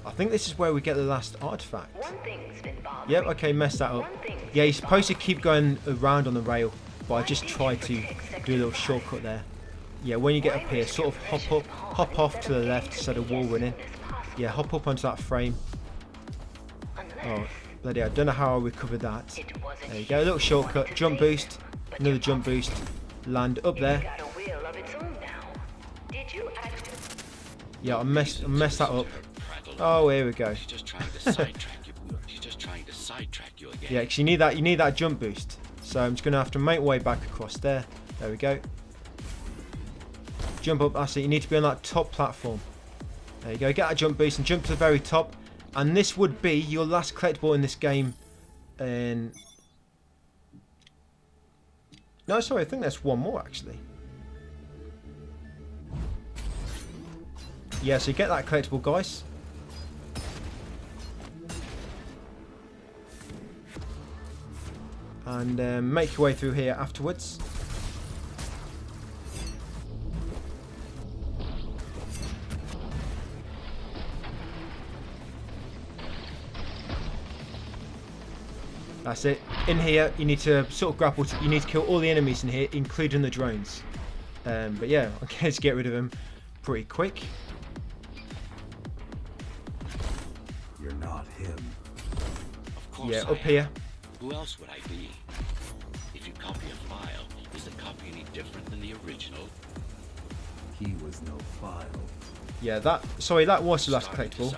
I think this is where we get the last artifact. Yep, okay, messed that up. Yeah, you're supposed to keep going around on the rail, but I just tried to do a little shortcut there. Yeah, when you get up here, sort of hop off to the left instead of wall running. Yeah, hop up onto that frame. Oh, bloody hell, I don't know how I recovered that. There you go, a little shortcut, jump boost, another jump boost, land up there. Yeah, I messed that up. Oh, here we go. She's just trying to sidetrack you. She's just trying to sidetrack you again. Yeah, because you need that jump boost. So I'm just going to have to make way back across there. There we go. Jump up, that's it. You need to be on that top platform. There you go, get that jump boost and jump to the very top. And this would be your last collectible in this game. And no, sorry, I think there's one more actually. Yeah, so you get that collectible, guys. And make your way through here afterwards. That's it. In here, you need to sort of grapple. You need to kill all the enemies in here, including the drones. But yeah, I guess get rid of them pretty quick. You're not him. Of course Yeah, I up here. Who else would I be? If you copy a file, is the copy any different than the original? He was no file. Yeah, that was the last collectible.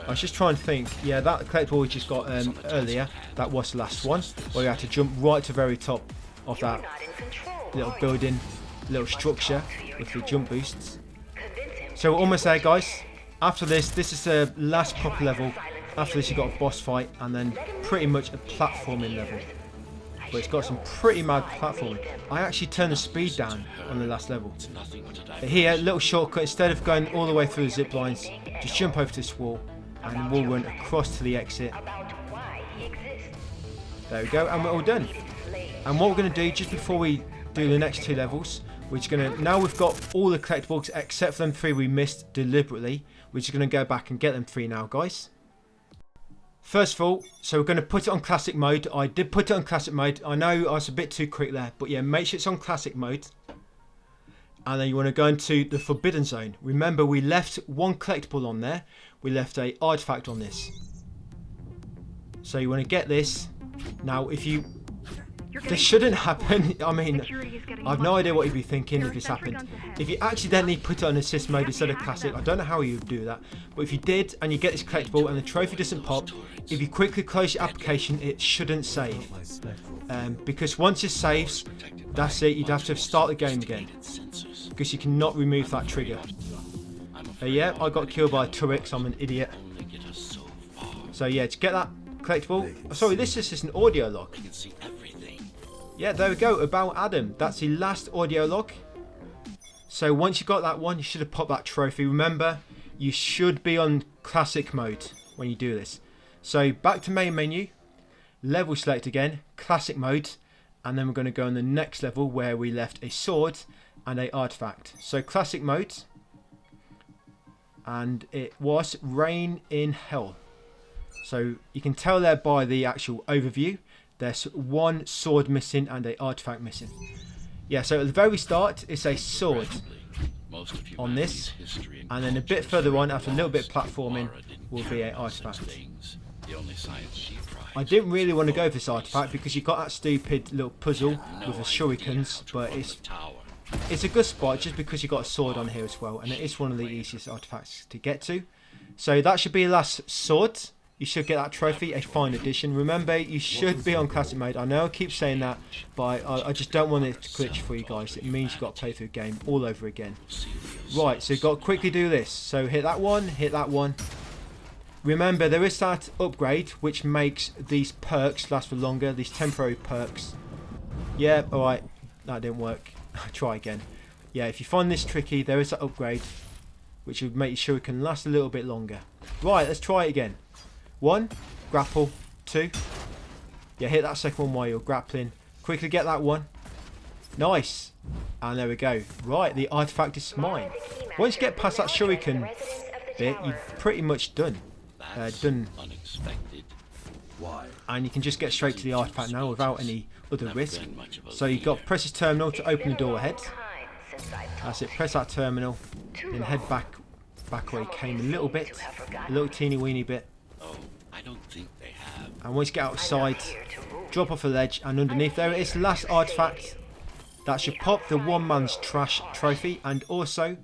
I was just trying to think. Yeah, that collectible we just got earlier, that was the last one, where you had to jump right to the very top of that little building, little structure with the jump boosts. So we're almost there, guys. After this is the last proper level. After this, you've got a boss fight, and then pretty much a platforming level. But it's got some pretty mad platforming. I actually turned the speed down on the last level. But here, little shortcut, instead of going all the way through the zip lines, just jump over to this wall, and we'll run across to the exit. There we go, and we're all done. And what we're going to do, just before we do the next 2 levels, we're just going to, now we've got all the collectibles except for them 3 we missed deliberately, we're just going to go back and get them 3 now, guys. First of all, so we're going to put it on classic mode. I did put it on classic mode. I know I was a bit too quick there, but yeah, make sure it's on classic mode. And then you want to go into the forbidden zone. Remember, we left one collectible on there. We left a artifact on this. So you want to get this. Now, if you... This shouldn't happen. I mean, I've no idea what you'd be thinking if this happened. If you accidentally put it on assist mode instead of classic, I don't know how you'd do that. But if you did, and you get this collectible and the trophy doesn't pop, if you quickly close your application, it shouldn't save. Because once it saves, that's it. You'd have to start the game again. Because you cannot remove that trigger. Yeah, I got killed by a turret, so I'm an idiot. So yeah, to get that collectible... Oh, sorry, this is just an audio log. Yeah, there we go, about Adam. That's the last audio log. So once you got that one, you should have popped that trophy. Remember, you should be on classic mode when you do this. So back to main menu, level select again, classic mode, and then we're going to go on the next level where we left a sword and a artifact. So classic mode, and it was Rain in Hell. So you can tell there by the actual overview. There's one sword missing and a artifact missing. Yeah, so at the very start, it's a sword on this. And then a bit further on, after a little bit of platforming, will be an artifact. I didn't really want to go for this artifact because you got that stupid little puzzle with the shurikens. But it's a good spot just because you got a sword on here as well. And it is one of the easiest artifacts to get to. So that should be the last sword. You should get that trophy, a fine edition. Remember, you should be on classic mode. I know I keep saying that, but I just don't want it to glitch for you guys. It means you've got to play through the game all over again. Right, so you've got to quickly do this. So hit that one, hit that one. Remember, there is that upgrade, which makes these perks last for longer, these temporary perks. Yeah, alright, that didn't work. Try again. Yeah, if you find this tricky, there is that upgrade, which will make sure it can last a little bit longer. Right, let's try it again. 1, grapple, 2. Yeah, hit that second one while you're grappling. Quickly get that one. Nice. And there we go. Right, the artifact is mine. Once you get past that shuriken bit, you're pretty much done. Done. Unexpected. Why? And you can just get straight to the artifact now without any other risk. So you've got to press this terminal to open the door ahead. That's it, press that terminal, then head back where you came a little bit, a little teeny weeny bit. Oh, I don't think they have. And once you get outside, drop off a ledge, and underneath there it is, the last artifact. That should pop the one man's trash trophy, and also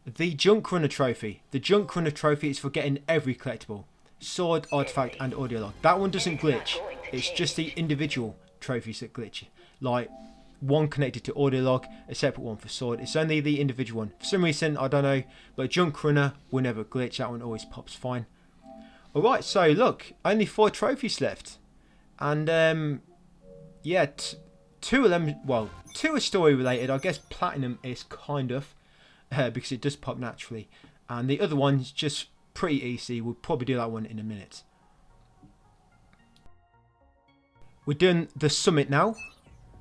the junk runner trophy. The junk runner trophy is for getting every collectible. Sword, artifact and audio log. That one doesn't glitch, it's just the individual trophies that glitch. Like one connected to audio log, a separate one for sword. It's only the individual one. For some reason, I don't know, but junk runner will never glitch. That one always pops fine. Alright, so look, only 4 trophies left. And yeah, 2 of them, well, 2 are story related. I guess platinum is kind of, because it does pop naturally. And the other one's just pretty easy. We'll probably do that one in a minute. We're doing the summit now.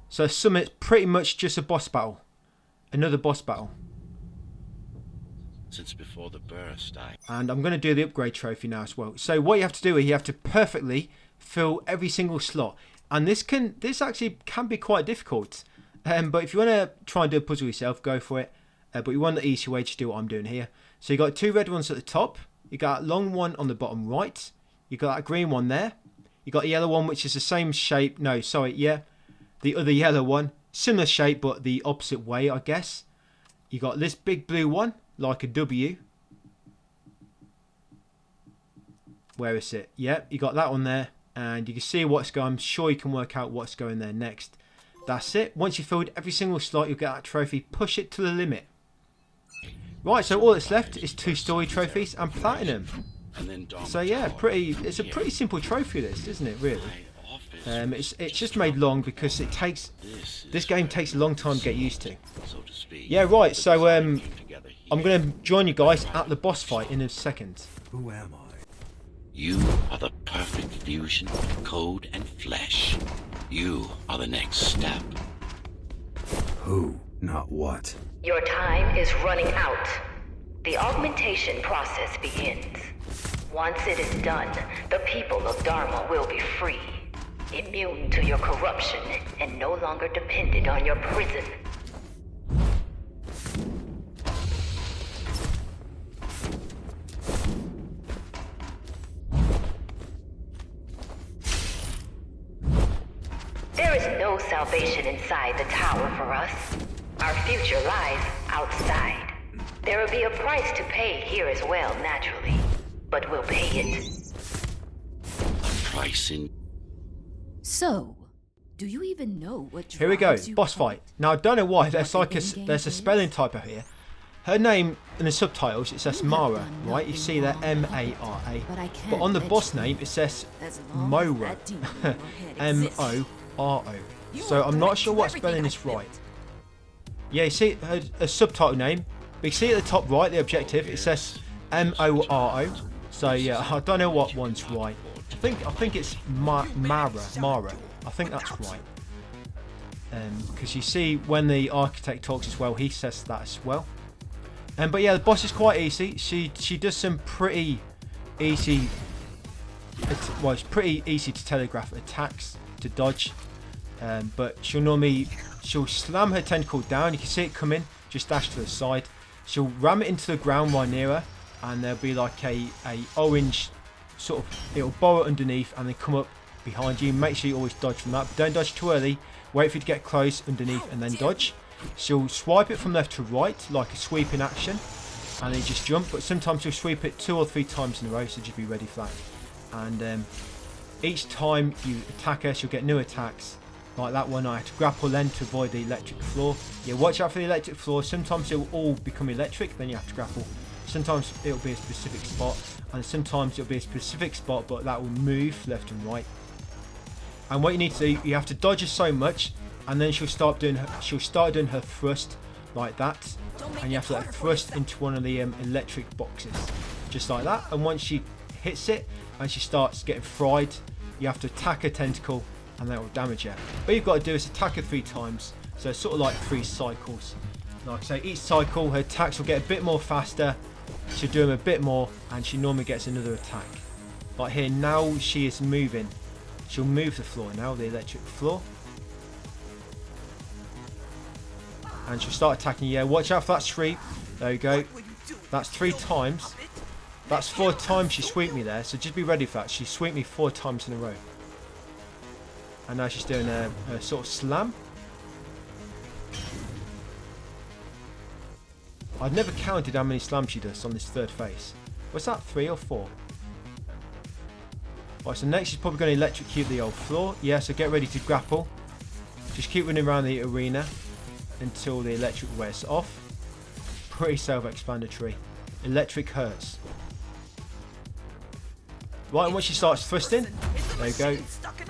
So summit's pretty much just a boss battle. Another boss battle. Since before the burst, And I'm going to do the upgrade trophy now as well. So what you have to do is you have to perfectly fill every single slot. And this actually can be quite difficult. But if you want to try and do a puzzle yourself, go for it. But you want the easy way to do what I'm doing here. So you got 2 red ones at the top. You got a long one on the bottom right. You got that green one there. You got a yellow one which is the same shape. No, sorry, yeah. The other yellow one, similar shape but the opposite way, I guess. You got this big blue one, like a W. Where is it? Yep, you got that one there. And you can see what's going. I'm sure you can work out what's going there next. That's it. Once you've filled every single slot, you'll get that trophy. Push it to the limit. Right, so all that's left is 2 story trophies and platinum. So yeah, it's a pretty simple trophy this, isn't it, really? It's just made long because this game takes a long time to get used to. Yeah, right, so I'm going to join you guys at the boss fight in a second. Who am I? You are the perfect fusion of code and flesh. You are the next step. Who, not what. Your time is running out. The augmentation process begins. Once it is done, the people of Dharma will be free, immune to your corruption and no longer dependent on your prison. There is no salvation inside the tower for us. Our future lies outside. There will be a price to pay here as well, naturally. But we'll pay it. A price in... So, do you even know what Here we go, drives you boss forward? fight. Now I don't know why, there's What like the a in-game there's a is? spelling typo here. Her name in the subtitles it says You have Mara, done right? You nothing see there wrong, M-A-R-A. but I can't But on the let boss you name it says As long as Mora. that demon in your head exists. M-O-R-O. You So are I'm not threat sure to what everything spelling I is built. right. Yeah, you see her subtitle name. But you see at the top right, the objective, it says M-O-R-O. So yeah, I don't know what one's right. I think it's Mara. I think that's right. Because you see when the architect talks as well, he says that as well. But yeah, the boss is quite easy. She does some pretty easy. It's pretty easy to telegraph attacks to dodge. But she'll slam her tentacle down. You can see it coming. Just dash to the side. She'll ram it into the ground right near her, and there'll be like a orange sort of. It'll burrow underneath and then come up behind you. Make sure you always dodge from that. But don't dodge too early. Wait for it to get close underneath and then dodge. She'll swipe it from left to right like a sweeping action, and then just jump. But sometimes she'll sweep it 2 or 3 times in a row, so just be ready for that. And each time you attack her, she'll get new attacks. Like that one, I had to grapple then to avoid the electric floor. Yeah, watch out for the electric floor. Sometimes it will all become electric, then you have to grapple. Sometimes it'll be a specific spot, and sometimes it'll be a specific spot, but that will move left and right. And what you need to do, you have to dodge her so much, and then she'll start doing her thrust like that, and you have to like thrust into one of the electric boxes, just like that. And once she hits it and she starts getting fried, you have to attack her tentacle and that will damage her. All you've got to do is attack her 3 times, so it's sort of like 3 cycles. Like I say, each cycle her attacks will get a bit more faster, she'll do them a bit more, and she normally gets another attack. Like here, now she is moving, she'll move the floor now, the electric floor. And she'll start attacking. Yeah, watch out for that sweep. There you go. That's 3 times. That's 4 times she sweeped me there, so just be ready for that. She sweeped me 4 times in a row. And now she's doing a sort of slam. I've never counted how many slams she does on this 3rd phase. What's that, 3 or 4? Right, so next she's probably going to electrocute the old floor. Yeah, so get ready to grapple. Just keep running around the arena until the electric wears off. Pretty self-explanatory. Electric hurts. Right, and once she starts thrusting, there you go.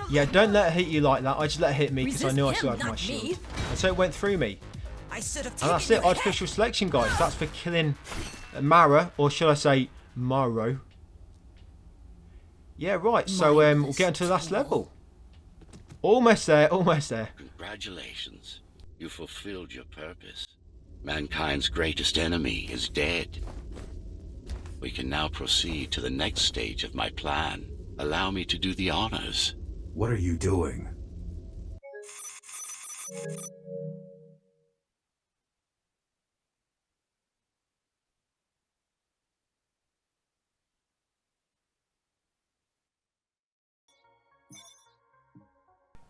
Yeah, don't let her hit you like that. I just let her hit me because I knew I still had my shield. And so it went through me. And that's it, artificial selection, guys. That's for killing Mara, or should I say Maro. Yeah, right, so we'll get into the last level. Almost there, almost there. Congratulations. You fulfilled your purpose. Mankind's greatest enemy is dead. We can now proceed to the next stage of my plan. Allow me to do the honors. What are you doing?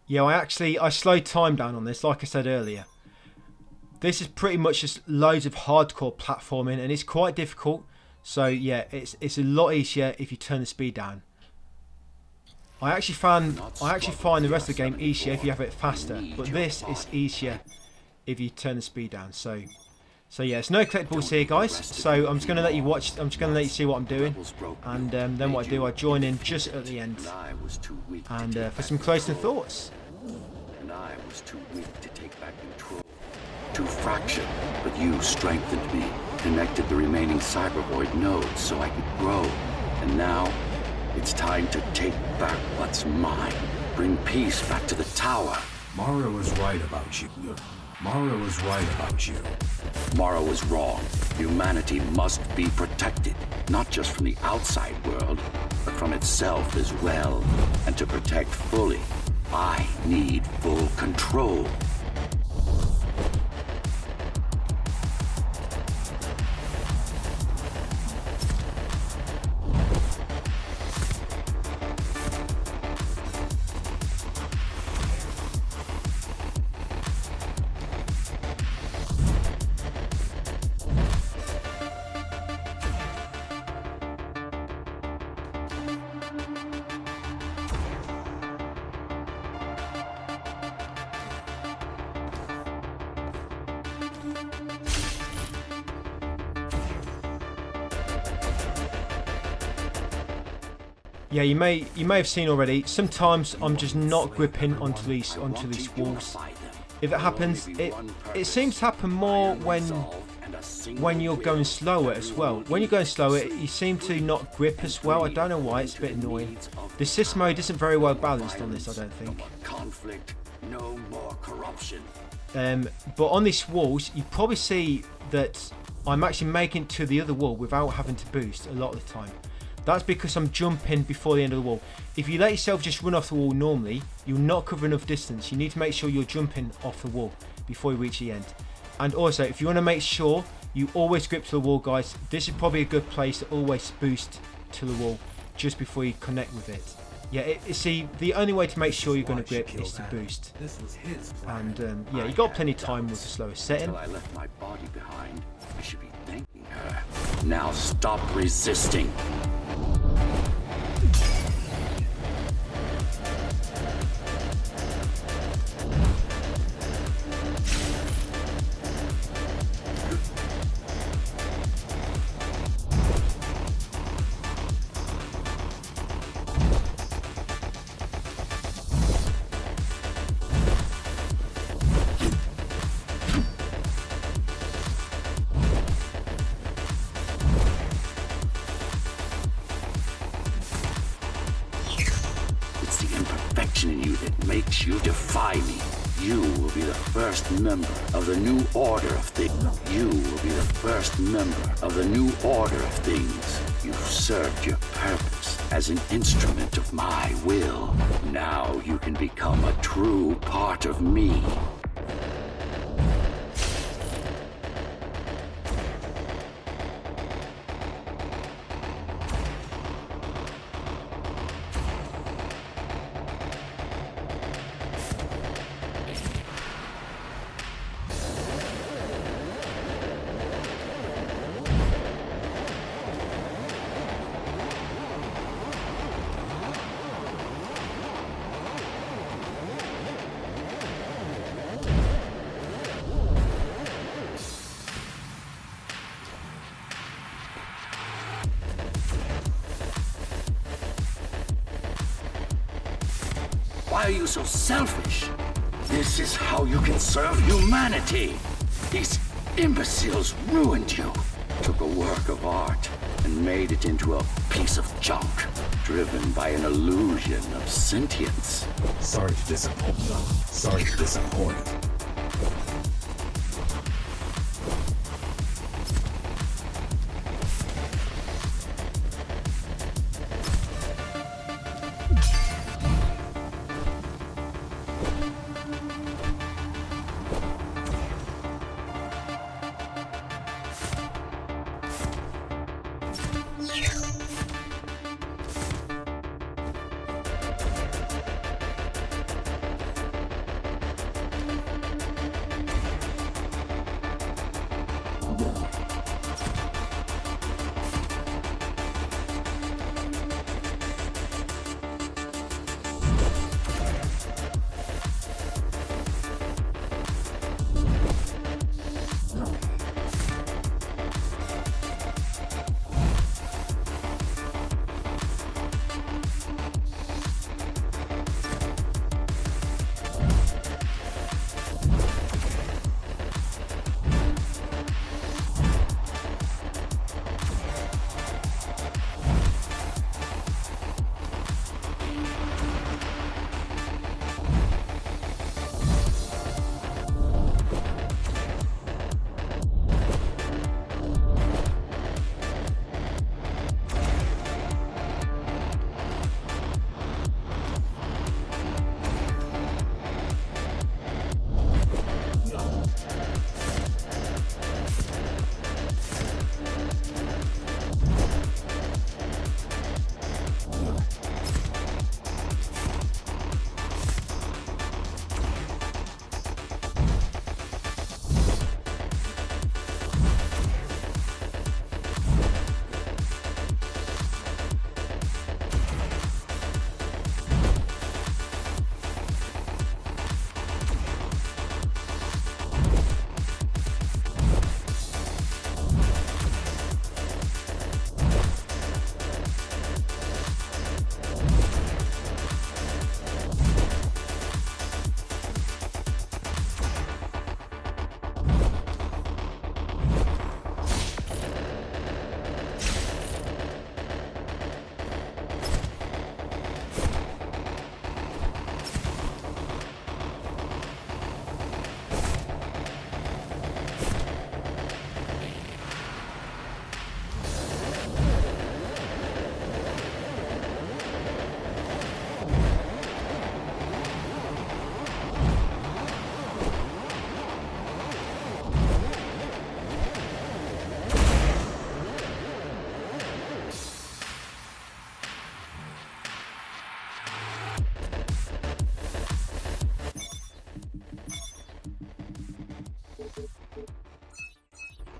Yeah, I slowed time down on this, like I said earlier. This is pretty much just loads of hardcore platforming, and it's quite difficult. So yeah, it's a lot easier if you turn the speed down. I actually find the rest of the game easier if you have it faster, but this is easier if you turn the speed down. So yeah, it's no collectibles here, guys. So I'm just gonna let you watch. I'm just gonna let you see what I'm doing, and then what I do, I join in just at the end, and for some closing thoughts. And I was too weak to take back control. Too fractured, but you strengthened me, connected the remaining cybervoid nodes so I could grow. And now, it's time to take back what's mine. Bring peace back to the tower. Mara was right about you. Mara was right about you. Mara was wrong. Humanity must be protected, not just from the outside world, but from itself as well. And to protect fully, I need full control. Yeah, you may have seen already. Sometimes I'm just not gripping onto these walls. If it happens, it seems to happen more when you're going slower as well. When you're going slower, you seem to not grip as well. I don't know why. It's a bit annoying. The assist mode isn't very well balanced on this, I don't think. Conflict, no more corruption. But on these walls, you probably see that I'm actually making it to the other wall without having to boost a lot of the time. That's because I'm jumping before the end of the wall. If you let yourself just run off the wall normally, you'll not cover enough distance. You need to make sure you're jumping off the wall before you reach the end. And also, if you want to make sure you always grip to the wall, guys, this is probably a good place to always boost to the wall just before you connect with it. Yeah, see, the only way to make sure you're going to grip is to boost. And yeah, you got plenty of time with the slower setting. Until I left my body behind, I should be thanking her. Now stop resisting. fraction in you that makes you defy me. You will be the first member of the new order of things. You will be the first member of the new order of things. You've served your purpose as an instrument of my will. Now you can become a true part of me. Why are you so selfish? This is how you can serve humanity. These imbeciles ruined you. Took a work of art and made it into a piece of junk, driven by an illusion of sentience. Sorry to disappoint. Sorry to disappoint.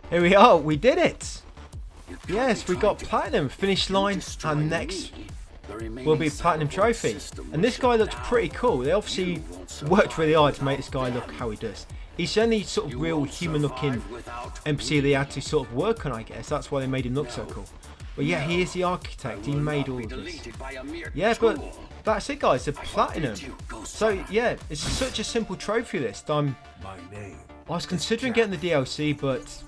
Here we are, we did it! Yes, we got platinum, finish line, and next will be platinum trophy. And this guy looks pretty cool. They obviously worked really hard to make this guy look how he does. He's the only sort of real human looking NPC they had to sort of work on, I guess. That's why they made him look so cool. But yeah, he is the architect, he made all of this. Yeah, but that's it guys, the platinum. So yeah, it's such a simple trophy list. I was considering getting the DLC, but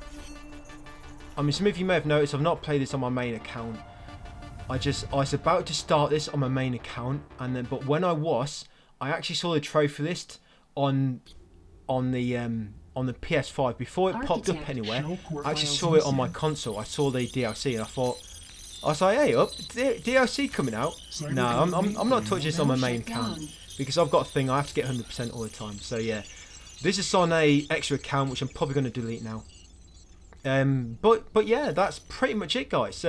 I mean, some of you may have noticed I've not played this on my main account. I was about to start this on my main account, and then but when I was I actually saw the trophy list on the PS5 before it popped up anywhere. I actually saw it on my console. I saw the DLC and I was like, hey, up, DLC coming out? No, I'm not touching this on my main account because I've got a thing. I have to get 100% all the time. So yeah, this is on a extra account which I'm probably going to delete now. But yeah, that's pretty much it, guys.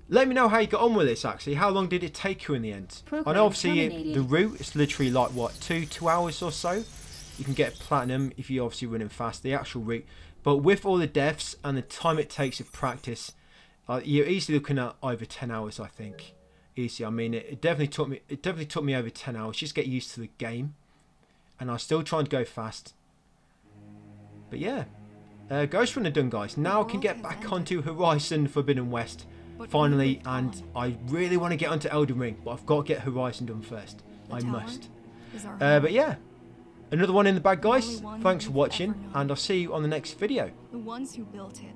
Let me know how you got on with this. Actually, how long did it take you in the end? I know obviously the route is literally like what 2 hours or so. You can get platinum if you're obviously running fast, the actual route. But with all the deaths and the time it takes to practice, you're easily looking at over 10 hours, I think. Easy. I mean, it definitely took me over 10 hours just to get used to the game, and I was still trying to go fast. But yeah, Ghostrunner done, guys. Now I can get back onto Horizon Forbidden West finally, and I really want to get onto Elden Ring, but I've got to get Horizon done first. I must. But yeah. Another one in the bag, guys. Thanks for watching, and I'll see you on the next video. The ones who built it